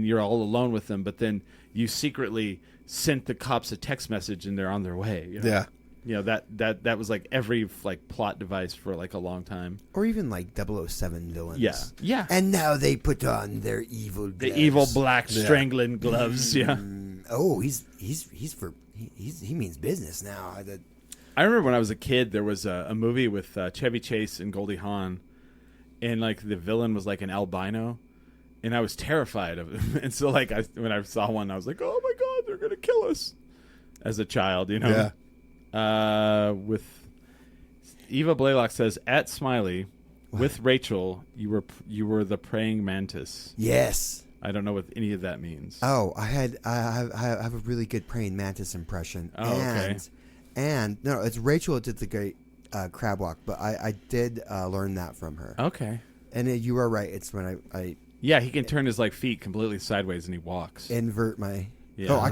[SPEAKER 2] you're all alone with them, but then you secretly sent the cops a text message and they're on their way. You know?
[SPEAKER 4] Yeah.
[SPEAKER 2] You know, that was like every like plot device for like a long time.
[SPEAKER 3] Or even like 007 villains.
[SPEAKER 2] Yeah. Yeah.
[SPEAKER 3] And now they put on their evil gloves.
[SPEAKER 2] The evil black strangling gloves. Yeah.
[SPEAKER 3] Oh, he means business now.
[SPEAKER 2] I remember when I was a kid, there was a movie with Chevy Chase and Goldie Hawn, and like the villain was like an albino, and I was terrified of him. And so like when I saw one, I was like, oh my God, they're gonna kill us. As a child, you know.
[SPEAKER 4] Yeah.
[SPEAKER 2] With Eva Blaylock says at Smiley, with Rachel, you were the praying mantis.
[SPEAKER 3] Yes.
[SPEAKER 2] I don't know what any of that means.
[SPEAKER 3] Oh, I have a really good praying mantis impression.
[SPEAKER 2] Oh, okay.
[SPEAKER 3] And no, it's Rachel that did the great crab walk, but I did learn that from her.
[SPEAKER 2] Okay.
[SPEAKER 3] And you are right. It's when I
[SPEAKER 2] yeah, he can turn his like feet completely sideways and he walks.
[SPEAKER 3] invert my.
[SPEAKER 2] Yeah.
[SPEAKER 3] Oh, I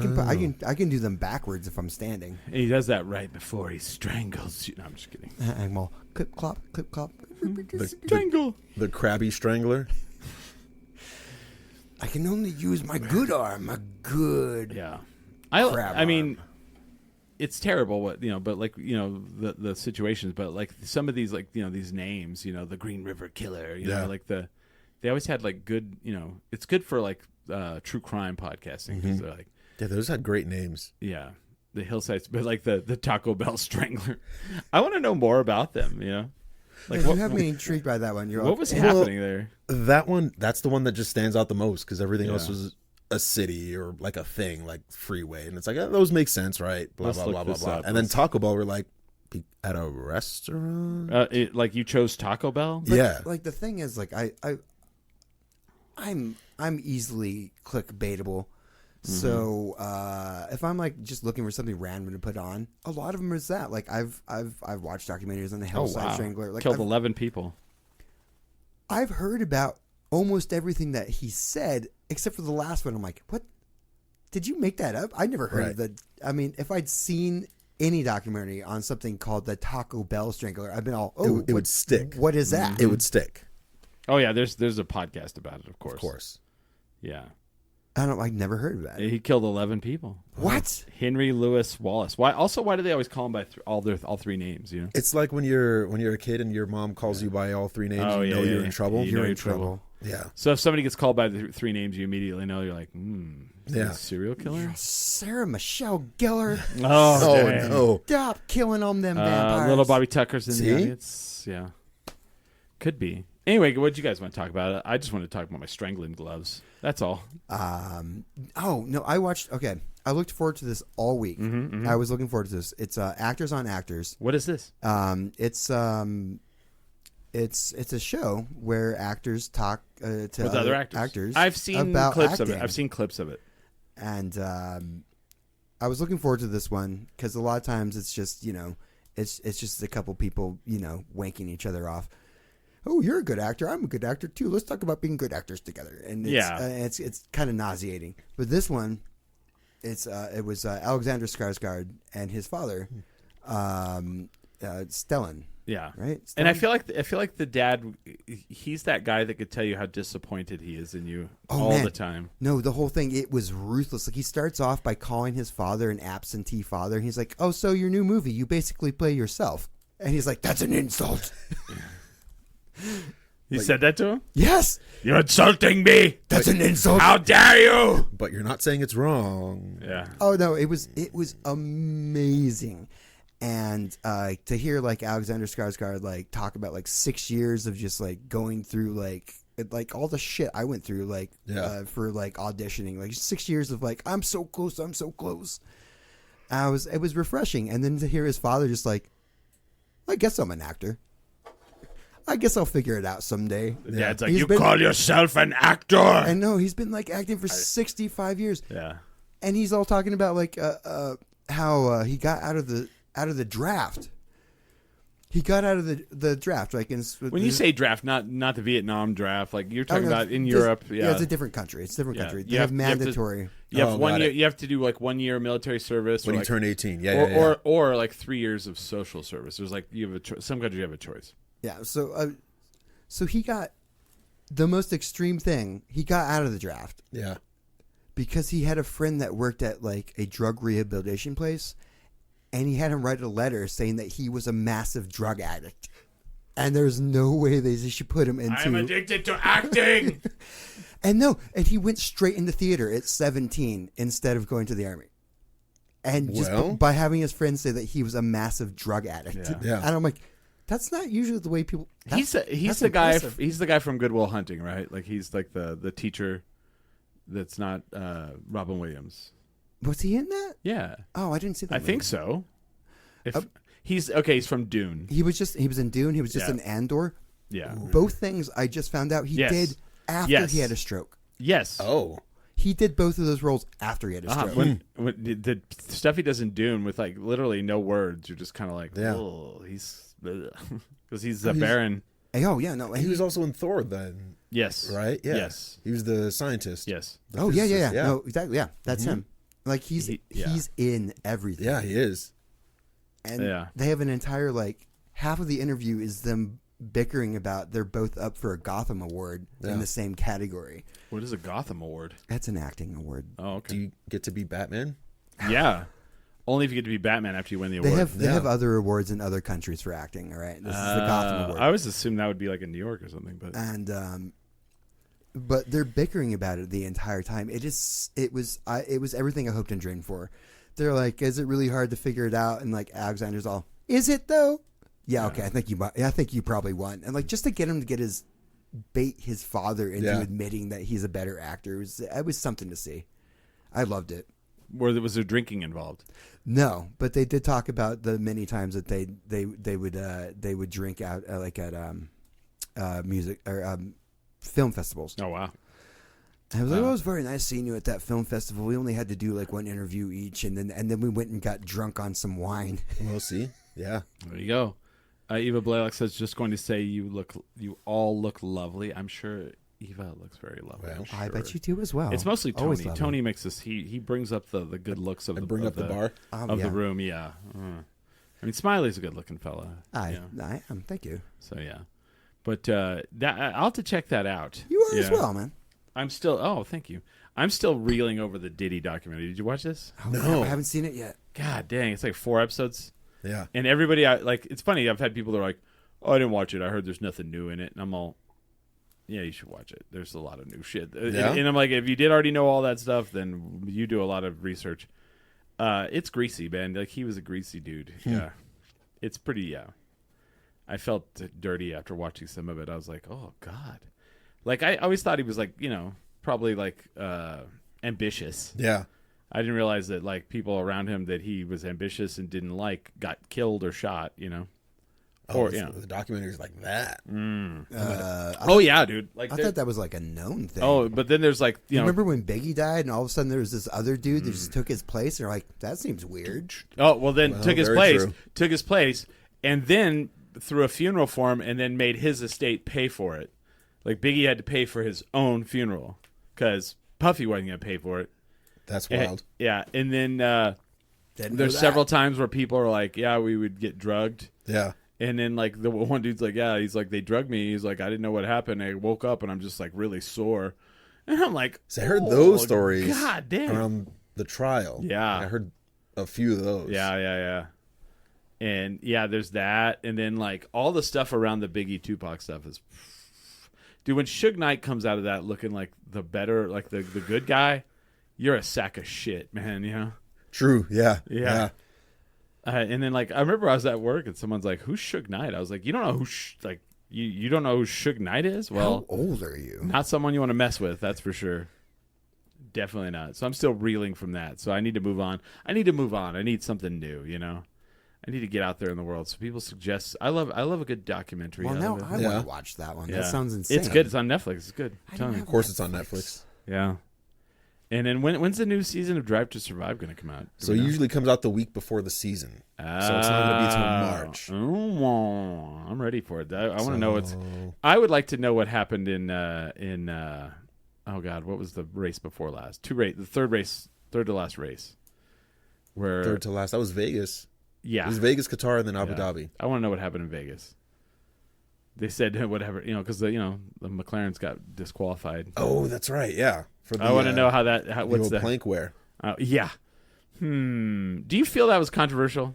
[SPEAKER 3] can do them backwards if I'm standing.
[SPEAKER 2] And he does that right before he strangles you. No, I'm just kidding.
[SPEAKER 3] I'm all clip clop, clip clop.
[SPEAKER 2] Strangle.
[SPEAKER 4] The crabby strangler.
[SPEAKER 3] I can only use my good arm. My good.
[SPEAKER 2] Yeah.
[SPEAKER 3] Crab
[SPEAKER 2] I mean,
[SPEAKER 3] arm.
[SPEAKER 2] it's terrible what, you know, but like, you know, the situations, but like some of these, like, you know, these names, you know, the Green River Killer, you know, like they always had like good, you know, it's good for like true crime podcasting. 'Cause they're like,
[SPEAKER 4] Yeah, those had great names.
[SPEAKER 2] yeah, the hillsides, but like the Taco Bell Strangler. I want to know more about them, you know? Like
[SPEAKER 3] You have me intrigued by that one.
[SPEAKER 2] what was happening there?
[SPEAKER 4] That one, that's the one that just stands out the most because everything else
[SPEAKER 2] Yeah.
[SPEAKER 4] was a city or like a thing, like freeway. And it's like, those make sense, right? Blah,
[SPEAKER 2] Let's
[SPEAKER 4] blah,
[SPEAKER 2] look
[SPEAKER 4] blah, blah,
[SPEAKER 2] this
[SPEAKER 4] blah.
[SPEAKER 2] up.
[SPEAKER 4] And then Taco Bell were like, at a restaurant?
[SPEAKER 2] Like you chose Taco Bell?
[SPEAKER 3] But,
[SPEAKER 4] Yeah.
[SPEAKER 3] Like the thing is, like I'm easily clickbaitable. So if I'm like just looking for something random to put on, a lot of them is that. Like I've watched documentaries on the Hillside Strangler. Like
[SPEAKER 2] Killed 11 people.
[SPEAKER 3] I've heard about almost everything that he said except for the last one. I'm like, what? Did you make that up? I never heard of the. I mean, if I'd seen any documentary on something called the Taco Bell Strangler, I've been all,
[SPEAKER 4] it would stick.
[SPEAKER 3] What is that?
[SPEAKER 4] It would stick.
[SPEAKER 2] Oh yeah, there's a podcast about it, of course.
[SPEAKER 4] Of course.
[SPEAKER 2] Yeah.
[SPEAKER 3] I've never heard of that.
[SPEAKER 2] He killed 11 people.
[SPEAKER 3] What?
[SPEAKER 2] Henry Louis Wallace. Why? Also, why do they always call him by all three names? You know.
[SPEAKER 4] It's like when you're a kid and your mom calls you by all three names,
[SPEAKER 2] Oh,
[SPEAKER 4] you
[SPEAKER 2] yeah,
[SPEAKER 4] know
[SPEAKER 2] yeah,
[SPEAKER 4] you're
[SPEAKER 2] yeah.
[SPEAKER 4] in trouble.
[SPEAKER 2] You know you're in trouble.
[SPEAKER 4] Yeah.
[SPEAKER 2] So if somebody gets called by the three names, you immediately know. You're like, is he
[SPEAKER 4] Yeah.
[SPEAKER 2] a serial killer?
[SPEAKER 3] Sarah Michelle Gellar.
[SPEAKER 2] Oh,
[SPEAKER 4] Oh,
[SPEAKER 2] dang.
[SPEAKER 4] no.
[SPEAKER 3] Stop killing them vampires.
[SPEAKER 2] Little Bobby Tucker's in the
[SPEAKER 4] See?
[SPEAKER 2] audience. Yeah, could be. Anyway, what did you guys want to talk about? I just want to talk about my strangling gloves. That's all.
[SPEAKER 3] Oh no, I watched. Okay, I looked forward to this all week. I was looking forward to this. It's Actors on Actors.
[SPEAKER 2] What is this?
[SPEAKER 3] It's a show where actors talk to
[SPEAKER 2] With other actors. I've seen
[SPEAKER 3] about
[SPEAKER 2] clips of it.
[SPEAKER 3] acting.
[SPEAKER 2] I've seen clips of it.
[SPEAKER 3] And I was looking forward to this one because a lot of times it's just it's just a couple people wanking each other off. Oh, you're a good actor. I'm a good actor too. Let's talk about being good actors together. And it's kind of nauseating. But this one, it was Alexander Skarsgård and his father, Stellan.
[SPEAKER 2] Yeah,
[SPEAKER 3] Right.
[SPEAKER 2] And I feel like the dad, he's that guy that could tell you how disappointed he is in you all
[SPEAKER 3] man.
[SPEAKER 2] the time.
[SPEAKER 3] No, the whole thing, it was ruthless. Like he starts off by calling his father an absentee father. And he's like, "Oh, so your new movie, you basically play yourself." And he's like, "That's an insult."
[SPEAKER 2] You said that to him?
[SPEAKER 3] Yes,
[SPEAKER 2] You're insulting me.
[SPEAKER 3] that's an insult.
[SPEAKER 2] How dare you?
[SPEAKER 4] But you're not saying it's wrong.
[SPEAKER 2] Yeah.
[SPEAKER 3] Oh no, it was amazing. And to hear like Alexander Skarsgård like talk about like 6 years of just like going through like all the shit I went through for like auditioning, like 6 years of like I'm so close. It was refreshing. And then to hear his father just like, I guess I'm an actor. I guess I'll figure it out someday.
[SPEAKER 2] The dad's like,
[SPEAKER 3] He's
[SPEAKER 2] you
[SPEAKER 3] been-
[SPEAKER 2] call yourself an actor?
[SPEAKER 3] I know he's been like acting for 65 years.
[SPEAKER 2] Yeah.
[SPEAKER 3] And he's all talking about like how he got out of the draft. He got out of the draft. Like
[SPEAKER 2] When you say draft, not the Vietnam draft, like you're talking about in
[SPEAKER 3] just-
[SPEAKER 2] Europe.
[SPEAKER 3] Yeah, it's a different country. It's a different
[SPEAKER 2] Yeah.
[SPEAKER 3] country. They
[SPEAKER 2] You
[SPEAKER 3] have
[SPEAKER 2] have- you have to-
[SPEAKER 3] mandatory.
[SPEAKER 2] You have
[SPEAKER 4] Oh,
[SPEAKER 2] 1
[SPEAKER 4] got
[SPEAKER 2] year.
[SPEAKER 4] it.
[SPEAKER 2] You have to do like 1 year military service,
[SPEAKER 4] when
[SPEAKER 2] or
[SPEAKER 4] you
[SPEAKER 2] like,
[SPEAKER 4] turn 18. Yeah,
[SPEAKER 2] or like 3 years of social service. There's like you have some countries you have a choice.
[SPEAKER 3] Yeah. So he got the most extreme thing. He got out of the draft
[SPEAKER 4] yeah.
[SPEAKER 3] because he had a friend that worked at like a drug rehabilitation place, and he had him write a letter saying that he was a massive drug addict. And there's no way they should put him into.
[SPEAKER 2] I'm addicted to acting.
[SPEAKER 3] And he went straight into theater at 17 instead of going to the army. And just
[SPEAKER 4] Well-
[SPEAKER 3] by having his friends say that he was a massive drug addict.
[SPEAKER 2] Yeah.
[SPEAKER 4] Yeah.
[SPEAKER 3] And I'm like, that's not usually the way people.
[SPEAKER 2] He's
[SPEAKER 3] that's
[SPEAKER 2] the guy.
[SPEAKER 3] impressive.
[SPEAKER 2] He's the guy from Good Will Hunting, right? Like he's like the teacher. That's not Robin Williams.
[SPEAKER 3] Was he in that?
[SPEAKER 2] Yeah,
[SPEAKER 3] Oh, I didn't see that.
[SPEAKER 2] I
[SPEAKER 3] movie.
[SPEAKER 2] think so. If he's okay, he's from Dune.
[SPEAKER 3] He was in Dune. He was just
[SPEAKER 2] Yeah.
[SPEAKER 3] in Andor.
[SPEAKER 2] Yeah.
[SPEAKER 3] Both things I just found out he
[SPEAKER 2] Yes.
[SPEAKER 3] did after
[SPEAKER 2] Yes.
[SPEAKER 3] he had a stroke.
[SPEAKER 2] Yes.
[SPEAKER 4] Oh.
[SPEAKER 3] He did both of those roles after he had a stroke.
[SPEAKER 2] When the stuff he does in Dune with like literally no words, you're just kind of like,
[SPEAKER 4] Yeah.
[SPEAKER 2] oh, he's because he's the Baron.
[SPEAKER 3] Oh yeah, no.
[SPEAKER 4] He was also in Thor then,
[SPEAKER 2] Yes.
[SPEAKER 4] right? Yeah.
[SPEAKER 2] Yes.
[SPEAKER 4] He was the scientist.
[SPEAKER 2] Yes.
[SPEAKER 4] The
[SPEAKER 3] Oh yeah.
[SPEAKER 4] physicist,
[SPEAKER 3] No, exactly. Yeah, that's him. Like he's
[SPEAKER 2] Yeah.
[SPEAKER 3] he's in everything.
[SPEAKER 4] Yeah, he is.
[SPEAKER 3] And
[SPEAKER 2] Yeah.
[SPEAKER 3] they have an entire like half of the interview is them bickering about they're both up for a Gotham award
[SPEAKER 4] Yeah.
[SPEAKER 3] in the same category.
[SPEAKER 2] What is a Gotham award?
[SPEAKER 3] That's an acting award.
[SPEAKER 2] Oh, okay.
[SPEAKER 4] Do you get to be Batman?
[SPEAKER 2] Yeah. Only if you get to be Batman after you win the
[SPEAKER 3] They
[SPEAKER 2] award.
[SPEAKER 3] have other awards in other countries for acting. All right, this is the Gotham award.
[SPEAKER 2] I always assumed that would be like in New York or something, but
[SPEAKER 3] And but they're bickering about it the entire time. It was everything I hoped and dreamed for. They're like, is it really hard to figure it out? And like Alexander's all, is it though? Yeah, okay. I think you probably won. And like just to get him to get bait his father into admitting that he's a better actor it was something to see. I loved it.
[SPEAKER 2] where there was a drinking involved.
[SPEAKER 3] No, but they did talk about the many times that they would drink out like at music or film festivals.
[SPEAKER 2] Oh wow.
[SPEAKER 3] And I was like, oh, it was very nice seeing you at that film festival. We only had to do like one interview each, and then we went and got drunk on some wine.
[SPEAKER 4] We'll see. Yeah.
[SPEAKER 2] There you go. Eva Blaylock says, just going to say you all look lovely. I'm sure Eva looks very lovely.
[SPEAKER 4] Well,
[SPEAKER 3] I bet you do as well.
[SPEAKER 2] It's mostly
[SPEAKER 3] Always
[SPEAKER 2] Tony.
[SPEAKER 3] lovely.
[SPEAKER 2] Tony makes this. He brings up the good looks of
[SPEAKER 4] I
[SPEAKER 2] the
[SPEAKER 4] bring up the bar.
[SPEAKER 2] of
[SPEAKER 3] Yeah.
[SPEAKER 2] the room. Yeah. I mean, Smiley's a good looking fella.
[SPEAKER 3] I
[SPEAKER 2] Yeah.
[SPEAKER 3] am. Thank you.
[SPEAKER 2] So yeah, but that I'll have to check that out.
[SPEAKER 3] You are as
[SPEAKER 2] Yeah.
[SPEAKER 3] well, man.
[SPEAKER 2] I'm still. Oh, thank you. I'm still reeling over the Diddy documentary. Did you watch this?
[SPEAKER 3] Oh,
[SPEAKER 4] No.
[SPEAKER 3] I haven't seen it yet.
[SPEAKER 2] God dang, it's like 4 episodes.
[SPEAKER 4] Yeah.
[SPEAKER 2] And everybody, it's funny. I've had people that are like, "Oh, I didn't watch it. I heard there's nothing new in it." And I'm all, "Yeah, you should watch it. There's a lot of new shit."
[SPEAKER 4] Yeah?
[SPEAKER 2] And I'm like, if you did already know all that stuff, then you do a lot of research. It's greasy, man. Like he was a greasy dude. Yeah, it's pretty. Yeah, I felt dirty after watching some of it. I was like, "Oh God!" Like I always thought he was like, probably like ambitious.
[SPEAKER 4] Yeah.
[SPEAKER 2] I didn't realize that like people around him that he was ambitious and didn't like got killed or shot,
[SPEAKER 4] Oh,
[SPEAKER 2] or
[SPEAKER 4] the documentary's like that.
[SPEAKER 2] Oh yeah, dude. Like
[SPEAKER 3] I thought that was like a known thing.
[SPEAKER 2] oh, but then there's like
[SPEAKER 3] you remember when Biggie died, and all of a sudden there was this other dude that just took his place, and you're like, that seems weird.
[SPEAKER 2] oh well then
[SPEAKER 4] Well,
[SPEAKER 2] took his
[SPEAKER 4] very
[SPEAKER 2] place, and then threw a funeral for him, and then made his estate pay for it. Like Biggie had to pay for his own funeral because Puffy wasn't gonna pay for it.
[SPEAKER 4] That's
[SPEAKER 2] And-
[SPEAKER 4] wild.
[SPEAKER 2] yeah, and then
[SPEAKER 3] Didn't know
[SPEAKER 2] there's
[SPEAKER 3] that.
[SPEAKER 2] several times where people are like, "Yeah, we would get drugged."
[SPEAKER 4] Yeah.
[SPEAKER 2] And then, like, the one dude's like, yeah, he's like, they drugged me. He's like, I didn't know what happened. I woke up and I'm just, like, really sore. And I'm like,
[SPEAKER 4] So I heard those
[SPEAKER 2] "Oh,
[SPEAKER 4] stories
[SPEAKER 2] God damn.
[SPEAKER 4] around the trial.
[SPEAKER 2] Yeah.
[SPEAKER 4] I heard a few of those.
[SPEAKER 2] Yeah. And, yeah, there's that. And then, like, all the stuff around the Biggie Tupac stuff is... Dude, when Suge Knight comes out of that looking like the better, like, the good guy, you're a sack of shit, man,
[SPEAKER 4] True. Yeah.
[SPEAKER 2] Yeah. And then, like, I remember I was at work and someone's like, who's Suge Knight? I was like, you don't know who, you don't know who Suge Knight is? Well,
[SPEAKER 3] How old are you?
[SPEAKER 2] not someone you want to mess with, that's for sure. Definitely not. So I'm still reeling from that. So I need to move on. I need something new, I need to get out there in the world. So people suggest. I love a good documentary.
[SPEAKER 3] Well, now
[SPEAKER 2] love it.
[SPEAKER 3] I want to watch that one.
[SPEAKER 2] Yeah.
[SPEAKER 3] That sounds insane.
[SPEAKER 2] It's good. It's on Netflix. It's good. I'm telling you.
[SPEAKER 4] Of course, it's on Netflix.
[SPEAKER 2] Yeah. And then when's the new season of Drive to Survive going to come out?
[SPEAKER 4] So it usually comes out the week before the season. So it's not going to be till March.
[SPEAKER 2] I'm ready for it. I want to know what's. I would like to know what happened in oh God, what was the race before last? The third to last race. Where
[SPEAKER 4] Third to last. That was Vegas.
[SPEAKER 2] Yeah.
[SPEAKER 4] It was Vegas, Qatar, and then Abu Dhabi.
[SPEAKER 2] I want to know what happened in Vegas. They said whatever, because the McLarens got disqualified.
[SPEAKER 4] Oh, that's right. Yeah.
[SPEAKER 2] I want to know what's the
[SPEAKER 4] plank wear.
[SPEAKER 2] Yeah. Do you feel that was controversial?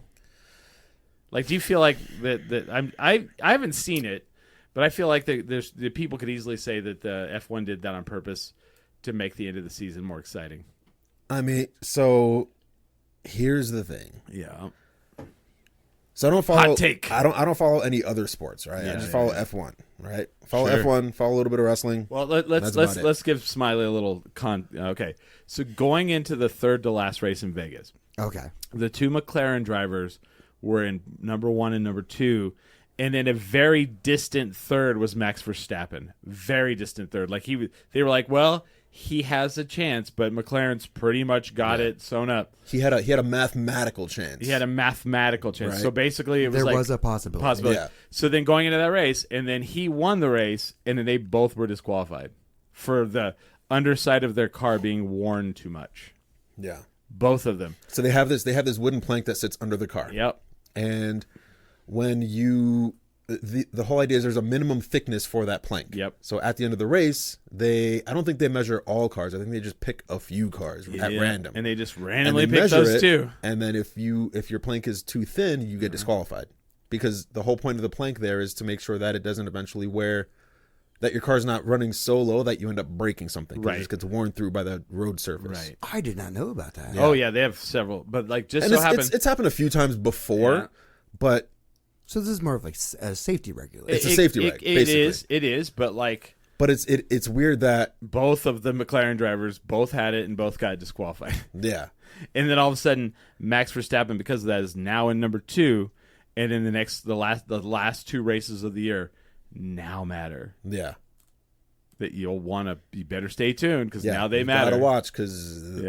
[SPEAKER 2] Like, do you feel like that? I haven't seen it, but I feel like the people could easily say that the F1 did that on purpose to make the end of the season more exciting.
[SPEAKER 4] I mean, so here's the thing.
[SPEAKER 2] Yeah.
[SPEAKER 4] So I don't follow.
[SPEAKER 2] Hot take.
[SPEAKER 4] I don't follow any other sports, right? I just follow F1, right? Follow F1. Follow a little bit of wrestling.
[SPEAKER 2] Well, let's give Smiley a little Okay, so going into the third to last race in Vegas,
[SPEAKER 3] Okay.
[SPEAKER 2] the two McLaren drivers were in number 1 and number 2, and then a very distant third was Max Verstappen. Very distant third. Like they were like, well, he has a chance, but McLaren's pretty much got it sewn up.
[SPEAKER 4] He had a mathematical chance.
[SPEAKER 2] He had a mathematical chance.
[SPEAKER 4] Right.
[SPEAKER 2] So basically, it was
[SPEAKER 3] There was a possibility.
[SPEAKER 4] Yeah.
[SPEAKER 2] So then going into that race, and then he won the race, and then they both were disqualified for the underside of their car being worn too much.
[SPEAKER 4] Yeah.
[SPEAKER 2] Both of them.
[SPEAKER 4] So they have this wooden plank that sits under the car.
[SPEAKER 2] Yep.
[SPEAKER 4] And when the whole idea is there's a minimum thickness for that plank.
[SPEAKER 2] Yep.
[SPEAKER 4] So at the end of the race, I don't think they measure all cars. I think they just pick a few cars at random.
[SPEAKER 2] And they just
[SPEAKER 4] And
[SPEAKER 2] randomly
[SPEAKER 4] they
[SPEAKER 2] pick
[SPEAKER 4] measure
[SPEAKER 2] those
[SPEAKER 4] it,
[SPEAKER 2] two.
[SPEAKER 4] And then if your plank is too thin, you get disqualified. Because the whole point of the plank there is to make sure that it doesn't eventually wear, that your car's not running so low that you end up breaking something.
[SPEAKER 2] Right.
[SPEAKER 4] It just gets worn through by the road surface.
[SPEAKER 2] Right.
[SPEAKER 3] I did not know about that.
[SPEAKER 2] Oh, yeah, they have several. But like just
[SPEAKER 4] And
[SPEAKER 2] so happens.
[SPEAKER 4] it's happened a few times before, but
[SPEAKER 3] So this is more of like a safety regulation.
[SPEAKER 4] It's a safety reg, basically.
[SPEAKER 2] It is, but like
[SPEAKER 4] But it's weird that
[SPEAKER 2] both of the McLaren drivers both had it and both got disqualified.
[SPEAKER 4] yeah.
[SPEAKER 2] And then all of a sudden, Max Verstappen, because of that, is now in number 2, and in the last 2 races of the year now matter.
[SPEAKER 4] Yeah.
[SPEAKER 2] That you better stay tuned because
[SPEAKER 4] Yeah.
[SPEAKER 2] now they
[SPEAKER 4] You've
[SPEAKER 2] matter.
[SPEAKER 4] gotta watch because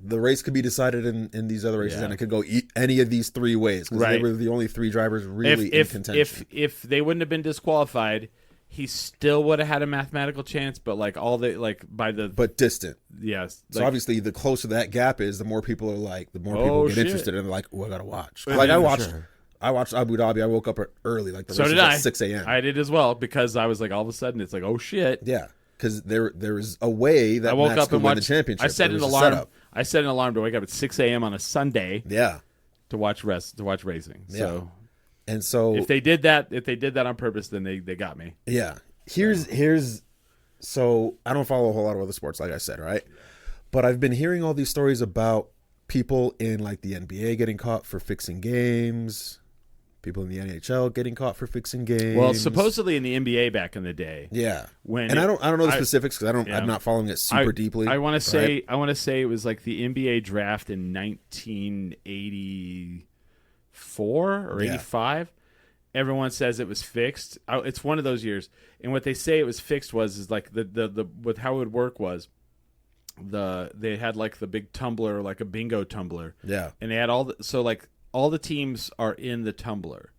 [SPEAKER 4] the race could be decided in these other races, and it could go any of these 3 ways because they were the only 3 drivers really in contention.
[SPEAKER 2] If they wouldn't have been disqualified, he still would have had a mathematical chance. But
[SPEAKER 4] but distant.
[SPEAKER 2] Yes.
[SPEAKER 4] So obviously, the closer that gap is, the more people get interested, and they're like, "Oh, I gotta watch." Like I watched Abu Dhabi. I woke up early, like the race was at 6 a.m.
[SPEAKER 2] I did as well because I was like, all of a sudden, it's like, oh shit.
[SPEAKER 4] Yeah, because there is a way that
[SPEAKER 2] I woke
[SPEAKER 4] Max
[SPEAKER 2] up
[SPEAKER 4] could
[SPEAKER 2] and
[SPEAKER 4] win
[SPEAKER 2] watched.
[SPEAKER 4] the championship.
[SPEAKER 2] I set
[SPEAKER 4] There
[SPEAKER 2] an
[SPEAKER 4] was a
[SPEAKER 2] alarm.
[SPEAKER 4] setup.
[SPEAKER 2] I set an alarm to wake up at 6 a.m. on a Sunday.
[SPEAKER 4] Yeah,
[SPEAKER 2] to watch racing. So
[SPEAKER 4] and so
[SPEAKER 2] if they did that on purpose, then they got me.
[SPEAKER 4] Yeah. Here's so I don't follow a whole lot of other sports, like I said, right? But I've been hearing all these stories about people in like the NBA getting caught for fixing games, people in the NHL getting caught for fixing games.
[SPEAKER 2] Well, supposedly in the NBA back in the day.
[SPEAKER 4] Yeah. I don't know the specifics because I'm not following it super deeply.
[SPEAKER 2] I want to say it was like the NBA draft in 1984 or 85. Everyone says it was fixed. It's one of those years, and what they say it was fixed is like the with how it would work was they had like the big tumbler, like a bingo tumbler.
[SPEAKER 4] Yeah,
[SPEAKER 2] and they had all the teams are in the tumbler.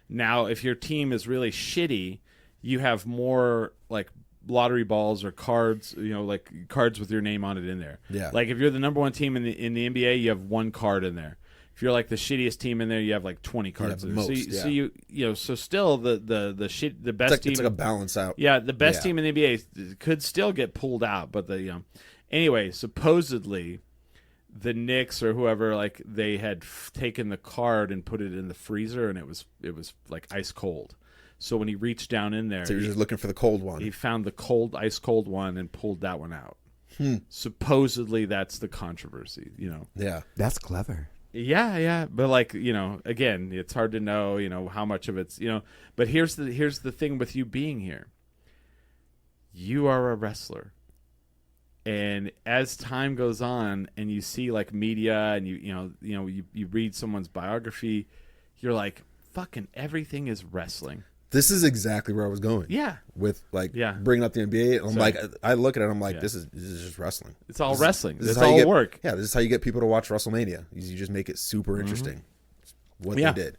[SPEAKER 2] Now, if your team is really shitty, you have more like lottery balls or cards, like cards with your name on it in there.
[SPEAKER 4] Yeah,
[SPEAKER 2] like if you're the number 1 team in the NBA, you have 1 card in there. If you're like the shittiest team in there, you have like 20 cards in there. So still the best team.
[SPEAKER 4] It's like a balance out.
[SPEAKER 2] Yeah, the best team in the NBA could still get pulled out, but anyway, supposedly the Knicks or whoever, like they had taken the card and put it in the freezer, and it was like ice cold. So when he reached down in there,
[SPEAKER 4] so you're just looking for the cold one.
[SPEAKER 2] He found the ice cold one and pulled that one out. Supposedly that's the controversy.
[SPEAKER 4] Yeah,
[SPEAKER 3] that's clever.
[SPEAKER 2] Yeah, but like again, it's hard to know how much of it's But here's the thing with you being here. You are a wrestler, and as time goes on, and you see like media, and you read someone's biography, you're like, fucking everything is wrestling.
[SPEAKER 4] This is exactly where I was going.
[SPEAKER 2] Yeah.
[SPEAKER 4] With like
[SPEAKER 2] Yeah.
[SPEAKER 4] bringing up the NBA. And I'm
[SPEAKER 2] So-
[SPEAKER 4] like, I look at it, I'm like,
[SPEAKER 2] Yeah.
[SPEAKER 4] this is just wrestling.
[SPEAKER 2] It's all wrestling.
[SPEAKER 4] This is
[SPEAKER 2] It's
[SPEAKER 4] how you
[SPEAKER 2] all
[SPEAKER 4] get,
[SPEAKER 2] work.
[SPEAKER 4] Yeah, this is how you get people to watch WrestleMania. You just make it super interesting. What
[SPEAKER 2] Yeah.
[SPEAKER 4] they did.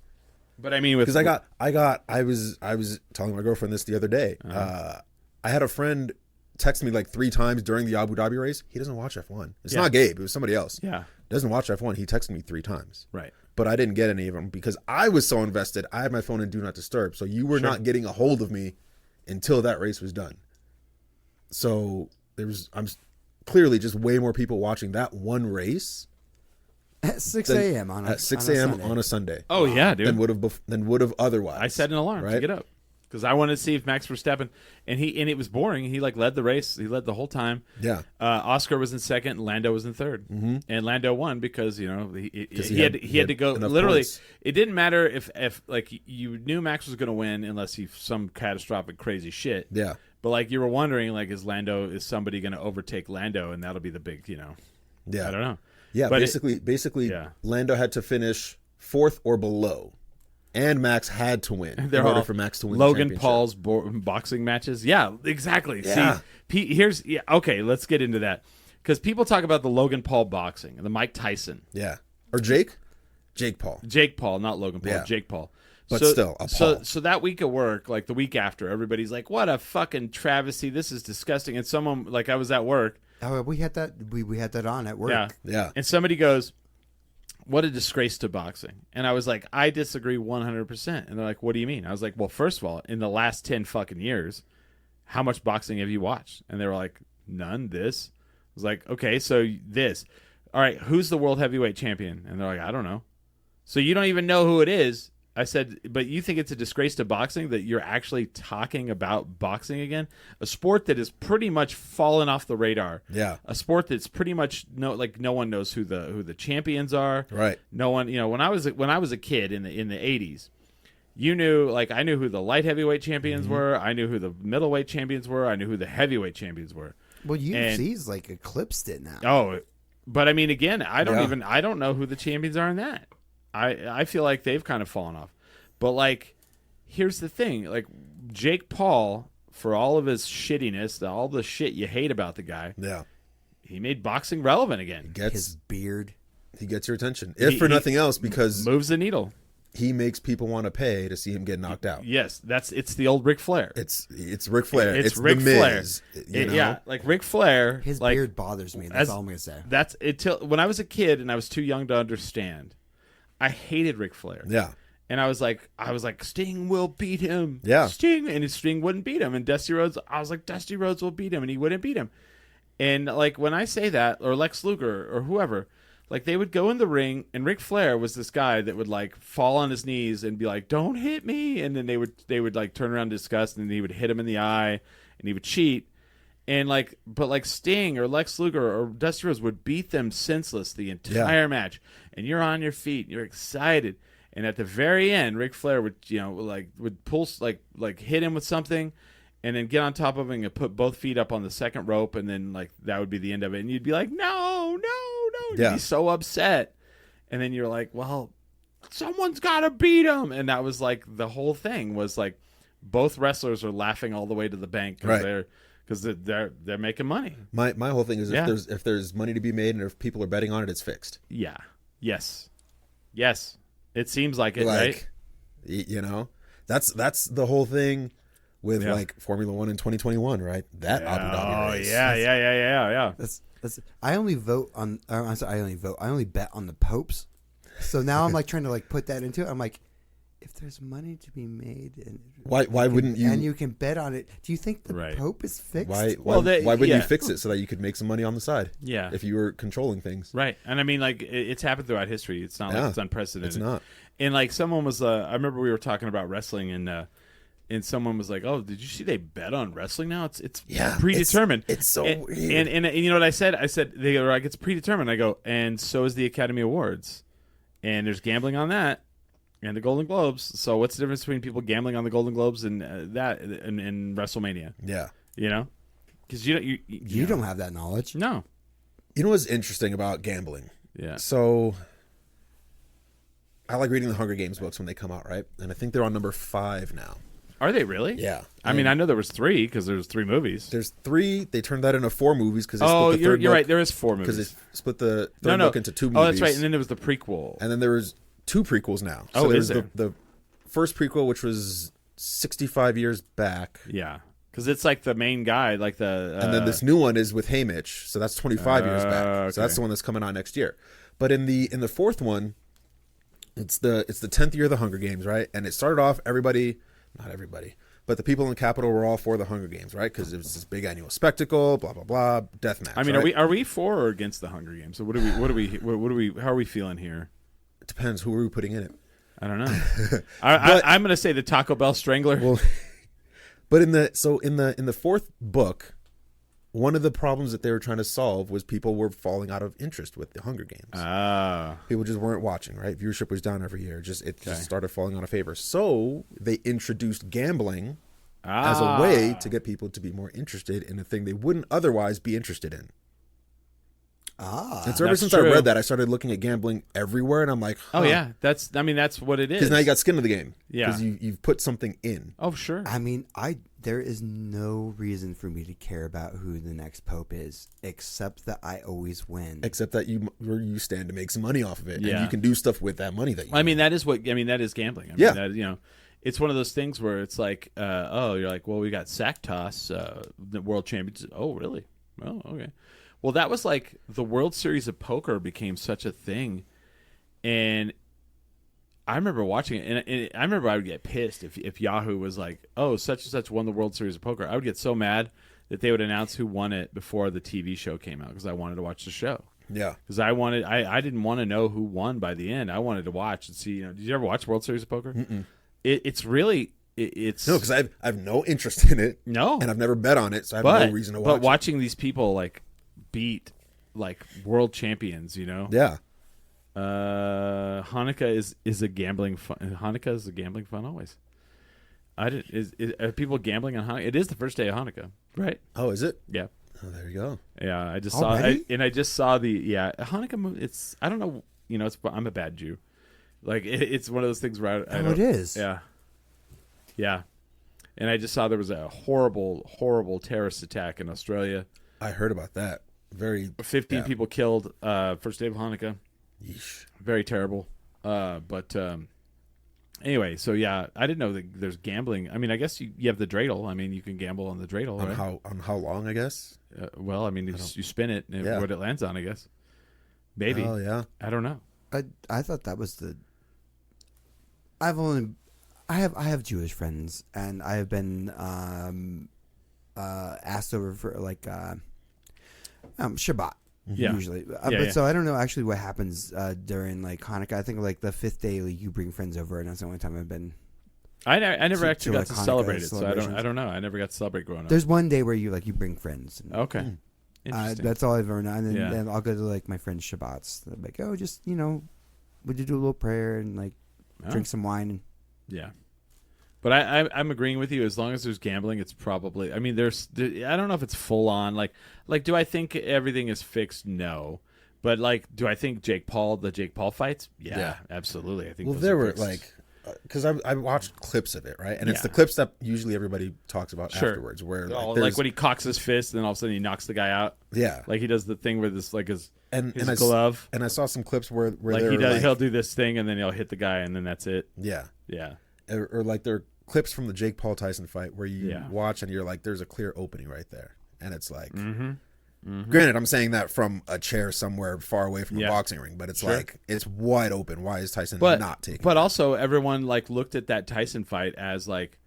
[SPEAKER 2] But I mean, with
[SPEAKER 4] Because I was telling my girlfriend this the other day. I had a friend text me like 3 times during the Abu Dhabi race. He doesn't watch F1. It's
[SPEAKER 2] Yeah.
[SPEAKER 4] not Gabe. It was somebody else.
[SPEAKER 2] Yeah.
[SPEAKER 4] Doesn't watch F1. He texted me 3 times.
[SPEAKER 2] Right.
[SPEAKER 4] But I didn't get any of them because I was so invested. I had my phone in Do Not Disturb. So you were not getting a hold of me until that race was done. So I'm clearly just way more people watching that one race
[SPEAKER 3] At 6 a.m.
[SPEAKER 4] at 6 a.m. on a Sunday.
[SPEAKER 2] Oh yeah, dude.
[SPEAKER 4] Than would have otherwise.
[SPEAKER 2] I set an alarm to
[SPEAKER 4] right?
[SPEAKER 2] get up because I wanted to see if Max Verstappen and it was boring. He like led the race. He led the whole time.
[SPEAKER 4] Yeah.
[SPEAKER 2] Oscar was in second. And Lando was in third. Mm-hmm. And Lando won because he
[SPEAKER 4] he
[SPEAKER 2] had to go.
[SPEAKER 4] enough
[SPEAKER 2] Literally,
[SPEAKER 4] points.
[SPEAKER 2] it didn't matter if like you knew Max was going to win unless he some catastrophic crazy shit.
[SPEAKER 4] Yeah.
[SPEAKER 2] But like you were wondering, like is somebody going to overtake Lando, and that'll be the big,
[SPEAKER 4] Yeah.
[SPEAKER 2] I don't know.
[SPEAKER 4] Yeah,
[SPEAKER 2] But
[SPEAKER 4] basically,
[SPEAKER 2] yeah.
[SPEAKER 4] Lando had to finish 4th or below, and Max had to win
[SPEAKER 2] They're
[SPEAKER 4] in order
[SPEAKER 2] all
[SPEAKER 4] for Max to win.
[SPEAKER 2] Logan
[SPEAKER 4] the championship.
[SPEAKER 2] Paul's boxing matches. Yeah, exactly.
[SPEAKER 4] Yeah.
[SPEAKER 2] See, okay, let's get into that because people talk about the Logan Paul boxing and the Mike Tyson,
[SPEAKER 4] Yeah, or Jake Paul.
[SPEAKER 2] Jake Paul, not Logan Paul,
[SPEAKER 4] Yeah.
[SPEAKER 2] Jake Paul.
[SPEAKER 4] But still, a Paul.
[SPEAKER 2] So that week at work, like the week after, everybody's like, "What a fucking travesty! This is disgusting." And someone, like, I was at work,
[SPEAKER 3] Oh, we had that. We had that on at work.
[SPEAKER 4] Yeah.
[SPEAKER 2] and somebody goes, "What a disgrace to boxing!" And I was like, "I disagree 100%." And they're like, "What do you mean?" I was like, "Well, first of all, in the last 10 fucking years, how much boxing have you watched?" And they were like, "None." This. I was like, "Okay, so this. All right, who's the world heavyweight champion?" And they're like, "I don't know." So you don't even know who it is. I said, but you think it's a disgrace to boxing that you're actually talking about boxing again? A sport that has pretty much fallen off the radar.
[SPEAKER 4] Yeah.
[SPEAKER 2] A sport that's pretty much no one knows who the champions are.
[SPEAKER 4] Right.
[SPEAKER 2] No one, when I was a kid in the 80s, you knew, like, I knew who the light heavyweight champions were, I knew who the middleweight champions were, I knew who the heavyweight champions were.
[SPEAKER 3] Well, UFC's like eclipsed it now.
[SPEAKER 2] Oh, but I mean, again, I don't
[SPEAKER 4] Yeah.
[SPEAKER 2] I don't know who the champions are in that. I feel like they've kind of fallen off. But, like, here's the thing. Like, Jake Paul, for all of his shittiness, all the shit you hate about the guy,
[SPEAKER 4] Yeah.
[SPEAKER 2] he made boxing relevant again.
[SPEAKER 3] His beard.
[SPEAKER 4] He gets your attention, if for nothing else, because
[SPEAKER 2] Moves the needle.
[SPEAKER 4] he makes people want to pay to see him get knocked out.
[SPEAKER 2] Yes, it's the old Ric Flair.
[SPEAKER 4] It's Ric Flair.
[SPEAKER 2] It's
[SPEAKER 4] the
[SPEAKER 2] Ric Flair.
[SPEAKER 4] Miz, you know?
[SPEAKER 2] Yeah, like Ric Flair.
[SPEAKER 3] His
[SPEAKER 2] like,
[SPEAKER 3] beard bothers me. That's all I'm gonna say.
[SPEAKER 2] That's it. When I was a kid and I was too young to understand, I hated Ric Flair.
[SPEAKER 4] Yeah.
[SPEAKER 2] And I was like, Sting will beat him.
[SPEAKER 4] Yeah.
[SPEAKER 2] Sting wouldn't beat him. And Dusty Rhodes, I was like, Dusty Rhodes will beat him, and he wouldn't beat him. And like when I say that, or Lex Luger, or whoever, like they would go in the ring, and Ric Flair was this guy that would like fall on his knees and be like, "Don't hit me," and then they would like turn around in disgust, and he would hit him in the eye, and he would cheat. And but Sting or Lex Luger or Dusty Rhodes would beat them senseless the entire match, and you're on your feet, you're excited, and at the very end, Ric Flair would would pull like hit him with something, and then get on top of him and put both feet up on the second rope, and then like that would be the end of it, and you'd be like, no, you'd be so upset, and then you're like, well, someone's got to beat him, and that was like the whole thing was like both wrestlers are laughing all the way to the bank because they're making money.
[SPEAKER 4] My whole thing is
[SPEAKER 2] Yeah.
[SPEAKER 4] if there's money to be made and if people are betting on it, it's fixed.
[SPEAKER 2] Yeah. Yes. It seems like it,
[SPEAKER 4] Like,
[SPEAKER 2] right?
[SPEAKER 4] you know, that's the whole thing with
[SPEAKER 2] Yeah.
[SPEAKER 4] like Formula One in 2021, right? That Abu Dhabi race.
[SPEAKER 2] Yeah.
[SPEAKER 3] That's. I only vote on. I'm sorry, I only vote. I only bet on the popes. So now I'm like trying to like put that into it. I'm like, if there's money to be made, and
[SPEAKER 4] Why wouldn't you?
[SPEAKER 3] And you can bet on it. Do you think the
[SPEAKER 2] Right.
[SPEAKER 3] pope is fixed?
[SPEAKER 4] Why
[SPEAKER 2] Well,
[SPEAKER 4] wouldn't
[SPEAKER 2] yeah.
[SPEAKER 4] you fix it so that you could make some money on the side?
[SPEAKER 2] Yeah.
[SPEAKER 4] If you were controlling things.
[SPEAKER 2] Right. And I mean, like, it's happened throughout history. It's not like
[SPEAKER 4] Yeah.
[SPEAKER 2] it's unprecedented.
[SPEAKER 4] It's not.
[SPEAKER 2] And like, someone was, I remember we were talking about wrestling, and someone was like, "Oh, did you see they bet on wrestling now? It's
[SPEAKER 4] Yeah,
[SPEAKER 2] predetermined."
[SPEAKER 4] it's so
[SPEAKER 2] and,
[SPEAKER 4] weird.
[SPEAKER 2] And you know what I said? I said they were like, "It's predetermined." I go, and so is the Academy Awards, and there's gambling on that, and the Golden Globes. So what's the difference between people gambling on the Golden Globes and that and WrestleMania?
[SPEAKER 4] Yeah.
[SPEAKER 2] You know, because you
[SPEAKER 3] You don't have that knowledge.
[SPEAKER 2] no,
[SPEAKER 4] You know what's interesting about gambling?
[SPEAKER 2] yeah,
[SPEAKER 4] So I like reading the Hunger Games books when they come out, right? And I think they're on number 5 now.
[SPEAKER 2] Are they really?
[SPEAKER 4] Yeah.
[SPEAKER 2] I mean, I know there was 3 because there's 3 movies.
[SPEAKER 4] There's 3. They turned that into 4 movies because
[SPEAKER 2] You're right. There is 4 movies.
[SPEAKER 4] Because they split the third book into 2 movies.
[SPEAKER 2] Oh, that's right. And then there was the prequel.
[SPEAKER 4] And then there was 2 prequels now. So
[SPEAKER 2] Oh,
[SPEAKER 4] there
[SPEAKER 2] is
[SPEAKER 4] was
[SPEAKER 2] there?
[SPEAKER 4] the first prequel, which was 65 years back.
[SPEAKER 2] Yeah. Because it's like the main guy, like the...
[SPEAKER 4] And then this new one is with Haymitch, so that's 25 years back.
[SPEAKER 2] okay.
[SPEAKER 4] So that's the one that's coming out next year. But in the fourth one, it's the 10th year of the Hunger Games, right? And it started off not everybody, but the people in the Capitol were all for the Hunger Games, right? Because it was this big annual spectacle, blah blah blah, death match.
[SPEAKER 2] I mean,
[SPEAKER 4] right?
[SPEAKER 2] are we for or against the Hunger Games? So how are we feeling here?
[SPEAKER 4] It depends. Who are we putting in it?
[SPEAKER 2] I don't know. I'm going to say the Taco Bell Strangler.
[SPEAKER 4] Well, but in the fourth book, one of the problems that they were trying to solve was people were falling out of interest with the Hunger Games. People just weren't watching, right? Viewership was down every year. Just started falling out of favor. So they introduced gambling as a way to get people to be more interested in a thing they wouldn't otherwise be interested in. And so ever since I read that, I started looking at gambling everywhere, and I'm like,
[SPEAKER 2] oh yeah, that's what it is.
[SPEAKER 4] Because now you got skin in the game.
[SPEAKER 2] Yeah,
[SPEAKER 4] because you've put something in.
[SPEAKER 2] Oh sure.
[SPEAKER 3] I mean, there is no reason for me to care about who the next pope is, except that I always win.
[SPEAKER 4] Except that you stand to make some money off of it,
[SPEAKER 2] yeah.
[SPEAKER 4] and you can do stuff with that money that you.
[SPEAKER 2] I mean, that is gambling. I mean, that, it's one of those things where it's like, you're like, well, we got sack toss, the world champions. Oh, really? Oh, okay. Well, that was like the World Series of Poker became such a thing, and I remember watching it, and I remember I would get pissed if Yahoo was like, "Oh, such and such won the World Series of Poker." I would get so mad that they would announce who won it before the TV show came out because I wanted to watch the show.
[SPEAKER 4] Yeah,
[SPEAKER 2] because I didn't want to know who won by the end. I wanted to watch and see. Did you ever watch World Series of Poker?
[SPEAKER 4] Mm-mm.
[SPEAKER 2] It's really. It's
[SPEAKER 4] no, because I have no interest in it.
[SPEAKER 2] No,
[SPEAKER 4] and I've never bet on it, so I have no reason to watch.
[SPEAKER 2] But watching these people like beat like world champions,
[SPEAKER 4] Yeah.
[SPEAKER 2] Hanukkah is a gambling fun. Hanukkah is a gambling fun always. Are people gambling on Hanukkah? It is the first day of Hanukkah, right?
[SPEAKER 4] Oh, is it?
[SPEAKER 2] Yeah.
[SPEAKER 4] Oh, there you go.
[SPEAKER 2] Yeah, I just saw the Hanukkah movie. It's I don't know. I'm a bad Jew. Like it's one of those things where I don't,
[SPEAKER 3] it is.
[SPEAKER 2] Yeah. Yeah. And I just saw there was a horrible, horrible terrorist attack in Australia.
[SPEAKER 4] I heard about that.
[SPEAKER 2] 15 people killed first day of Hanukkah.
[SPEAKER 4] Yeesh.
[SPEAKER 2] Very terrible. But anyway, so yeah, I didn't know that there's gambling. I mean, I guess you have the dreidel. I mean, you can gamble on the dreidel.
[SPEAKER 4] On how long, I guess?
[SPEAKER 2] Well, I mean, you spin it and what it lands on, I guess. Maybe.
[SPEAKER 4] Oh, yeah.
[SPEAKER 2] I don't know.
[SPEAKER 3] I thought that was I have Jewish friends, and I have been asked over for like Shabbat.
[SPEAKER 2] Yeah.
[SPEAKER 3] Usually.
[SPEAKER 2] Yeah.
[SPEAKER 3] So I don't know actually what happens during like Hanukkah. I think like the 5th day you bring friends over, and that's the only time I've been.
[SPEAKER 2] I never actually got
[SPEAKER 3] like
[SPEAKER 2] to
[SPEAKER 3] Hanukkah
[SPEAKER 2] celebrate it, so I don't know. I never got to celebrate growing up.
[SPEAKER 3] There's one day where you bring friends.
[SPEAKER 2] Okay. Interesting.
[SPEAKER 3] That's all I've ever known. And then I'll go to like my friends' Shabbats. They're like, oh, just would you do a little prayer and like drink some wine?
[SPEAKER 2] Yeah. But I'm agreeing with you. As long as there's gambling, it's probably. I mean, I don't know if it's full on. Like, do I think everything is fixed? No. But like, do I think the Jake Paul fights? Yeah. Absolutely. I think.
[SPEAKER 4] Well, there were like, because I watched clips of it, right? And it's the clips that usually everybody talks about afterwards, where
[SPEAKER 2] like when he cocks his fist, and then all of a sudden he knocks the guy out.
[SPEAKER 4] Yeah.
[SPEAKER 2] Like he does the thing where this like his
[SPEAKER 4] glove. And I saw some clips where
[SPEAKER 2] like he'll do this thing, and then he'll hit the guy, and then that's it.
[SPEAKER 4] Yeah.
[SPEAKER 2] Yeah.
[SPEAKER 4] Or like there are clips from the Jake Paul Tyson fight where you watch and you're like, there's a clear opening right there, and it's like, granted, I'm saying that from a chair somewhere far away from a boxing ring, but it's like it's wide open. Why is Tyson not taking?
[SPEAKER 2] But also, everyone like looked at that Tyson fight as like,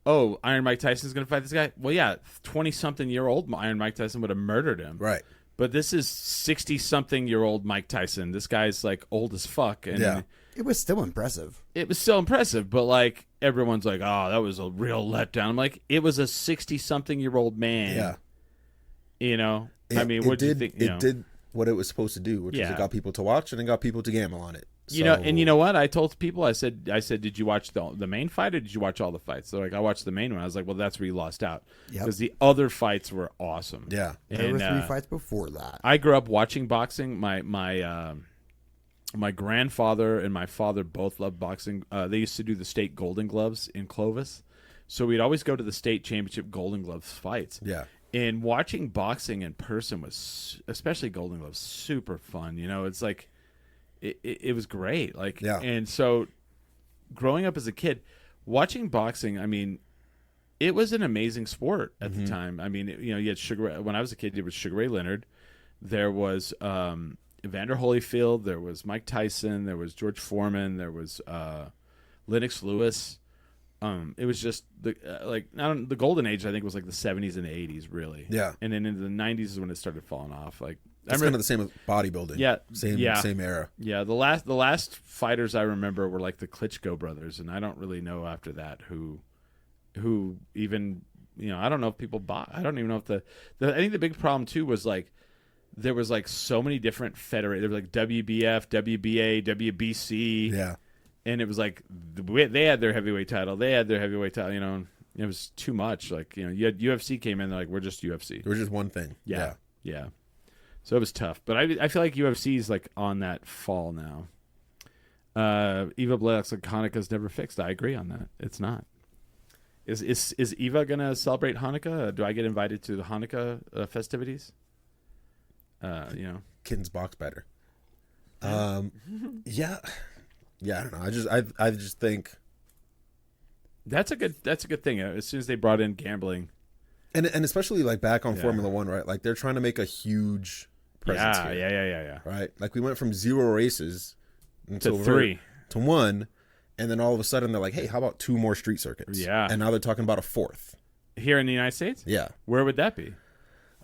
[SPEAKER 2] oh, Iron Mike Tyson's going to fight this guy. Well, yeah, 20-something-year-old Iron Mike Tyson would have murdered him,
[SPEAKER 4] right?
[SPEAKER 2] But this is 60-something-year-old Mike Tyson. This guy's like old as fuck, and
[SPEAKER 3] it was still impressive.
[SPEAKER 2] It was still impressive, but like everyone's like, oh, that was a real letdown. I'm like, it was a 60-something-year-old man. Yeah. I mean, what did you think?
[SPEAKER 4] It did what it was supposed to do, which is it got people to watch and it got people to gamble on it.
[SPEAKER 2] So, and you know what? I told people, I said, did you watch the main fight or did you watch all the fights? They're like, I watched the main one. I was like, well, that's where you lost out because the other fights were awesome.
[SPEAKER 4] Yeah,
[SPEAKER 3] there were 3 fights before that.
[SPEAKER 2] I grew up watching boxing. My grandfather and my father both loved boxing. They used to do the state Golden Gloves in Clovis So we'd always go to the state championship Golden Gloves fights.
[SPEAKER 4] Yeah.
[SPEAKER 2] And watching boxing in person was, especially Golden Gloves, super fun. You know, it's like, it was great. Like,
[SPEAKER 4] Yeah.
[SPEAKER 2] And so growing up as a kid, watching boxing, I mean, it was an amazing sport at the time. I mean, you know, you had when I was a kid, there was Sugar Ray Leonard. There was Evander Holyfield. There was Mike Tyson. There was George Foreman. There was Lennox Lewis. It was just the golden age. I think was like the 70s and the 80s, really.
[SPEAKER 4] Yeah.
[SPEAKER 2] And then into the 90s is when it started falling off. Like
[SPEAKER 4] It's kind of the same with bodybuilding.
[SPEAKER 2] Yeah.
[SPEAKER 4] Same era.
[SPEAKER 2] Yeah. The last fighters I remember were like the Klitschko brothers, and I don't really know after that who even, you know, I don't know if people bought. I don't even know if I think the big problem too was like there was like so many different federations. There was like WBF, WBA, WBC.
[SPEAKER 4] Yeah.
[SPEAKER 2] And it was like they had their heavyweight title. They had their heavyweight title. You know, and it was too much. Like, you know, you had UFC came in. They're like, we're just UFC.
[SPEAKER 4] It was just one thing.
[SPEAKER 2] Yeah. So it was tough. But I feel like UFC is like on that fall now. Eva Black's like Hanukkah's never fixed. I agree on that. It's not. Is Eva gonna celebrate Hanukkah? Do I get invited to the Hanukkah festivities? You know,
[SPEAKER 4] Kitten's box better. Yeah. Yeah, I don't know. I just think
[SPEAKER 2] that's a good thing. As soon as they brought in gambling,
[SPEAKER 4] and especially like back on Formula One, right? Like they're trying to make a huge presence here.
[SPEAKER 2] Yeah.
[SPEAKER 4] Right? Like we went from 0 races
[SPEAKER 2] To 3
[SPEAKER 4] to 1, and then all of a sudden they're like, "Hey, how about 2 more street circuits?"
[SPEAKER 2] Yeah.
[SPEAKER 4] And now they're talking about a 4th.
[SPEAKER 2] Here in the United States.
[SPEAKER 4] Yeah.
[SPEAKER 2] Where would that be?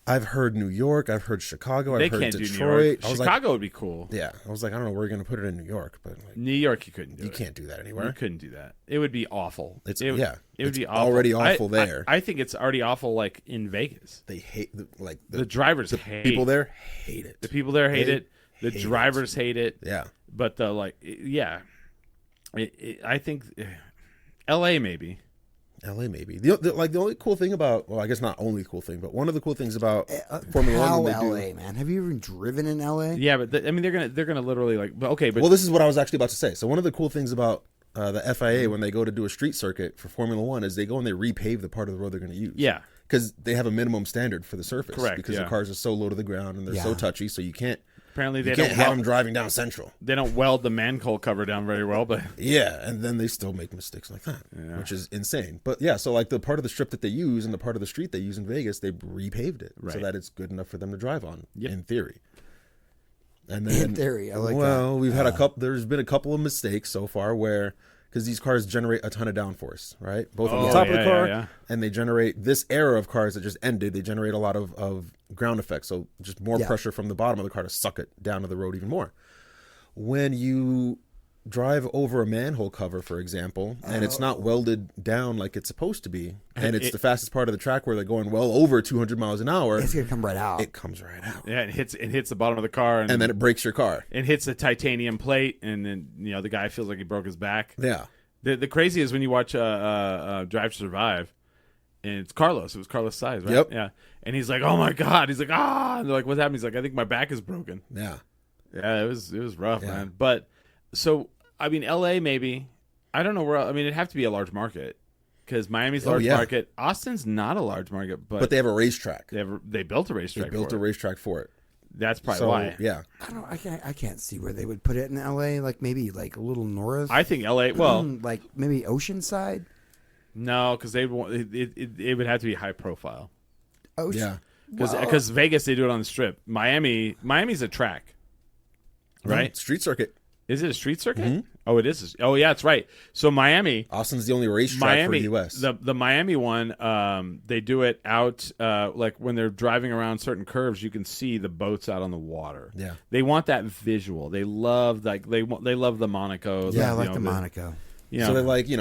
[SPEAKER 4] I've heard New York. I've heard Chicago.
[SPEAKER 2] They
[SPEAKER 4] I've heard
[SPEAKER 2] can't
[SPEAKER 4] Detroit.
[SPEAKER 2] do New York.
[SPEAKER 4] I was
[SPEAKER 2] Chicago would be cool.
[SPEAKER 4] yeah. I was like, I don't know where you're going to put it in New York, but like,
[SPEAKER 2] New York, you couldn't do it.
[SPEAKER 4] you can't do that
[SPEAKER 2] You
[SPEAKER 4] anywhere.
[SPEAKER 2] couldn't do that. It would be awful.
[SPEAKER 4] It
[SPEAKER 2] would
[SPEAKER 4] it's
[SPEAKER 2] be awful.
[SPEAKER 4] already awful there.
[SPEAKER 2] I think it's already awful. Like in Vegas,
[SPEAKER 4] They hate
[SPEAKER 2] the drivers hate
[SPEAKER 4] people there hate it.
[SPEAKER 2] The people there hate
[SPEAKER 4] They
[SPEAKER 2] it. The
[SPEAKER 4] hate
[SPEAKER 2] drivers hate it.
[SPEAKER 4] Yeah.
[SPEAKER 2] But I think L.A. maybe.
[SPEAKER 4] LA maybe. The only cool thing about, well, I guess not only cool thing, but one of the cool things about Formula
[SPEAKER 3] How
[SPEAKER 4] One that they
[SPEAKER 3] LA, man? Have you even driven in LA?
[SPEAKER 2] Yeah, but I mean they're gonna literally like. But okay, but
[SPEAKER 4] well, this is what I was actually about to say. So one of the cool things about the FIA when they go to do a street circuit for Formula One is they go and they repave the part of the road they're going to use.
[SPEAKER 2] yeah,
[SPEAKER 4] Because they have a minimum standard for the surface.
[SPEAKER 2] Correct,
[SPEAKER 4] Because
[SPEAKER 2] yeah.
[SPEAKER 4] the cars are so low to the ground and they're so
[SPEAKER 3] Yeah.
[SPEAKER 4] touchy, so you can't
[SPEAKER 2] apparently they
[SPEAKER 4] have
[SPEAKER 2] don't
[SPEAKER 4] them driving down Central.
[SPEAKER 2] they don't weld the manhole cover down very well, but
[SPEAKER 4] Yeah, and then they still make mistakes like that, which is insane. But yeah, so like the part of the strip that they use and the part of the street they use in Vegas, they repaved it so
[SPEAKER 2] Right.
[SPEAKER 4] that it's good enough for them to drive on,
[SPEAKER 2] Yep.
[SPEAKER 4] in theory. And then,
[SPEAKER 3] In theory, I like that.
[SPEAKER 4] well, we've had a couple. There's been a couple of mistakes so far where, because these cars generate a ton of downforce, right? Both on the
[SPEAKER 2] Oh,
[SPEAKER 4] top of
[SPEAKER 2] yeah,
[SPEAKER 4] the car,
[SPEAKER 2] yeah.
[SPEAKER 4] and they generate this era of cars that just ended. They generate a lot of ground effects, so just more
[SPEAKER 3] Yeah.
[SPEAKER 4] pressure from the bottom of the car to suck it down to the road even more. When you drive over a manhole cover, for example, and it's not welded down like it's supposed to be, and it's the fastest part of the track where they're going well over 200 miles an hour,
[SPEAKER 3] It's gonna come right out.
[SPEAKER 4] it comes right out,
[SPEAKER 2] yeah, it hits the bottom of the car
[SPEAKER 4] and then it breaks your car.
[SPEAKER 2] it hits the titanium plate, and then the guy feels like he broke his back.
[SPEAKER 4] Yeah.
[SPEAKER 2] The crazy is when you watch Drive to Survive, and it's Carlos. It was Carlos Sainz, right?
[SPEAKER 4] Yep.
[SPEAKER 2] Yeah, and he's like, "Oh my god!" He's like, "Ah!" And they're like, "What happened?" He's like, "I think my back is broken."
[SPEAKER 4] Yeah.
[SPEAKER 2] Yeah, it was rough,
[SPEAKER 4] Yeah.
[SPEAKER 2] man. But so I mean, L.A. maybe. I don't know where. I mean, it'd have to be a large market because Miami's a large
[SPEAKER 4] yeah.
[SPEAKER 2] market. Austin's not a large market, but
[SPEAKER 4] But they have a racetrack.
[SPEAKER 2] they built a
[SPEAKER 4] They
[SPEAKER 2] racetrack.
[SPEAKER 4] built
[SPEAKER 2] for
[SPEAKER 4] a
[SPEAKER 2] it.
[SPEAKER 4] racetrack for it.
[SPEAKER 2] That's probably
[SPEAKER 4] So,
[SPEAKER 2] why.
[SPEAKER 4] yeah.
[SPEAKER 3] I can't see where they would put it in LA. Like maybe like a little north.
[SPEAKER 2] I think L.A. Well,
[SPEAKER 3] like maybe Oceanside.
[SPEAKER 2] no, because they want it would have to be high profile.
[SPEAKER 3] Ocean.
[SPEAKER 4] Yeah.
[SPEAKER 2] Because Vegas they do it on the Strip. Miami's a track, right?
[SPEAKER 4] No, street circuit.
[SPEAKER 2] Is it a street circuit?
[SPEAKER 4] Mm-hmm.
[SPEAKER 2] Oh, it is. Oh, yeah, that's right. So Miami,
[SPEAKER 4] Austin's the only racetrack for the U.S.
[SPEAKER 2] the Miami one, they do it out like when they're driving around certain curves, you can see the boats out on the water.
[SPEAKER 4] Yeah.
[SPEAKER 2] They want that visual. They love they love the Monaco.
[SPEAKER 3] Yeah, I like
[SPEAKER 2] you know,
[SPEAKER 3] the Monaco.
[SPEAKER 2] You know,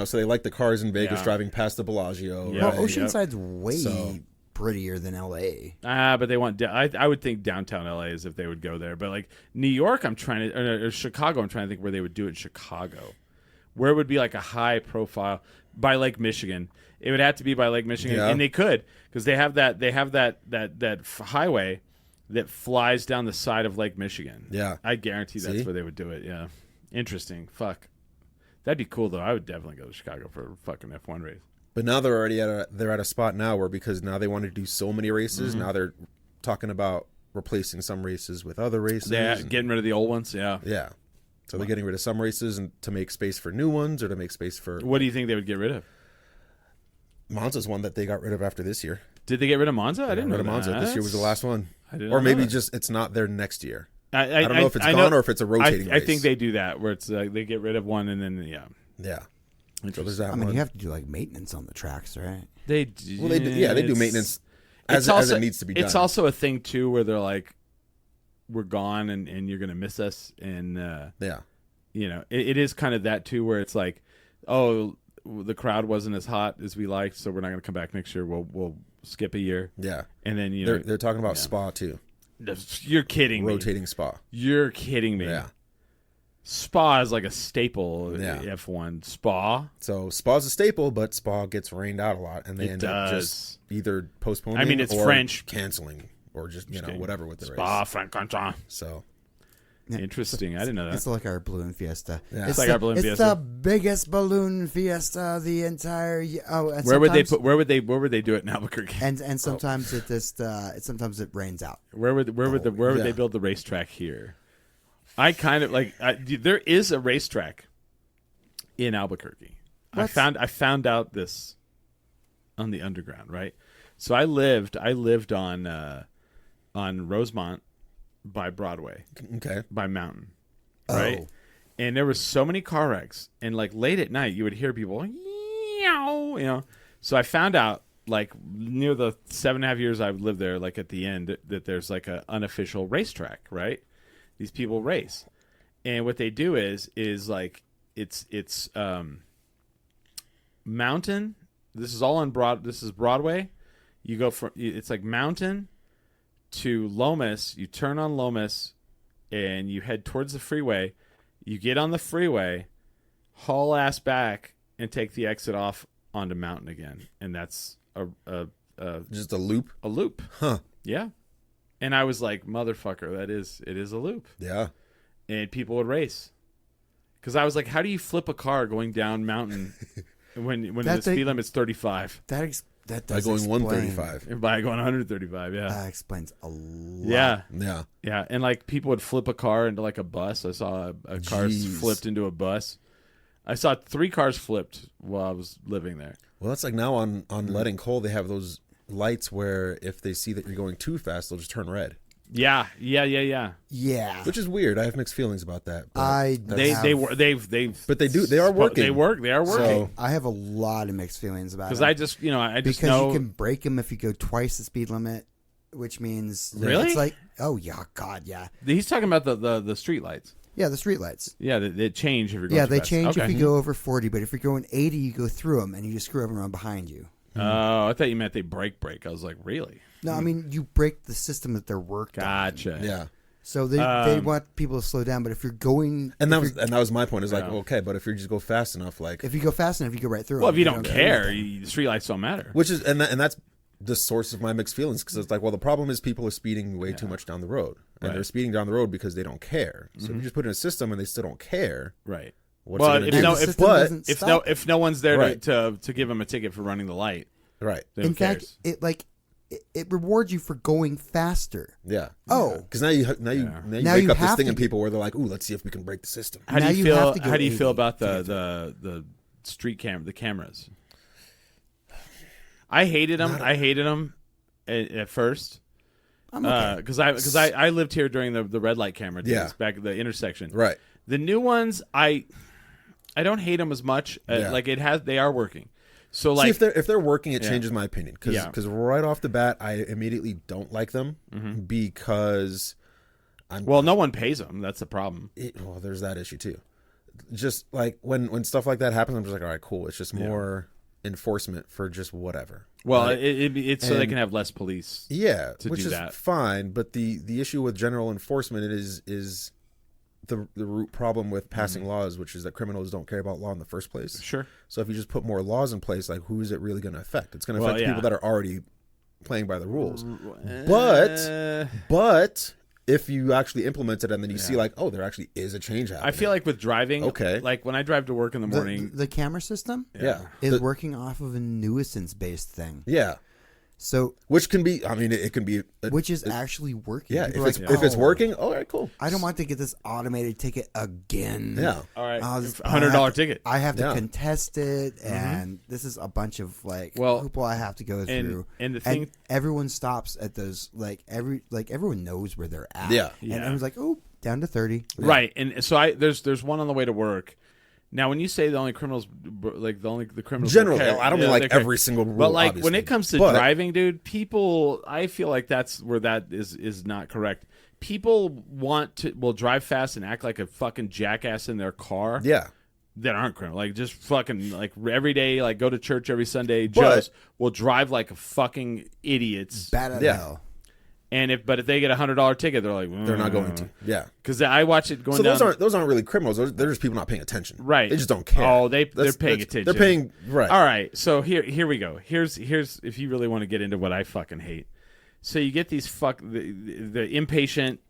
[SPEAKER 4] So they like the cars in Vegas
[SPEAKER 2] Yeah.
[SPEAKER 4] driving past the Bellagio.
[SPEAKER 2] Yeah.
[SPEAKER 3] Well,
[SPEAKER 4] right?
[SPEAKER 3] Oceanside's way
[SPEAKER 4] So-
[SPEAKER 3] prettier than LA.
[SPEAKER 2] but they want. I would think downtown LA is if they would go there. But like New York, I'm trying to or Chicago. I'm trying to think where they would do it in Chicago. Where it would be like a high profile by Lake Michigan. It would have to be by Lake Michigan,
[SPEAKER 4] Yeah.
[SPEAKER 2] and they could because they have that highway that flies down the side of Lake Michigan.
[SPEAKER 4] Yeah.
[SPEAKER 2] I guarantee that's
[SPEAKER 4] See?
[SPEAKER 2] where they would do it. Yeah, interesting. Fuck, that'd be cool though. I would definitely go to Chicago for a fucking F1 race.
[SPEAKER 4] But now they're already they're at a spot now where, because now they want to do so many races, now they're talking about replacing some races with other races.
[SPEAKER 2] Yeah, getting rid of the old ones. Yeah.
[SPEAKER 4] Yeah. So they're getting rid of some races and to make space for new ones, or to make space for.
[SPEAKER 2] What do you think they would get rid of?
[SPEAKER 4] Monza's one that they got rid of after this year.
[SPEAKER 2] Did they get rid of Monza? I didn't know
[SPEAKER 4] Rid of Monza.
[SPEAKER 2] that.
[SPEAKER 4] This year was the last one.
[SPEAKER 2] I didn't
[SPEAKER 4] Or
[SPEAKER 2] know
[SPEAKER 4] maybe
[SPEAKER 2] that.
[SPEAKER 4] just it's not there next year.
[SPEAKER 2] I
[SPEAKER 4] don't know if it's gone or if it's a rotating
[SPEAKER 2] I
[SPEAKER 4] race.
[SPEAKER 2] think they do that, where it's they get rid of one and then
[SPEAKER 4] Yeah. So there's that
[SPEAKER 3] I mean,
[SPEAKER 4] one.
[SPEAKER 3] you have to do like maintenance on the tracks, right?
[SPEAKER 2] they do,
[SPEAKER 4] Well, they do maintenance as it needs to be done.
[SPEAKER 2] It's also a thing too where they're like, we're gone and you're gonna miss us, and
[SPEAKER 4] yeah.
[SPEAKER 2] it is kind of that too, where it's like, oh, the crowd wasn't as hot as we liked, so we're not gonna come back next year. We'll skip a year.
[SPEAKER 4] Yeah.
[SPEAKER 2] And then
[SPEAKER 4] They're talking about Spa too.
[SPEAKER 2] You're kidding me.
[SPEAKER 4] Rotating Spa.
[SPEAKER 2] You're kidding me.
[SPEAKER 4] Yeah.
[SPEAKER 2] Spa is like a staple.
[SPEAKER 4] Yeah.
[SPEAKER 2] F1 Spa.
[SPEAKER 4] So Spa's a staple, but Spa gets rained out a lot, and they
[SPEAKER 2] It
[SPEAKER 4] end up
[SPEAKER 2] does.
[SPEAKER 4] just either postponing.
[SPEAKER 2] I mean, it's
[SPEAKER 4] or
[SPEAKER 2] French.
[SPEAKER 4] canceling, or just whatever with the
[SPEAKER 2] Spa
[SPEAKER 4] race.
[SPEAKER 2] Francorchamps.
[SPEAKER 4] So
[SPEAKER 2] Interesting. I didn't know that.
[SPEAKER 3] It's like our balloon fiesta.
[SPEAKER 4] Yeah.
[SPEAKER 2] It's like our balloon
[SPEAKER 3] It's
[SPEAKER 2] fiesta.
[SPEAKER 3] the biggest balloon fiesta the entire year. Oh, and
[SPEAKER 2] Where would they
[SPEAKER 3] sometimes-
[SPEAKER 2] put? Where would they do it in Albuquerque?
[SPEAKER 3] And sometimes it just sometimes it rains out.
[SPEAKER 2] Where would
[SPEAKER 4] yeah.
[SPEAKER 2] they build the racetrack here? I kind of like there is a racetrack in Albuquerque. I found out this on the underground, right? So I lived on Rosemont by Broadway,
[SPEAKER 4] okay.
[SPEAKER 2] by Mountain, right?
[SPEAKER 3] Oh.
[SPEAKER 2] And there was so many car wrecks, and like late at night you would hear people, So I found out, like near the 7.5 years I've lived there, like at the end, that there's like an unofficial racetrack, right? These people race, and what they do is like it's Mountain. This is all on This is Broadway. You go from it's like Mountain to Lomas. You turn on Lomas, and you head towards the freeway. You get on the freeway, haul ass back, and take the exit off onto Mountain again, and that's
[SPEAKER 4] Just a loop.
[SPEAKER 2] a loop.
[SPEAKER 4] Huh.
[SPEAKER 2] Yeah. And I was like, motherfucker, it is a loop.
[SPEAKER 4] Yeah.
[SPEAKER 2] And people would race. Because I was like, how do you flip a car going down Mountain when the
[SPEAKER 3] That's
[SPEAKER 2] speed limit's 35?
[SPEAKER 3] That
[SPEAKER 4] By
[SPEAKER 3] does
[SPEAKER 4] going
[SPEAKER 3] explain,
[SPEAKER 4] 135.
[SPEAKER 2] And by going 135, yeah.
[SPEAKER 3] That explains a lot.
[SPEAKER 2] Yeah.
[SPEAKER 4] Yeah.
[SPEAKER 2] Yeah. And like people would flip a car into like a bus. I saw a car
[SPEAKER 4] Jeez.
[SPEAKER 2] flipped into a bus. I saw 3 cars flipped while I was living there.
[SPEAKER 4] Well, that's like now on Letting Coal, they have those lights where if they see that you're going too fast, they'll just turn red.
[SPEAKER 2] Yeah.
[SPEAKER 3] Yeah.
[SPEAKER 4] Which is weird. I have mixed feelings about that. But But they are working.
[SPEAKER 2] They are working.
[SPEAKER 4] So-
[SPEAKER 3] I have a lot of mixed feelings about it.
[SPEAKER 2] Because I just
[SPEAKER 3] because
[SPEAKER 2] know.
[SPEAKER 3] you can break them if you go twice the speed limit, which means
[SPEAKER 2] Really?
[SPEAKER 3] it's like, oh yeah, God, yeah,
[SPEAKER 2] He's talking about the street lights.
[SPEAKER 3] yeah, the street lights.
[SPEAKER 2] Yeah, they change if you're going
[SPEAKER 3] Yeah,
[SPEAKER 2] too
[SPEAKER 3] they
[SPEAKER 2] fast.
[SPEAKER 3] change
[SPEAKER 2] Okay.
[SPEAKER 3] if you go over 40, but if you're going 80, you go through them and you just screw everyone behind you.
[SPEAKER 2] Oh, I thought you meant they break. I was like, really?
[SPEAKER 3] No, I mean you break the system that they're worked on.
[SPEAKER 2] Gotcha.
[SPEAKER 4] Yeah.
[SPEAKER 3] So they want people to slow down, but if you're going,
[SPEAKER 4] And that
[SPEAKER 3] if
[SPEAKER 4] was my point. Is like,
[SPEAKER 2] Yeah.
[SPEAKER 4] okay, but if you just go fast enough, like,
[SPEAKER 3] you go fast enough, you go right through.
[SPEAKER 2] Well,
[SPEAKER 3] them.
[SPEAKER 2] if you don't
[SPEAKER 3] do
[SPEAKER 2] care,
[SPEAKER 3] anything.
[SPEAKER 2] the street lights don't matter.
[SPEAKER 4] which is and that's the source of my mixed feelings, because it's like, well, the problem is people are speeding way too much down the road, and
[SPEAKER 2] Right.
[SPEAKER 4] they're speeding down the road because they don't care. So if you just put in a system and they still don't care,
[SPEAKER 2] Right.
[SPEAKER 4] what's
[SPEAKER 2] Well,
[SPEAKER 4] it gonna
[SPEAKER 2] if
[SPEAKER 4] do?
[SPEAKER 2] no-
[SPEAKER 3] And the
[SPEAKER 2] if-
[SPEAKER 3] system
[SPEAKER 4] but-
[SPEAKER 3] doesn't stop it.
[SPEAKER 2] If no one's there
[SPEAKER 4] Right.
[SPEAKER 2] to give them a ticket for running the light,
[SPEAKER 4] right?
[SPEAKER 2] then who
[SPEAKER 3] in fact,
[SPEAKER 2] cares?
[SPEAKER 3] it rewards you for going faster.
[SPEAKER 4] Yeah.
[SPEAKER 3] Oh.
[SPEAKER 4] Because now you
[SPEAKER 2] Yeah.
[SPEAKER 3] Now
[SPEAKER 4] wake
[SPEAKER 3] you
[SPEAKER 4] up this
[SPEAKER 3] have
[SPEAKER 4] thing
[SPEAKER 3] to
[SPEAKER 4] in people where they're like, ooh, let's see if we can break the system.
[SPEAKER 2] How do
[SPEAKER 3] now
[SPEAKER 2] you
[SPEAKER 3] you
[SPEAKER 2] feel?
[SPEAKER 3] have to go
[SPEAKER 2] How do you feel
[SPEAKER 3] 80
[SPEAKER 2] about
[SPEAKER 3] to get
[SPEAKER 2] the street the cameras? I hated them. I hated them at first.
[SPEAKER 3] I'm okay.
[SPEAKER 2] Because I lived here during the red light camera days,
[SPEAKER 4] Yeah.
[SPEAKER 2] back at the intersection.
[SPEAKER 4] Right.
[SPEAKER 2] The new ones, I don't hate them as much.
[SPEAKER 4] Yeah.
[SPEAKER 2] Like they are working. So
[SPEAKER 4] See,
[SPEAKER 2] like
[SPEAKER 4] if they're working, it
[SPEAKER 2] Yeah.
[SPEAKER 4] changes my opinion. Because
[SPEAKER 2] Yeah.
[SPEAKER 4] right off the bat, I immediately don't like them because
[SPEAKER 2] well, no one pays them. That's the problem.
[SPEAKER 4] well, there's that issue too. Just like when stuff like that happens, I'm just like, all right, cool. It's just more enforcement for just whatever.
[SPEAKER 2] Well,
[SPEAKER 4] Right?
[SPEAKER 2] it's so they
[SPEAKER 4] And-
[SPEAKER 2] can have less police.
[SPEAKER 4] Yeah,
[SPEAKER 2] to
[SPEAKER 4] which
[SPEAKER 2] do
[SPEAKER 4] is
[SPEAKER 2] that.
[SPEAKER 4] fine. But the issue with general enforcement is the root problem with passing laws, which is that criminals don't care about law in the first place.
[SPEAKER 2] Sure.
[SPEAKER 4] So if you just put more laws in place, like, who is it really going to affect? It's going to
[SPEAKER 2] Well,
[SPEAKER 4] affect
[SPEAKER 2] yeah.
[SPEAKER 4] people that are already playing by the rules.
[SPEAKER 2] But
[SPEAKER 4] But if you actually implement it and then you see like, oh, there actually is a change happening.
[SPEAKER 2] I feel like with driving,
[SPEAKER 4] Okay.
[SPEAKER 2] like when I drive to work in the morning,
[SPEAKER 3] The camera system
[SPEAKER 4] yeah.
[SPEAKER 3] is working off of a nuisance-based thing.
[SPEAKER 4] Yeah.
[SPEAKER 3] So,
[SPEAKER 4] Which can be, I mean, it can be.
[SPEAKER 3] which is actually working.
[SPEAKER 4] Yeah.
[SPEAKER 3] People
[SPEAKER 4] If
[SPEAKER 3] are
[SPEAKER 4] it's,
[SPEAKER 3] like,
[SPEAKER 4] if it's
[SPEAKER 3] "Oh,
[SPEAKER 4] working, all right, cool.
[SPEAKER 3] I don't want to get this automated ticket again.
[SPEAKER 4] Yeah.
[SPEAKER 2] all right,
[SPEAKER 3] I'll just-
[SPEAKER 2] $100 ticket.
[SPEAKER 3] I have to
[SPEAKER 4] Yeah.
[SPEAKER 3] contest it, and this is a bunch of like
[SPEAKER 2] Well,
[SPEAKER 3] hoopla I have to go through.
[SPEAKER 2] and the thing-
[SPEAKER 3] everyone stops at those everyone knows where they're at.
[SPEAKER 4] Yeah.
[SPEAKER 3] and everyone's like, oh, down to 30.
[SPEAKER 2] Right, and so there's one on the way to work. Now, when you say the only criminals, like the criminals,
[SPEAKER 4] Generally,
[SPEAKER 2] okay,
[SPEAKER 4] I don't mean
[SPEAKER 2] yeah,
[SPEAKER 4] like
[SPEAKER 2] they're
[SPEAKER 4] every single rule.
[SPEAKER 2] But like
[SPEAKER 4] obviously.
[SPEAKER 2] when it comes to
[SPEAKER 4] But-
[SPEAKER 2] driving, dude, people, I feel like that's where that is not correct. People will drive fast and act like a fucking jackass in their car.
[SPEAKER 4] yeah.
[SPEAKER 2] That aren't criminal, like just fucking like every day, like go to church every Sunday.
[SPEAKER 4] But-
[SPEAKER 2] Just will drive like a fucking idiots.
[SPEAKER 3] Bad as
[SPEAKER 4] Yeah.
[SPEAKER 3] hell.
[SPEAKER 2] And if they get $100 ticket, they're like
[SPEAKER 4] They're not going to. Yeah.
[SPEAKER 2] because I watch it going
[SPEAKER 4] So
[SPEAKER 2] down.
[SPEAKER 4] those aren't really criminals. They're just people not paying attention.
[SPEAKER 2] Right.
[SPEAKER 4] They just don't care.
[SPEAKER 2] Oh, they're
[SPEAKER 4] That's-
[SPEAKER 2] paying
[SPEAKER 4] that's-
[SPEAKER 2] attention.
[SPEAKER 4] They're paying right.
[SPEAKER 2] All right, so here we go. Here's if you really want to get into what I fucking hate. So you get these the impatient,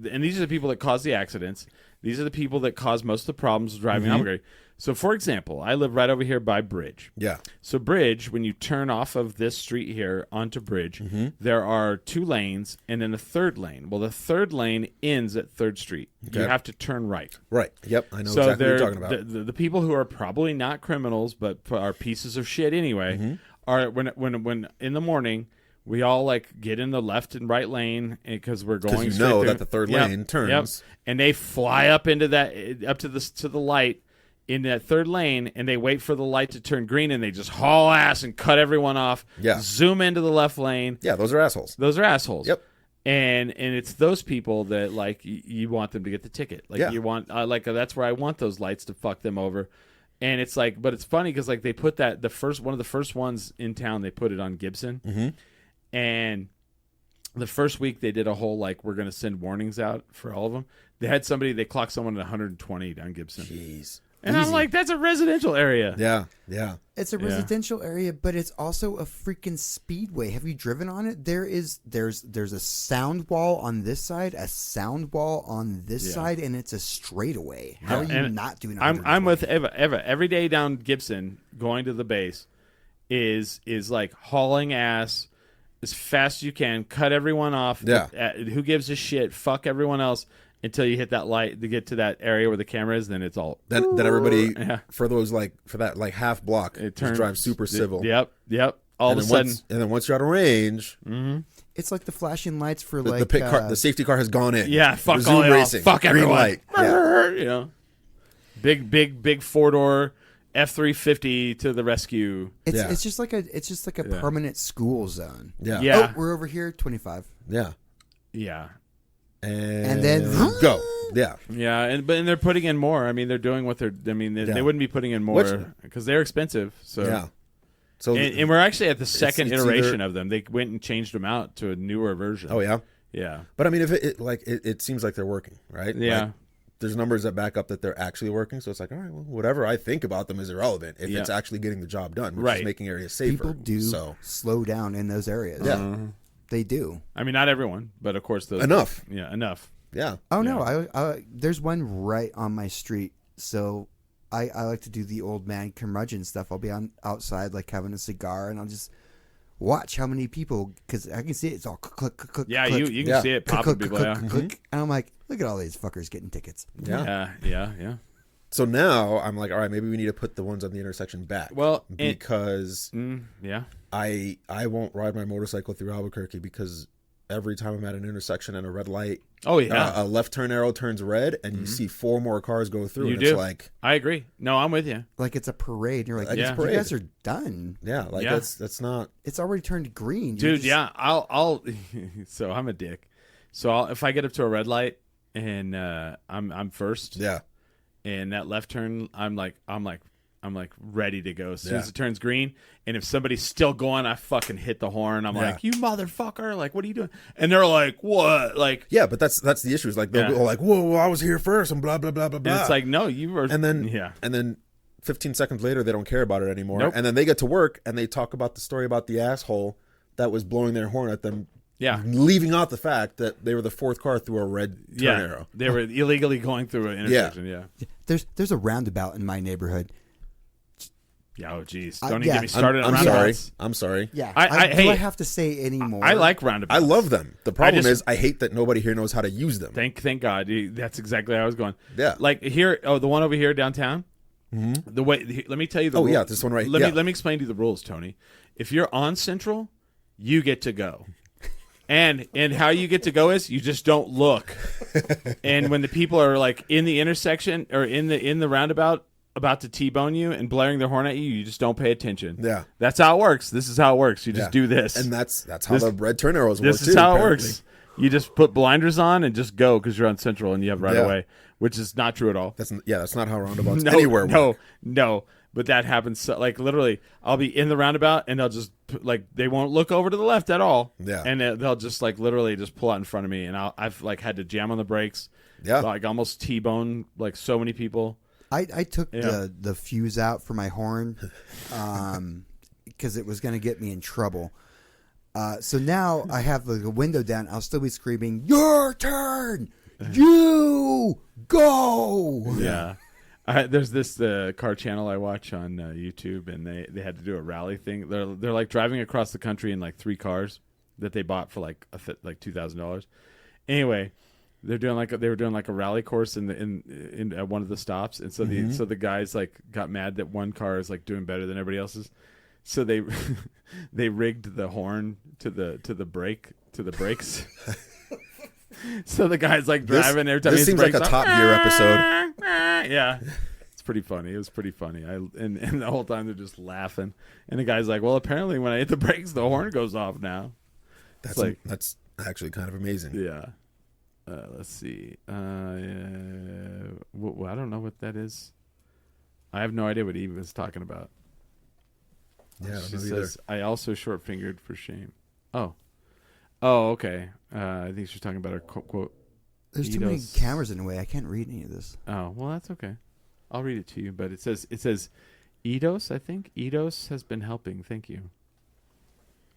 [SPEAKER 2] and these are the people that cause the accidents. These are the people that cause most of the problems driving Albuquerque. So, for example, I live right over here by Bridge.
[SPEAKER 4] Yeah.
[SPEAKER 2] So Bridge, when you turn off of this street here onto Bridge, there are 2 lanes and then a third lane. Well, the third lane ends at 3rd Street. You
[SPEAKER 4] Okay.
[SPEAKER 2] have to turn right.
[SPEAKER 4] Right. Yep. I know
[SPEAKER 2] So
[SPEAKER 4] exactly what
[SPEAKER 2] they're
[SPEAKER 4] you're talking about.
[SPEAKER 2] the people who are probably not criminals but are pieces of shit anyway are when in the morning we all like get in the left and right lane because we're going
[SPEAKER 4] you
[SPEAKER 2] straight
[SPEAKER 4] know
[SPEAKER 2] through.
[SPEAKER 4] that the third lane turns.
[SPEAKER 2] and they fly up into that up to the light in that third lane, and they wait for the light to turn green, and they just haul ass and cut everyone off.
[SPEAKER 4] Yeah.
[SPEAKER 2] Zoom into the left lane.
[SPEAKER 4] Yeah, those are assholes.
[SPEAKER 2] Those are assholes.
[SPEAKER 4] Yep.
[SPEAKER 2] And it's those people that like you want them to get the ticket. Like
[SPEAKER 4] Yeah.
[SPEAKER 2] you want that's where I want those lights to fuck them over. And it's like, but it's funny because like they put that one of the first ones in town, they put it on Gibson, and the first week they did a whole like we're gonna send warnings out for all of them. They had they clocked someone at 120 on Gibson,
[SPEAKER 4] Jeez.
[SPEAKER 2] and I'm like, that's a residential area.
[SPEAKER 4] Yeah. Yeah.
[SPEAKER 3] It's a residential area, but it's also a freaking speedway. Have you driven on it? There's a sound wall on this side, a sound wall on this side, and it's a straightaway. How are you
[SPEAKER 2] And
[SPEAKER 3] not doing?
[SPEAKER 2] I'm with Eva. Every day down Gibson, going to the base, is like hauling ass as fast as you can, cut everyone off.
[SPEAKER 4] Yeah.
[SPEAKER 2] Who gives a shit? Fuck everyone else until you hit that light to get to that area where the camera is. Then it's all
[SPEAKER 4] Then everybody
[SPEAKER 2] Yeah.
[SPEAKER 4] for that half block
[SPEAKER 2] it
[SPEAKER 4] just drives super civil.
[SPEAKER 2] Yep. All
[SPEAKER 4] And
[SPEAKER 2] of a
[SPEAKER 4] then
[SPEAKER 2] sudden,
[SPEAKER 4] once you're out of range,
[SPEAKER 3] It's like the flashing lights for
[SPEAKER 4] the
[SPEAKER 3] like
[SPEAKER 4] pit car, the safety car has gone in.
[SPEAKER 2] yeah, fuck
[SPEAKER 4] Resume
[SPEAKER 2] all y'all.
[SPEAKER 4] racing.
[SPEAKER 2] Fuck
[SPEAKER 4] Green
[SPEAKER 2] everyone.
[SPEAKER 4] light. Yeah.
[SPEAKER 2] You know, big 4-door F-350 to the rescue.
[SPEAKER 3] It's
[SPEAKER 4] Yeah.
[SPEAKER 3] it's just like a permanent school zone.
[SPEAKER 4] Yeah.
[SPEAKER 2] Yeah.
[SPEAKER 3] Oh, we're over here, 25.
[SPEAKER 4] Yeah.
[SPEAKER 2] Yeah.
[SPEAKER 4] And
[SPEAKER 3] then
[SPEAKER 4] go. Yeah.
[SPEAKER 2] Yeah, and they're putting in more. I mean, they're doing what they're. I mean, they
[SPEAKER 4] Yeah.
[SPEAKER 2] wouldn't be putting in
[SPEAKER 4] Which-
[SPEAKER 2] more because they're expensive. So
[SPEAKER 4] Yeah. So
[SPEAKER 2] and we're actually at the second
[SPEAKER 4] it's
[SPEAKER 2] iteration
[SPEAKER 4] either-
[SPEAKER 2] of them. They went and changed them out to a newer version.
[SPEAKER 4] oh yeah.
[SPEAKER 2] yeah,
[SPEAKER 4] But I mean, if it seems like they're working, right?
[SPEAKER 2] Yeah.
[SPEAKER 4] Like, there's numbers that back up that they're actually working. So it's like, all right, well, whatever I think about them is irrelevant if
[SPEAKER 2] Yeah.
[SPEAKER 4] it's actually getting the job done, which
[SPEAKER 2] Right.
[SPEAKER 4] is making areas safer.
[SPEAKER 3] People do
[SPEAKER 4] So
[SPEAKER 3] slow down in those areas.
[SPEAKER 4] yeah,
[SPEAKER 3] They do.
[SPEAKER 2] I mean, not everyone, but of course, those
[SPEAKER 4] Enough.
[SPEAKER 2] Yeah, enough.
[SPEAKER 4] yeah.
[SPEAKER 3] Oh no, I there's one right on my street. So I like to do the old man curmudgeon stuff. I'll be outside like having a cigar, and I'll just watch how many people, because I can see it. It's all click, click, click.
[SPEAKER 2] Yeah,
[SPEAKER 3] click,
[SPEAKER 2] you can
[SPEAKER 4] Yeah.
[SPEAKER 2] see it
[SPEAKER 3] click,
[SPEAKER 2] popping
[SPEAKER 3] click,
[SPEAKER 2] people.
[SPEAKER 3] click,
[SPEAKER 2] Yeah.
[SPEAKER 3] click, and I'm like, look at all these fuckers getting tickets.
[SPEAKER 4] Yeah.
[SPEAKER 2] Yeah.
[SPEAKER 4] So now I'm like, all right, maybe we need to put the ones on the intersection back.
[SPEAKER 2] Well, and-
[SPEAKER 4] because
[SPEAKER 2] Yeah.
[SPEAKER 4] I won't ride my motorcycle through Albuquerque because every time I'm at an intersection and a red light,
[SPEAKER 2] Oh yeah,
[SPEAKER 4] a left turn arrow turns red, and you see 4 more cars go through.
[SPEAKER 2] You
[SPEAKER 4] and
[SPEAKER 2] do.
[SPEAKER 4] It's like,
[SPEAKER 2] I agree. No, I'm with you.
[SPEAKER 3] Like it's a parade. And you're like,
[SPEAKER 4] Like
[SPEAKER 2] it's a
[SPEAKER 3] you
[SPEAKER 4] parade.
[SPEAKER 3] guys are done.
[SPEAKER 4] yeah, like
[SPEAKER 2] Yeah.
[SPEAKER 4] that's not.
[SPEAKER 3] It's already turned green.
[SPEAKER 2] Dude, yeah, I'll. So I'm a dick. So if I get up to a red light and I'm first,
[SPEAKER 4] Yeah.
[SPEAKER 2] and that left turn, I'm like ready to go as soon as
[SPEAKER 4] Yeah.
[SPEAKER 2] it turns green. And if somebody's still going, I fucking hit the horn. I'm
[SPEAKER 4] Yeah.
[SPEAKER 2] like, you motherfucker! Like, what are you doing? And they're like, what? Like,
[SPEAKER 4] Yeah, but that's the issue. Is like they'll
[SPEAKER 2] Yeah.
[SPEAKER 4] go like, "Whoa, I was here first," and blah blah blah blah blah.
[SPEAKER 2] and it's like, no, you were.
[SPEAKER 4] and then
[SPEAKER 2] yeah,
[SPEAKER 4] and then 15 seconds later, they don't care about it anymore.
[SPEAKER 2] Nope.
[SPEAKER 4] And then they get to work and they talk about the story about the asshole that was blowing their horn at them
[SPEAKER 2] Yeah.
[SPEAKER 4] Leaving out the fact that they were the fourth car through a red turn arrow.
[SPEAKER 2] They were illegally going through an intersection. Yeah.
[SPEAKER 3] There's a roundabout in my neighborhood.
[SPEAKER 2] Yeah. Oh, geez. Don't even
[SPEAKER 3] yeah.
[SPEAKER 2] get me started on
[SPEAKER 4] I'm sorry.
[SPEAKER 2] roundabouts.
[SPEAKER 4] I'm sorry.
[SPEAKER 3] Yeah.
[SPEAKER 2] Hey,
[SPEAKER 3] do I have to say any more?
[SPEAKER 2] I like roundabouts.
[SPEAKER 4] I love them. The problem
[SPEAKER 2] just-
[SPEAKER 4] is I hate that nobody here knows how to use them.
[SPEAKER 2] Thank God. That's exactly how I was going.
[SPEAKER 4] Yeah.
[SPEAKER 2] Like here, the one over here downtown. Mm-hmm. The way, let me tell you the
[SPEAKER 4] Oh,
[SPEAKER 2] rules.
[SPEAKER 4] yeah, this one right-
[SPEAKER 2] Let
[SPEAKER 4] yeah.
[SPEAKER 2] me explain to you the rules, Tony. If you're on Central, you get to go. And how you get to go is you just don't look. And when the people are like in the intersection or in the roundabout about to T-bone you and blaring their horn at you, you just don't pay attention.
[SPEAKER 4] Yeah.
[SPEAKER 2] That's how it works. This is how it works. You just
[SPEAKER 4] Yeah.
[SPEAKER 2] do this.
[SPEAKER 4] And that's how the red turn arrows work,
[SPEAKER 2] This
[SPEAKER 4] too.
[SPEAKER 2] is how
[SPEAKER 4] apparently.
[SPEAKER 2] it works. You just put blinders on and just go because you're on Central and you have right
[SPEAKER 4] Yeah.
[SPEAKER 2] away, which is not true at all.
[SPEAKER 4] That's not how roundabouts anywhere work.
[SPEAKER 2] No. But that happens. So, like literally, I'll be in the roundabout and they'll just like they won't look over to the left at all.
[SPEAKER 4] Yeah.
[SPEAKER 2] And they'll just like literally just pull out in front of me, and I've like had to jam on the brakes.
[SPEAKER 4] Yeah.
[SPEAKER 2] Like almost T-bone like so many people.
[SPEAKER 3] I took
[SPEAKER 2] Yeah.
[SPEAKER 3] the fuse out for my horn because it was going to get me in trouble. So now I have the window down. I'll still be screaming, "Your turn! You go!"
[SPEAKER 2] Yeah. There's this car channel I watch on YouTube, and they had to do a rally thing. They're like driving across the country in like 3 cars that they bought for like $2,000. Anyway, they were doing like a rally course in at one of the stops, and so the guys like got mad that one car is like doing better than everybody else's, so they they rigged the horn to the brakes. So the guy's like driving every time.
[SPEAKER 4] This seems like a Top Gear episode.
[SPEAKER 2] Yeah, it's pretty funny. It was pretty funny. And the whole time they're just laughing. And the guy's like, "Well, apparently when I hit the brakes, the horn goes off now."
[SPEAKER 4] That's actually kind of amazing.
[SPEAKER 2] Yeah. Let's see. I don't know what that is. I have no idea what Eve was talking about.
[SPEAKER 4] Yeah, I don't
[SPEAKER 2] She
[SPEAKER 4] know either.
[SPEAKER 2] says, "I also short fingered for shame." Oh, okay. I think she's talking about her quote.
[SPEAKER 3] There's too many
[SPEAKER 2] Eidos.
[SPEAKER 3] cameras in the way. I can't read any of this.
[SPEAKER 2] Oh, well, that's okay. I'll read it to you. But it says, Eidos, I think. Eidos has been helping. Thank you.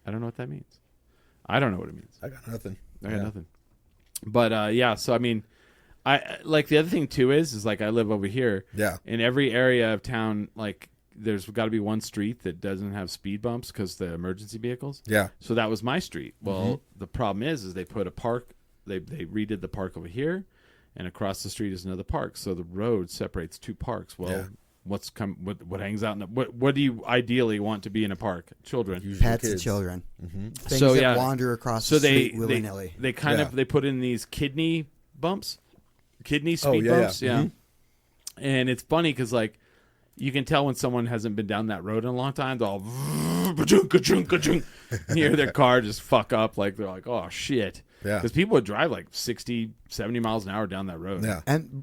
[SPEAKER 2] I don't know what that means. I don't know what it means.
[SPEAKER 4] I got nothing.
[SPEAKER 2] I got nothing. But, yeah, so, I mean, I like the other thing, too, is like I live over here.
[SPEAKER 4] Yeah.
[SPEAKER 2] In every area of town, like, there's got to be one street that doesn't have speed bumps because the emergency vehicles.
[SPEAKER 4] Yeah.
[SPEAKER 2] So that was my street. Well, the problem is they put a park. They redid the park over here, and across the street is another park. So the road separates 2 parks. Well,
[SPEAKER 4] Yeah.
[SPEAKER 2] what hangs out in what do you ideally want to be in a park? Children.
[SPEAKER 4] Usually
[SPEAKER 3] Pets and
[SPEAKER 4] kids.
[SPEAKER 3] children. Things
[SPEAKER 2] So,
[SPEAKER 3] that
[SPEAKER 2] yeah.
[SPEAKER 3] wander across
[SPEAKER 2] So
[SPEAKER 3] the street willy-nilly.
[SPEAKER 2] they kind
[SPEAKER 4] Yeah.
[SPEAKER 2] of they put in these kidney bumps, kidney
[SPEAKER 4] Oh,
[SPEAKER 2] speed
[SPEAKER 4] yeah,
[SPEAKER 2] bumps.
[SPEAKER 4] yeah.
[SPEAKER 2] Yeah. And it's funny because like you can tell when someone hasn't been down that road in a long time. They'll you hear their car just fuck up. Like they're like, oh shit.
[SPEAKER 4] Yeah.
[SPEAKER 2] Because people would drive like 60, 70 miles an hour down that road.
[SPEAKER 4] Yeah.
[SPEAKER 3] And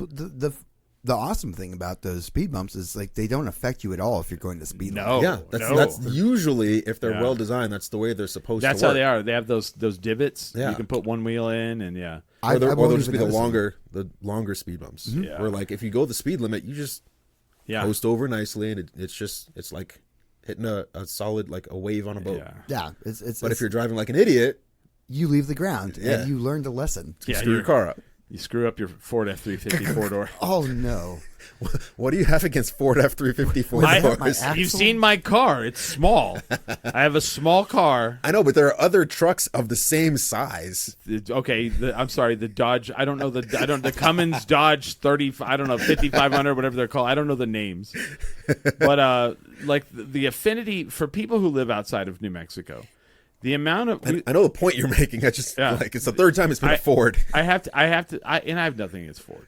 [SPEAKER 3] the awesome thing about those speed bumps is like they don't affect you at all if you're going to speed limit.
[SPEAKER 2] No.
[SPEAKER 4] Yeah, that's usually, if they're
[SPEAKER 2] Yeah.
[SPEAKER 4] well designed, that's the way they're supposed
[SPEAKER 2] That's
[SPEAKER 4] to work.
[SPEAKER 2] how they are. They have those divots.
[SPEAKER 4] Yeah.
[SPEAKER 2] You can put one wheel in, and yeah.
[SPEAKER 4] Or they'll
[SPEAKER 3] won't
[SPEAKER 4] just be
[SPEAKER 3] even
[SPEAKER 4] the
[SPEAKER 3] notice them.
[SPEAKER 4] longer speed bumps.
[SPEAKER 2] Yeah.
[SPEAKER 4] Where like if you go the speed limit, you just
[SPEAKER 2] Yeah.
[SPEAKER 4] coast over nicely, and it's like hitting a solid like a wave on a boat.
[SPEAKER 2] Yeah.
[SPEAKER 3] Yeah, it's.
[SPEAKER 4] But if you're driving like an idiot,
[SPEAKER 3] you leave the ground
[SPEAKER 4] Yeah.
[SPEAKER 3] and you learned a lesson.
[SPEAKER 2] Yeah,
[SPEAKER 4] screw your car up.
[SPEAKER 2] You screw up your Ford F-350 four-door.
[SPEAKER 3] Oh no!
[SPEAKER 4] What do you have against Ford F-350 four
[SPEAKER 3] I-
[SPEAKER 4] doors?
[SPEAKER 3] my axle?
[SPEAKER 2] You've seen my car. It's small. I have a small car.
[SPEAKER 4] I know, but there are other trucks of the same size.
[SPEAKER 2] Okay, I'm sorry. The Dodge. I don't know the Cummins Dodge 30. I don't know 5500, whatever they're called. I don't know the names. But like the affinity for people who live outside of New Mexico, the amount of
[SPEAKER 4] I know the point you're making. I just
[SPEAKER 2] Yeah.
[SPEAKER 4] like it's the third time it's been a Ford.
[SPEAKER 2] I have to, and I have nothing against Ford.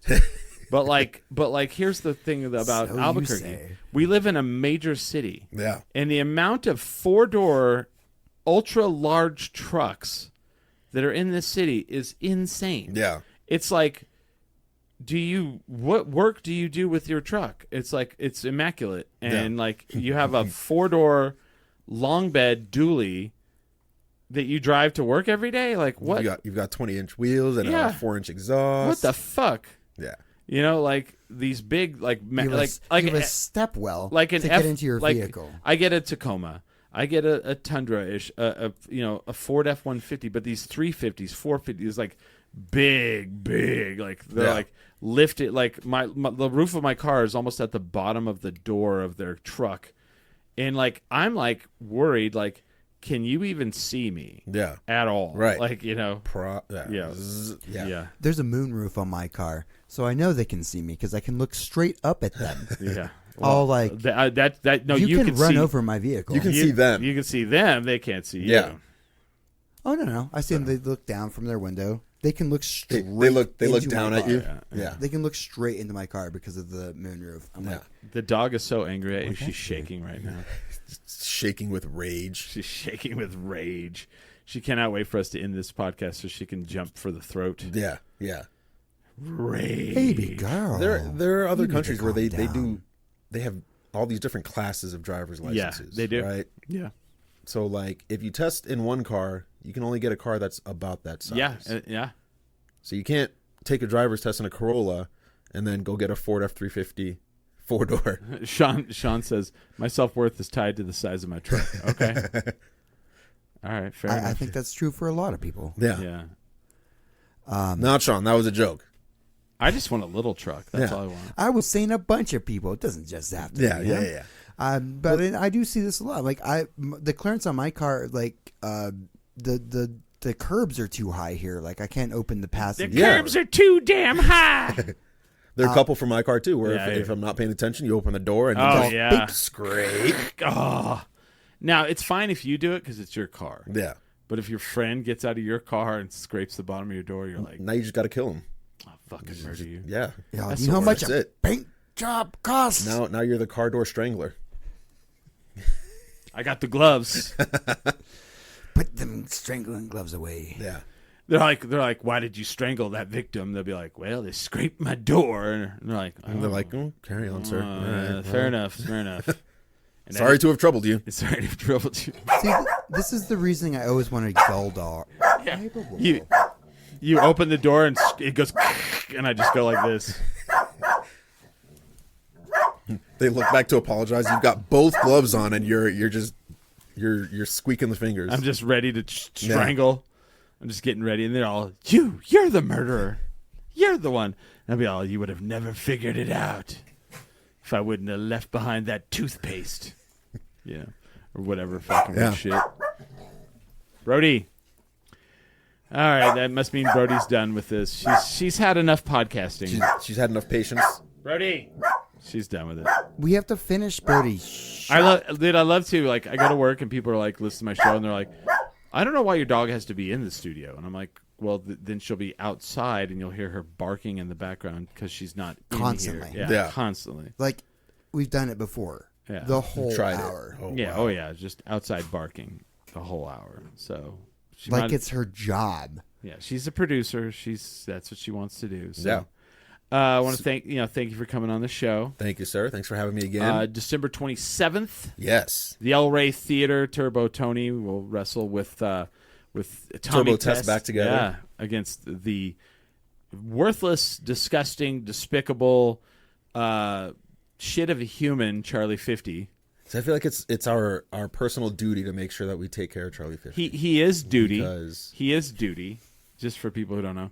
[SPEAKER 2] But like, here's the thing about
[SPEAKER 3] So you
[SPEAKER 2] Albuquerque.
[SPEAKER 3] say.
[SPEAKER 2] We live in a major city.
[SPEAKER 4] Yeah.
[SPEAKER 2] And the amount of 4-door, ultra large trucks that are in this city is insane.
[SPEAKER 4] Yeah.
[SPEAKER 2] It's like, what work do you do with your truck? It's like, it's immaculate. And like, you have a 4-door long bed dually that you drive to work every day. Like what?
[SPEAKER 4] You've got 20-inch wheels and
[SPEAKER 2] Yeah.
[SPEAKER 4] a 4-inch exhaust.
[SPEAKER 2] What the fuck?
[SPEAKER 4] Yeah.
[SPEAKER 2] You know, like these big, like
[SPEAKER 3] You have a step well
[SPEAKER 2] like an
[SPEAKER 3] to
[SPEAKER 2] F,
[SPEAKER 3] get into your
[SPEAKER 2] like,
[SPEAKER 3] vehicle.
[SPEAKER 2] I get a Tacoma. I get a Tundra-ish, a Ford F-150, but these 350s, 450s, like big, like they're like lifted. Like the roof of my car is almost at the bottom of the door of their truck, and like I'm like worried, like can you even see me?
[SPEAKER 4] Yeah,
[SPEAKER 2] at all?
[SPEAKER 4] Right,
[SPEAKER 2] like
[SPEAKER 4] yeah.
[SPEAKER 3] There's a moonroof on my car, so I know they can see me because I can look straight up at them.
[SPEAKER 2] Yeah.
[SPEAKER 3] All like
[SPEAKER 2] that. No,
[SPEAKER 3] you can run
[SPEAKER 2] see,
[SPEAKER 3] over my vehicle.
[SPEAKER 4] You can see them.
[SPEAKER 2] You can see them. They can't see you.
[SPEAKER 4] Yeah.
[SPEAKER 3] Oh no! I see them. They look down from their window. They can look straight.
[SPEAKER 4] They look down at you.
[SPEAKER 2] Yeah.
[SPEAKER 3] They can look straight into my car because of the moonroof. I'm like,
[SPEAKER 2] the dog is so angry at you. She's shaking right now.
[SPEAKER 4] Shaking with rage.
[SPEAKER 2] She's shaking with rage. She cannot wait for us to end this podcast so she can jump for the throat.
[SPEAKER 4] Yeah.
[SPEAKER 2] Rage.
[SPEAKER 3] baby girl.
[SPEAKER 4] There are other
[SPEAKER 3] You need
[SPEAKER 4] countries
[SPEAKER 3] to
[SPEAKER 4] where
[SPEAKER 3] calm
[SPEAKER 4] they have all these different classes of driver's licenses.
[SPEAKER 2] Yeah, they do.
[SPEAKER 4] Right.
[SPEAKER 2] Yeah.
[SPEAKER 4] So like if you test in one car, you can only get a car that's about that size.
[SPEAKER 2] Yeah.
[SPEAKER 4] So you can't take a driver's test in a Corolla and then go get a Ford F-350 4-door.
[SPEAKER 2] Sean says my self-worth is tied to the size of my truck. Okay. All right. Fair enough.
[SPEAKER 3] I think that's true for a lot of people.
[SPEAKER 4] Yeah.
[SPEAKER 2] Yeah.
[SPEAKER 4] Not Sean. That was a joke.
[SPEAKER 2] I just want a little truck. That's all I want.
[SPEAKER 3] I was saying a bunch of people. It doesn't just have to.
[SPEAKER 4] Yeah.
[SPEAKER 3] be him. But I do see this a lot. Like the clearance on my car, like the curbs are too high here. Like I can't open the passenger.
[SPEAKER 2] The curbs are too damn high.
[SPEAKER 4] There are a couple for my car too, where
[SPEAKER 2] Yeah,
[SPEAKER 4] if
[SPEAKER 2] yeah.
[SPEAKER 4] I'm not paying attention, you open the door and
[SPEAKER 2] Oh,
[SPEAKER 4] you go,
[SPEAKER 2] yeah.
[SPEAKER 4] scrape.
[SPEAKER 2] Oh. Now it's fine if you do it because it's your car.
[SPEAKER 4] Yeah.
[SPEAKER 2] But if your friend gets out of your car and scrapes the bottom of your door, you're like,
[SPEAKER 4] Now you just got to kill him.
[SPEAKER 2] I'll fucking murder you.
[SPEAKER 4] Yeah.
[SPEAKER 3] Yeah,
[SPEAKER 2] That's
[SPEAKER 3] you know how
[SPEAKER 2] the
[SPEAKER 3] much
[SPEAKER 4] worst.
[SPEAKER 3] a
[SPEAKER 4] That's it.
[SPEAKER 3] paint job costs?
[SPEAKER 4] Now you're the car door strangler.
[SPEAKER 2] I got the gloves.
[SPEAKER 3] Put them strangling gloves away.
[SPEAKER 4] Yeah.
[SPEAKER 2] They're like, why did you strangle that victim? They'll be like, well, they scraped my door. And they're like,
[SPEAKER 4] And they're like, oh, carry on, sir. All right,
[SPEAKER 2] fair enough. And
[SPEAKER 4] Sorry to have troubled you.
[SPEAKER 2] Sorry to have troubled you.
[SPEAKER 3] See, this is the reason I always wanted a gull dog.
[SPEAKER 2] You open the door and it goes, and I just go like this.
[SPEAKER 4] They look back to apologize. You've got both gloves on, and you're you're squeaking the fingers.
[SPEAKER 2] I'm just ready to strangle. I'm just getting ready, and they're all, you're the murderer. You're the one. And I'll be all, you would have never figured it out if I wouldn't have left behind that toothpaste. Yeah. Or whatever fucking shit. Brody. All right, that must mean Brody's done with this. She's had enough podcasting.
[SPEAKER 4] She's had enough patience.
[SPEAKER 2] Brody. She's done with it.
[SPEAKER 3] We have to finish, Brody.
[SPEAKER 2] I love to, like, I go to work and people are like, listen to my show, and they're like, I don't know why your dog has to be in the studio. And I'm like, well, then she'll be outside and you'll hear her barking in the background because she's not
[SPEAKER 3] Constantly.
[SPEAKER 2] in here.
[SPEAKER 4] Yeah.
[SPEAKER 2] Constantly.
[SPEAKER 3] Like, we've done it before.
[SPEAKER 2] Yeah.
[SPEAKER 3] The whole
[SPEAKER 4] Tried
[SPEAKER 3] hour.
[SPEAKER 4] it. Oh,
[SPEAKER 2] Yeah.
[SPEAKER 4] wow.
[SPEAKER 2] Oh, yeah. Just outside barking the whole hour. So she
[SPEAKER 3] Like
[SPEAKER 2] might,
[SPEAKER 3] it's her job.
[SPEAKER 2] yeah, she's a producer. That's what she wants to do. So.
[SPEAKER 4] Yeah.
[SPEAKER 2] I want to thank you for coming on the show.
[SPEAKER 4] Thank you, sir. Thanks for having me again.
[SPEAKER 2] December 27th,
[SPEAKER 4] Yes.
[SPEAKER 2] the El Rey Theater. Turbo Tony will wrestle with Tommy
[SPEAKER 4] Turbo Test back together.
[SPEAKER 2] Yeah, against the worthless, disgusting, despicable shit of a human, Charlie 50.
[SPEAKER 4] So I feel like it's our personal duty to make sure that we take care of Charlie 50.
[SPEAKER 2] He is duty.
[SPEAKER 4] Because-
[SPEAKER 2] He is duty. Just for people who don't know.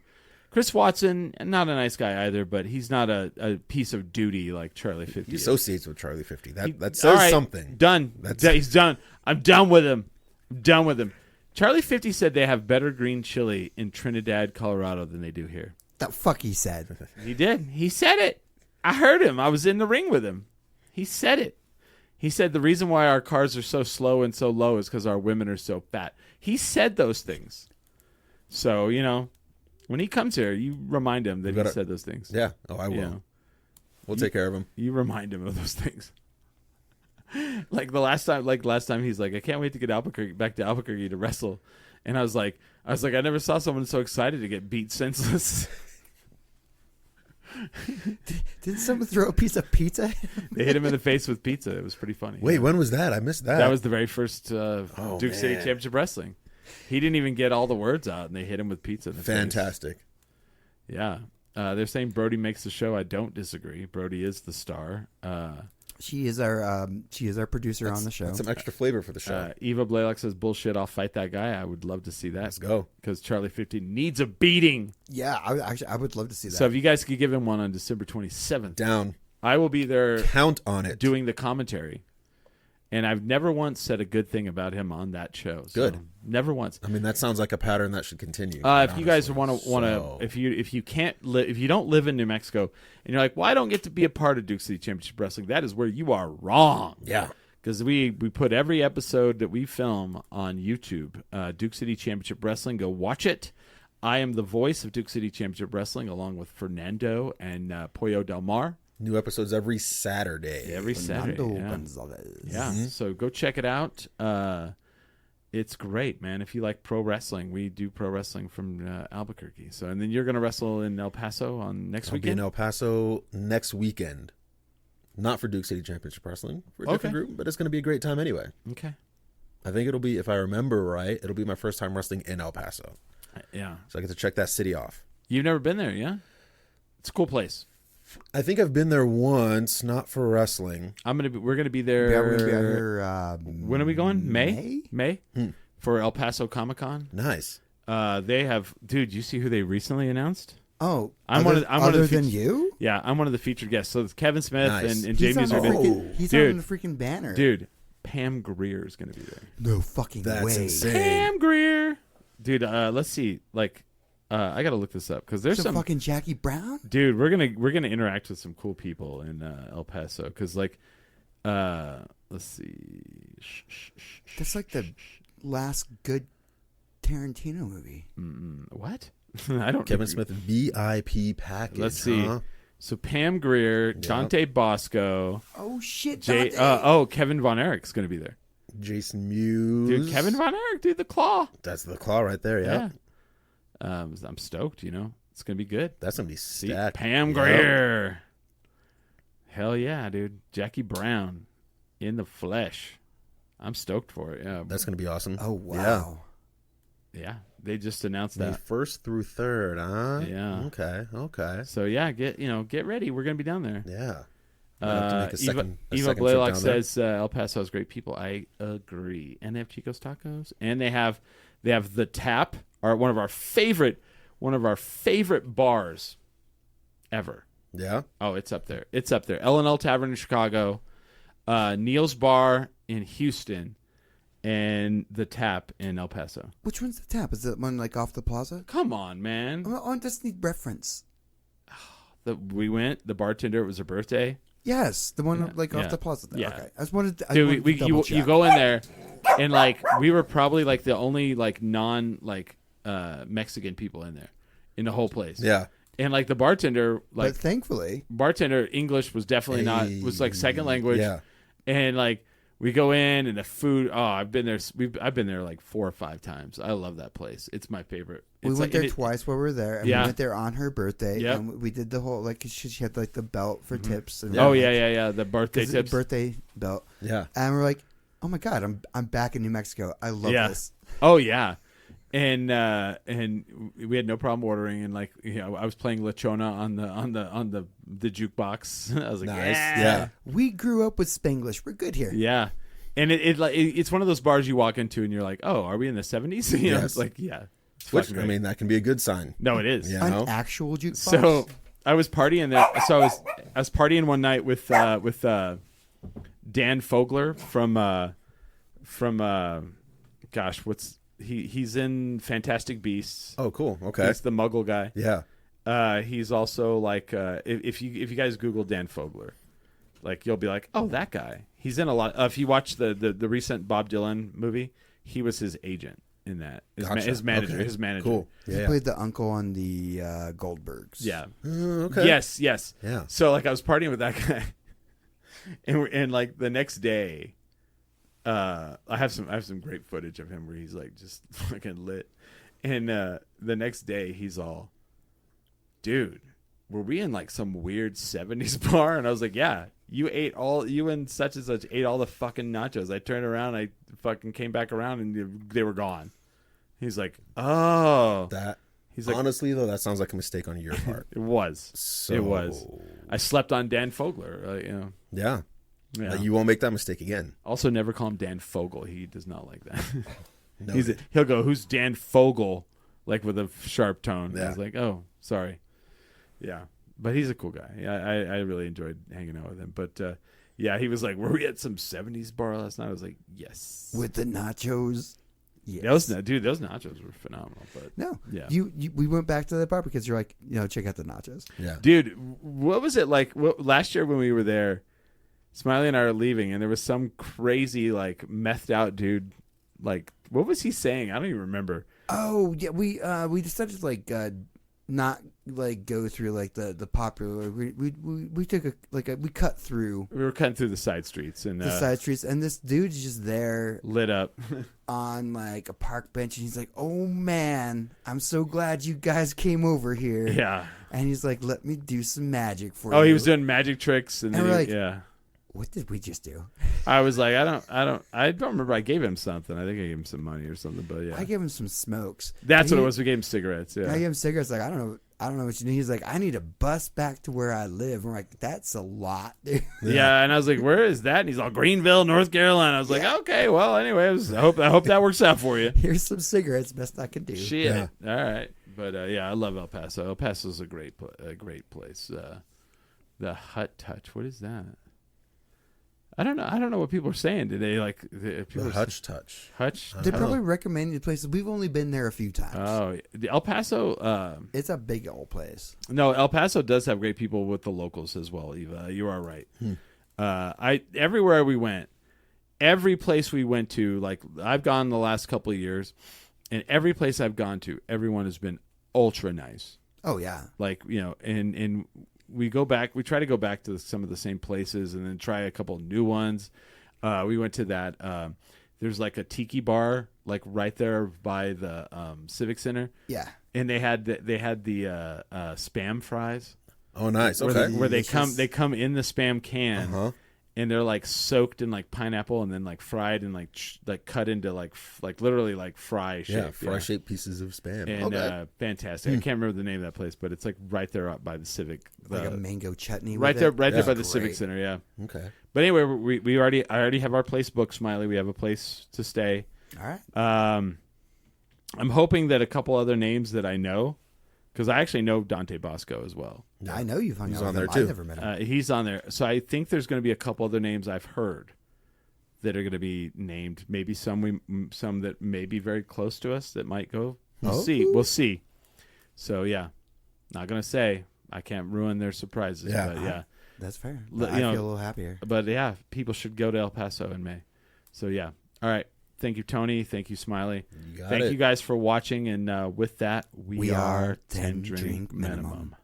[SPEAKER 2] Chris Watson, not a nice guy either, but he's not a piece of duty like Charlie 50
[SPEAKER 4] He
[SPEAKER 2] is.
[SPEAKER 4] associates with Charlie 50. That
[SPEAKER 2] All
[SPEAKER 4] says
[SPEAKER 2] right,
[SPEAKER 4] something.
[SPEAKER 2] Done.
[SPEAKER 4] That's-
[SPEAKER 2] He's done. I'm done with him. Charlie 50 said they have better green chili in Trinidad, Colorado than they do here.
[SPEAKER 3] The fuck he said.
[SPEAKER 2] He did. He said it. I heard him. I was in the ring with him. He said it. He said the reason why our cars are so slow and so low is because our women are so fat. He said those things. So, when he comes here, you remind him that he said those things.
[SPEAKER 4] Yeah. Oh, I will.
[SPEAKER 2] You know,
[SPEAKER 4] We'll take care of him.
[SPEAKER 2] you remind him of those things. Like last time he's like, I can't wait to get back to Albuquerque to wrestle. And I was like, I never saw someone so excited to get beat senseless.
[SPEAKER 3] Didn't someone throw a piece of pizza?
[SPEAKER 2] They hit him in the face with pizza. It was pretty funny.
[SPEAKER 4] Wait, when was that? I missed that.
[SPEAKER 2] That was the very first Duke City
[SPEAKER 4] man.
[SPEAKER 2] Championship Wrestling. He didn't even get all the words out, and they hit him with pizza in the face.
[SPEAKER 4] fantastic.
[SPEAKER 2] Yeah. They're saying Brody makes the show. I don't disagree. Brody is the star.
[SPEAKER 3] She is our producer on the show.
[SPEAKER 4] That's some extra flavor for the show.
[SPEAKER 2] Eva Blaylock says, bullshit, I'll fight that guy. I would love to see that.
[SPEAKER 4] Let's go.
[SPEAKER 2] Because Charlie 50 needs a beating.
[SPEAKER 3] Yeah, I would love to see that.
[SPEAKER 2] So if you guys could give him one on December 27th,
[SPEAKER 4] Down.
[SPEAKER 2] I will be there
[SPEAKER 4] Count on it.
[SPEAKER 2] doing the commentary. And I've never once said a good thing about him on that show. So
[SPEAKER 4] Good.
[SPEAKER 2] Never once.
[SPEAKER 4] I mean, that sounds like a pattern that should continue.
[SPEAKER 2] If you guys
[SPEAKER 4] honestly.
[SPEAKER 2] want to, if you can't live, if you don't live in New Mexico, and you're like, well, I don't get to be a part of Duke City Championship Wrestling, that is where you are wrong.
[SPEAKER 4] Yeah.
[SPEAKER 2] Because we put every episode that we film on YouTube, Duke City Championship Wrestling. Go watch it. I am the voice of Duke City Championship Wrestling, along with Fernando and Pollo Del Mar.
[SPEAKER 4] New episodes every Saturday.
[SPEAKER 2] Every Saturday.
[SPEAKER 3] Fernando
[SPEAKER 2] Yeah.
[SPEAKER 3] Gonzalez.
[SPEAKER 2] Yeah, so go check it out. It's great, man. If you like pro wrestling, we do pro wrestling from Albuquerque. So, and then you're going to wrestle in El Paso on next
[SPEAKER 4] I'll be
[SPEAKER 2] weekend?
[SPEAKER 4] in El Paso next weekend. Not for Duke City Championship Wrestling, for a different group, but it's going to be a great time anyway.
[SPEAKER 2] Okay.
[SPEAKER 4] I think it'll be, if I remember right, it'll be my first time wrestling in El Paso.
[SPEAKER 2] Yeah.
[SPEAKER 4] So I get to check that city off.
[SPEAKER 2] You've never been there, yeah? It's a cool place.
[SPEAKER 4] I think I've been there once, not for wrestling.
[SPEAKER 2] We're gonna be there.
[SPEAKER 3] Yeah, we're gonna be out here.
[SPEAKER 2] When are we going? May? For El Paso Comic Con.
[SPEAKER 4] Nice.
[SPEAKER 2] They have, dude. You see who they recently announced?
[SPEAKER 3] Oh,
[SPEAKER 2] I'm one of the
[SPEAKER 3] than you.
[SPEAKER 2] Yeah, I'm one of the featured guests. So it's Kevin Smith
[SPEAKER 4] Nice.
[SPEAKER 2] and
[SPEAKER 3] He's
[SPEAKER 2] Jamie's
[SPEAKER 3] on
[SPEAKER 2] are
[SPEAKER 3] the
[SPEAKER 2] there.
[SPEAKER 3] freaking, he's
[SPEAKER 2] Dude.
[SPEAKER 3] on the freaking banner.
[SPEAKER 2] Dude, Pam Greer is gonna be there.
[SPEAKER 3] No fucking
[SPEAKER 4] That's
[SPEAKER 3] way.
[SPEAKER 4] insane.
[SPEAKER 2] Pam Greer, dude. Let's see. I gotta look this up because there's some
[SPEAKER 3] fucking Jackie Brown.
[SPEAKER 2] dude. We're gonna interact with some cool people in El Paso because let's see.
[SPEAKER 3] That's like the last good Tarantino movie.
[SPEAKER 2] What? I don't.
[SPEAKER 4] Kevin Smith VIP package.
[SPEAKER 2] Let's see.
[SPEAKER 4] Huh?
[SPEAKER 2] So Pam Greer, Dante Bosco,
[SPEAKER 3] Oh shit,
[SPEAKER 2] Jay.
[SPEAKER 3] Dante.
[SPEAKER 2] Kevin Von Erich's gonna be there.
[SPEAKER 4] Jason Mewes.
[SPEAKER 2] Dude, Kevin Von Erich, dude, the Claw.
[SPEAKER 4] That's the claw right there, yeah.
[SPEAKER 2] I'm stoked. It's gonna be good.
[SPEAKER 4] That's going to be
[SPEAKER 2] See,
[SPEAKER 4] stacked.
[SPEAKER 2] Pam
[SPEAKER 4] Yep.
[SPEAKER 2] Greer. Hell yeah, dude. Jackie Brown in the flesh. I'm stoked for it. Yeah.
[SPEAKER 4] That's going to be awesome.
[SPEAKER 3] Oh wow.
[SPEAKER 2] Yeah. They just announced
[SPEAKER 4] May
[SPEAKER 2] that.
[SPEAKER 4] 1st through 3rd, huh?
[SPEAKER 2] Yeah.
[SPEAKER 4] Okay.
[SPEAKER 2] So yeah, get ready. We're gonna be down there.
[SPEAKER 4] Yeah. I'll have to make a second
[SPEAKER 2] Eva
[SPEAKER 4] trip
[SPEAKER 2] Blaylock
[SPEAKER 4] down there.
[SPEAKER 2] says El Paso has great people. I agree. And they have Chico's Tacos, and they have the Tap, one of our favorite bars ever.
[SPEAKER 4] Yeah.
[SPEAKER 2] Oh, it's up there. It's up there. L&L Tavern in Chicago, Neil's Bar in Houston, and the Tap in El Paso.
[SPEAKER 3] Which one's the Tap? Is it one like off the plaza?
[SPEAKER 2] Come on, man.
[SPEAKER 3] I just need reference.
[SPEAKER 2] We went. The bartender. It was her birthday.
[SPEAKER 3] Yes, the one like
[SPEAKER 2] yeah.
[SPEAKER 3] off the plaza. There.
[SPEAKER 2] Yeah.
[SPEAKER 3] Okay, I just wanted.
[SPEAKER 2] Dude, you go in there, and we were probably the only non Mexican people in there, in the whole place.
[SPEAKER 4] Yeah.
[SPEAKER 2] And the bartender,
[SPEAKER 3] but thankfully,
[SPEAKER 2] English was definitely not was second language.
[SPEAKER 4] Yeah.
[SPEAKER 2] And we go in and the food. Oh, I've been there. I've been there 4 or 5 times. I love that place. It's my favorite.
[SPEAKER 3] we
[SPEAKER 2] It's
[SPEAKER 3] went there twice while we were there, and
[SPEAKER 2] Yeah.
[SPEAKER 3] we went there on her birthday.
[SPEAKER 2] Yep.
[SPEAKER 3] And we did the whole she had the belt for tips. And
[SPEAKER 2] Oh yeah. The birthday tips.
[SPEAKER 3] birthday belt.
[SPEAKER 4] Yeah.
[SPEAKER 3] And we're like, oh my god, I'm back in New Mexico. I love
[SPEAKER 2] Yeah.
[SPEAKER 3] this.
[SPEAKER 2] Oh yeah, and we had no problem ordering, and I was playing La Chona on the jukebox. I was like,
[SPEAKER 4] Nice.
[SPEAKER 2] yeah,
[SPEAKER 4] Yeah.
[SPEAKER 3] We grew up with Spanglish. We're good here.
[SPEAKER 2] yeah. And it's one of those bars you walk into and you're like, oh, are we in the 70s?
[SPEAKER 4] Yes.
[SPEAKER 2] It's like, yeah. It's
[SPEAKER 4] Which,
[SPEAKER 2] fucking
[SPEAKER 4] I
[SPEAKER 2] great.
[SPEAKER 4] mean, that can be a good sign.
[SPEAKER 2] No, it is.
[SPEAKER 4] Yeah.
[SPEAKER 3] An
[SPEAKER 4] know?
[SPEAKER 3] actual jukebox.
[SPEAKER 2] So I was partying there. So I was partying one night with Dan Fogler from gosh, he's in Fantastic Beasts.
[SPEAKER 4] Oh, cool. Okay.
[SPEAKER 2] He's the Muggle guy.
[SPEAKER 4] Yeah.
[SPEAKER 2] He's also if you guys Google Dan Fogler, you'll be like, oh, that guy. He's in a lot. If you watch the recent Bob Dylan movie, he was his agent in that.
[SPEAKER 4] Gotcha.
[SPEAKER 2] His manager.
[SPEAKER 4] Okay.
[SPEAKER 2] His manager.
[SPEAKER 4] Cool.
[SPEAKER 3] he
[SPEAKER 4] Yeah.
[SPEAKER 3] played the uncle on the Goldbergs.
[SPEAKER 2] Yeah.
[SPEAKER 4] Okay.
[SPEAKER 2] Yes.
[SPEAKER 4] Yeah.
[SPEAKER 2] So I was partying with that guy, and the next day, I have some great footage of him where he's just fucking lit, and the next day he's all, dude, were we in some weird 70s bar? And I was like, yeah, you and such and such ate all the fucking nachos. I turned around, I fucking came back around, and they were gone. He's like, oh, he's like,
[SPEAKER 4] Honestly, though, that sounds like a mistake on your part.
[SPEAKER 2] it was.
[SPEAKER 4] So,
[SPEAKER 2] It was. I slept on Dan Fogler,
[SPEAKER 4] Yeah.
[SPEAKER 2] Yeah.
[SPEAKER 4] Like, you won't make that mistake again.
[SPEAKER 2] Also, never call him Dan Fogel. He does not like that.
[SPEAKER 4] No.
[SPEAKER 2] He'll go, "Who's Dan Fogel?" Like with a sharp tone.
[SPEAKER 4] Yeah.
[SPEAKER 2] I was like, "Oh, sorry." Yeah, but he's a cool guy. Yeah, I really enjoyed hanging out with him. But yeah, he was like, "Were we at some '70s bar last night?" I was like, "Yes."
[SPEAKER 3] With the nachos. Yes.
[SPEAKER 2] Those nachos were phenomenal. But
[SPEAKER 3] No.
[SPEAKER 2] yeah,
[SPEAKER 3] We went back to the bar because you're like, check out the nachos.
[SPEAKER 4] Yeah.
[SPEAKER 2] dude, what was it like? Last year when we were there, Smiley and I are leaving, and there was some crazy like methed out dude. Like, what was he saying? I don't even remember.
[SPEAKER 3] Oh yeah, we decided to like not like go through like the popular. We took we cut through
[SPEAKER 2] We were cutting through the side streets and
[SPEAKER 3] the side streets, and this dude's just there
[SPEAKER 2] lit up.
[SPEAKER 3] on like a park bench, and he's like, "Oh man, I'm so glad you guys came over here."
[SPEAKER 2] Yeah.
[SPEAKER 3] And he's like, "Let me do some magic for you."
[SPEAKER 2] Oh, he was doing magic tricks, and then
[SPEAKER 3] we're like,
[SPEAKER 2] yeah.
[SPEAKER 3] What did we just do?
[SPEAKER 2] I was like, I don't remember. I gave him something. I think I gave him some money or something. But yeah,
[SPEAKER 3] I gave him some smokes.
[SPEAKER 2] that's what it was. We gave him cigarettes. Yeah.
[SPEAKER 3] I gave him cigarettes. Like, I don't know what you need. He's like, "I need a bus back to where I live." We're like, "That's a lot, dude."
[SPEAKER 2] Yeah, and I was like, "Where is that?" And he's all, "Greenville, North Carolina." I was like, "Okay, well, anyways, I hope that works out for you."
[SPEAKER 3] Here's some cigarettes. Best I can do.
[SPEAKER 2] Shit.
[SPEAKER 4] Yeah.
[SPEAKER 2] All right, but yeah, I love El Paso. El Paso's a great place. The Hut Touch. What is that? I don't know what people are saying today. Like
[SPEAKER 4] The
[SPEAKER 2] people
[SPEAKER 4] Hutch Touch.
[SPEAKER 2] Hutch.
[SPEAKER 3] They're probably recommending places. We've only been there a few times.
[SPEAKER 2] Oh, the El Paso.
[SPEAKER 3] It's a big old place.
[SPEAKER 2] No, El Paso does have great people with the locals as well. Eva, you are right. Everywhere we went, every place we went to, like I've gone the last couple of years, and every place I've gone to, everyone has been ultra nice.
[SPEAKER 3] Oh yeah.
[SPEAKER 2] Like and we try to go back to some of the same places and then try a couple new ones. We went to that. There's like a tiki bar like right there by the Civic Center.
[SPEAKER 3] Yeah.
[SPEAKER 2] And they had the spam fries.
[SPEAKER 4] Oh, nice. Okay.
[SPEAKER 2] Where they come in the spam can, and they're like soaked in like pineapple and then like fried and like cut into like literally like fry shape.
[SPEAKER 4] Yeah, fry-shaped pieces of spam.
[SPEAKER 2] And fantastic. I can't remember the name of that place, but it's like right there up by the Civic.
[SPEAKER 3] Like a mango chutney.
[SPEAKER 2] Right
[SPEAKER 3] with
[SPEAKER 2] there,
[SPEAKER 3] it.
[SPEAKER 2] right there by the
[SPEAKER 3] Great.
[SPEAKER 2] Civic Center. Yeah.
[SPEAKER 4] Okay.
[SPEAKER 2] But anyway, I already have our place booked, Smiley. We have a place to stay.
[SPEAKER 3] All right.
[SPEAKER 2] I'm hoping that a couple other names that I know, because I actually know Dante Bosco as well.
[SPEAKER 3] I know you've hung
[SPEAKER 4] He's
[SPEAKER 3] out
[SPEAKER 4] on
[SPEAKER 3] with
[SPEAKER 4] there,
[SPEAKER 3] him.
[SPEAKER 4] too.
[SPEAKER 3] I've never met him.
[SPEAKER 2] He's on there. So I think there's going to be a couple other names I've heard that are going to be named. Maybe some that may be very close to us that might go. We'll see. We'll see. So yeah, not going to say. I can't ruin their surprises.
[SPEAKER 4] Yeah.
[SPEAKER 2] But yeah.
[SPEAKER 3] That's fair.
[SPEAKER 2] You
[SPEAKER 3] I
[SPEAKER 2] know,
[SPEAKER 3] feel a little happier.
[SPEAKER 2] But yeah, people should go to El Paso in May. So yeah. All right. Thank you, Tony. Thank you, Smiley.
[SPEAKER 4] You got
[SPEAKER 2] Thank
[SPEAKER 4] it.
[SPEAKER 2] you guys for watching. And with that, we are 10
[SPEAKER 3] 10
[SPEAKER 2] drink
[SPEAKER 3] drink
[SPEAKER 2] minimum.
[SPEAKER 3] minimum.